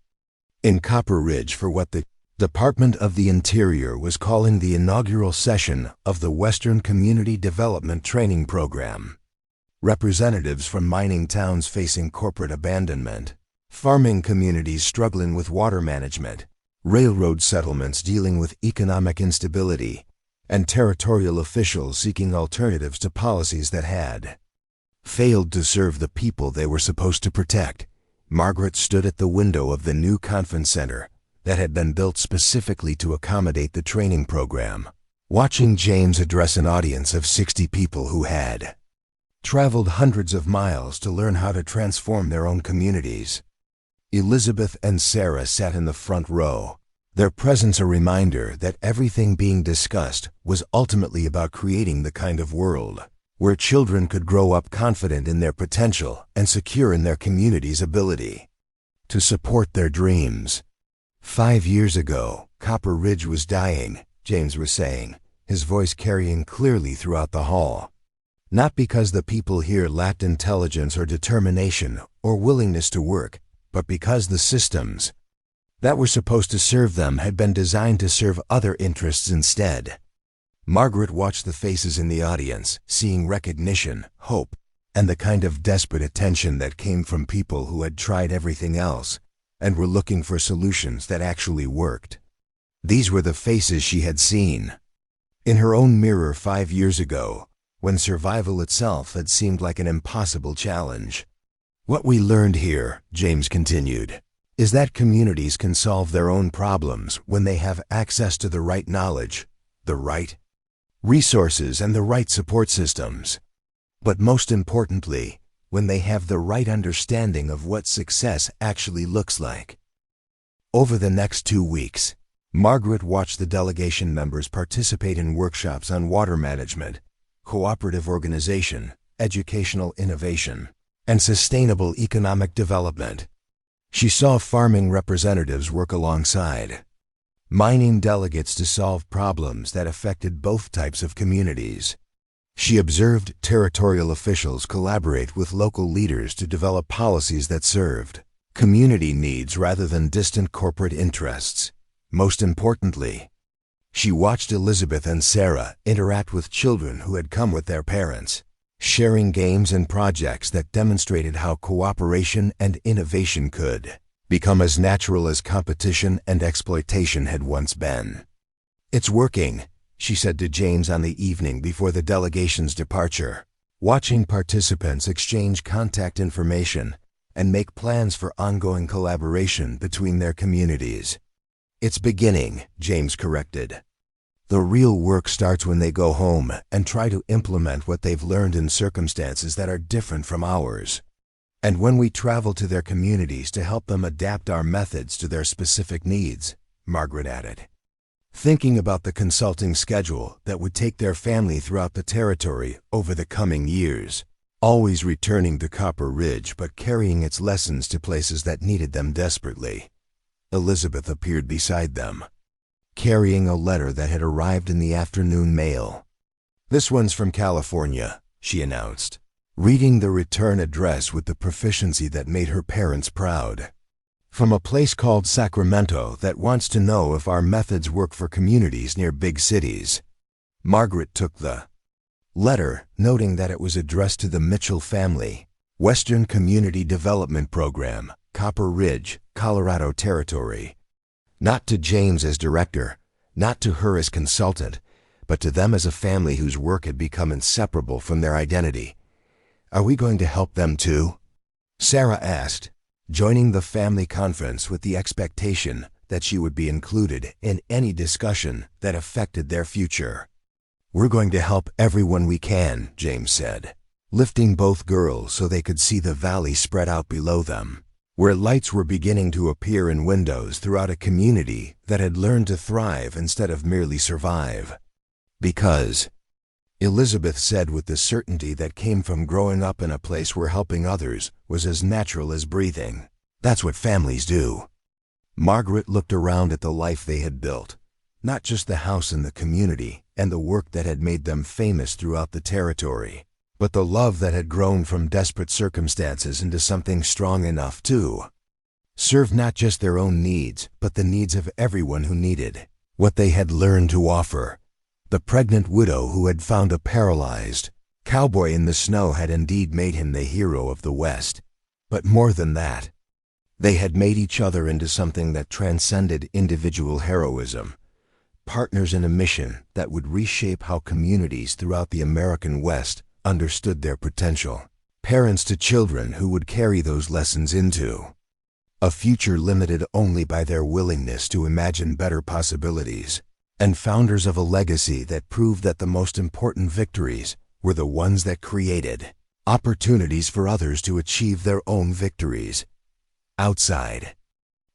in Copper Ridge for what the Department of the Interior was calling the inaugural session of the Western Community Development Training Program. Representatives from mining towns facing corporate abandonment, farming communities struggling with water management, railroad settlements dealing with economic instability, and territorial officials seeking alternatives to policies that had failed to serve the people they were supposed to protect. Margaret stood at the window of the new conference center that had been built specifically to accommodate the training program, watching James address an audience of 60 people who had traveled hundreds of miles to learn how to transform their own communities. Elizabeth and Sarah sat in the front row, their presence a reminder that everything being discussed was ultimately about creating the kind of world where children could grow up confident in their potential and secure in their community's ability to support their dreams. 5 years ago, Copper Ridge was dying, James was saying, his voice carrying clearly throughout the hall. Not because the people here lacked intelligence or determination or willingness to work, but because the systems that were supposed to serve them had been designed to serve other interests instead. Margaret watched the faces in the audience, seeing recognition, hope, and the kind of desperate attention that came from people who had tried everything else and were looking for solutions that actually worked. These were the faces she had seen in her own mirror 5 years ago, when survival itself had seemed like an impossible challenge. What we learned here, James continued, is that communities can solve their own problems when they have access to the right knowledge, the right resources, and the right support systems. But most importantly, when they have the right understanding of what success actually looks like. Over the next 2 weeks, Margaret watched the delegation members participate in workshops on water management, cooperative organization, educational innovation, and sustainable economic development. She saw farming representatives work alongside mining delegates to solve problems that affected both types of communities. She observed territorial officials collaborate with local leaders to develop policies that served community needs rather than distant corporate interests. Most importantly, she watched Elizabeth and Sarah interact with children who had come with their parents, sharing games and projects that demonstrated how cooperation and innovation could become as natural as competition and exploitation had once been. "It's working," she said to James on the evening before the delegation's departure, watching participants exchange contact information and make plans for ongoing collaboration between their communities. "It's beginning," James corrected. "The real work starts when they go home and try to implement what they've learned in circumstances that are different from ours. And when we travel to their communities to help them adapt our methods to their specific needs," Margaret added, thinking about the consulting schedule that would take their family throughout the territory over the coming years, always returning to Copper Ridge but carrying its lessons to places that needed them desperately. Elizabeth appeared beside them, carrying a letter that had arrived in the afternoon mail. "This one's from California," she announced, reading the return address with the proficiency that made her parents proud. "From a place called Sacramento that wants to know if our methods work for communities near big cities." Margaret took the letter, noting that it was addressed to the Mitchell family, Western Community Development Program, Copper Ridge, Colorado Territory. Not to James as director, not to her as consultant, but to them as a family whose work had become inseparable from their identity. "Are we going to help them too?" Sarah asked, joining the family conference with the expectation that she would be included in any discussion that affected their future. "We're going to help everyone we can," James said, lifting both girls so they could see the valley spread out below them, where lights were beginning to appear in windows throughout a community that had learned to thrive instead of merely survive. "Because," Elizabeth said with the certainty that came from growing up in a place where helping others was as natural as breathing, "that's what families do." Margaret looked around at the life they had built, not just the house and the community and the work that had made them famous throughout the territory, but the love that had grown from desperate circumstances into something strong enough to serve not just their own needs, but the needs of everyone who needed what they had learned to offer. The pregnant widow who had found a paralyzed cowboy in the snow had indeed made him the hero of the West. But more than that, they had made each other into something that transcended individual heroism, partners in a mission that would reshape how communities throughout the American West understood their potential, parents to children who would carry those lessons into a future limited only by their willingness to imagine better possibilities, and founders of a legacy that proved that the most important victories were the ones that created opportunities for others to achieve their own victories. Outside,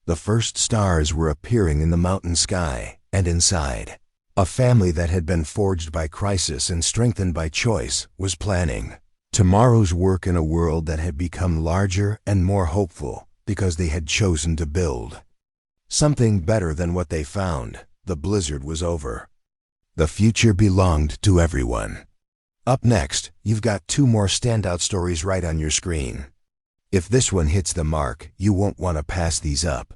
the first stars were appearing in the mountain sky, and inside, a family that had been forged by crisis and strengthened by choice was planning tomorrow's work in a world that had become larger and more hopeful because they had chosen to build something better than what they found. The blizzard was over. The future belonged to everyone. Up next, you've got 2 more standout stories right on your screen. If this one hits the mark, you won't want to pass these up.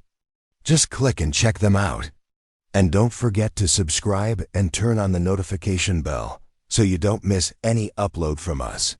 Just click and check them out. And don't forget to subscribe and turn on the notification bell so you don't miss any upload from us.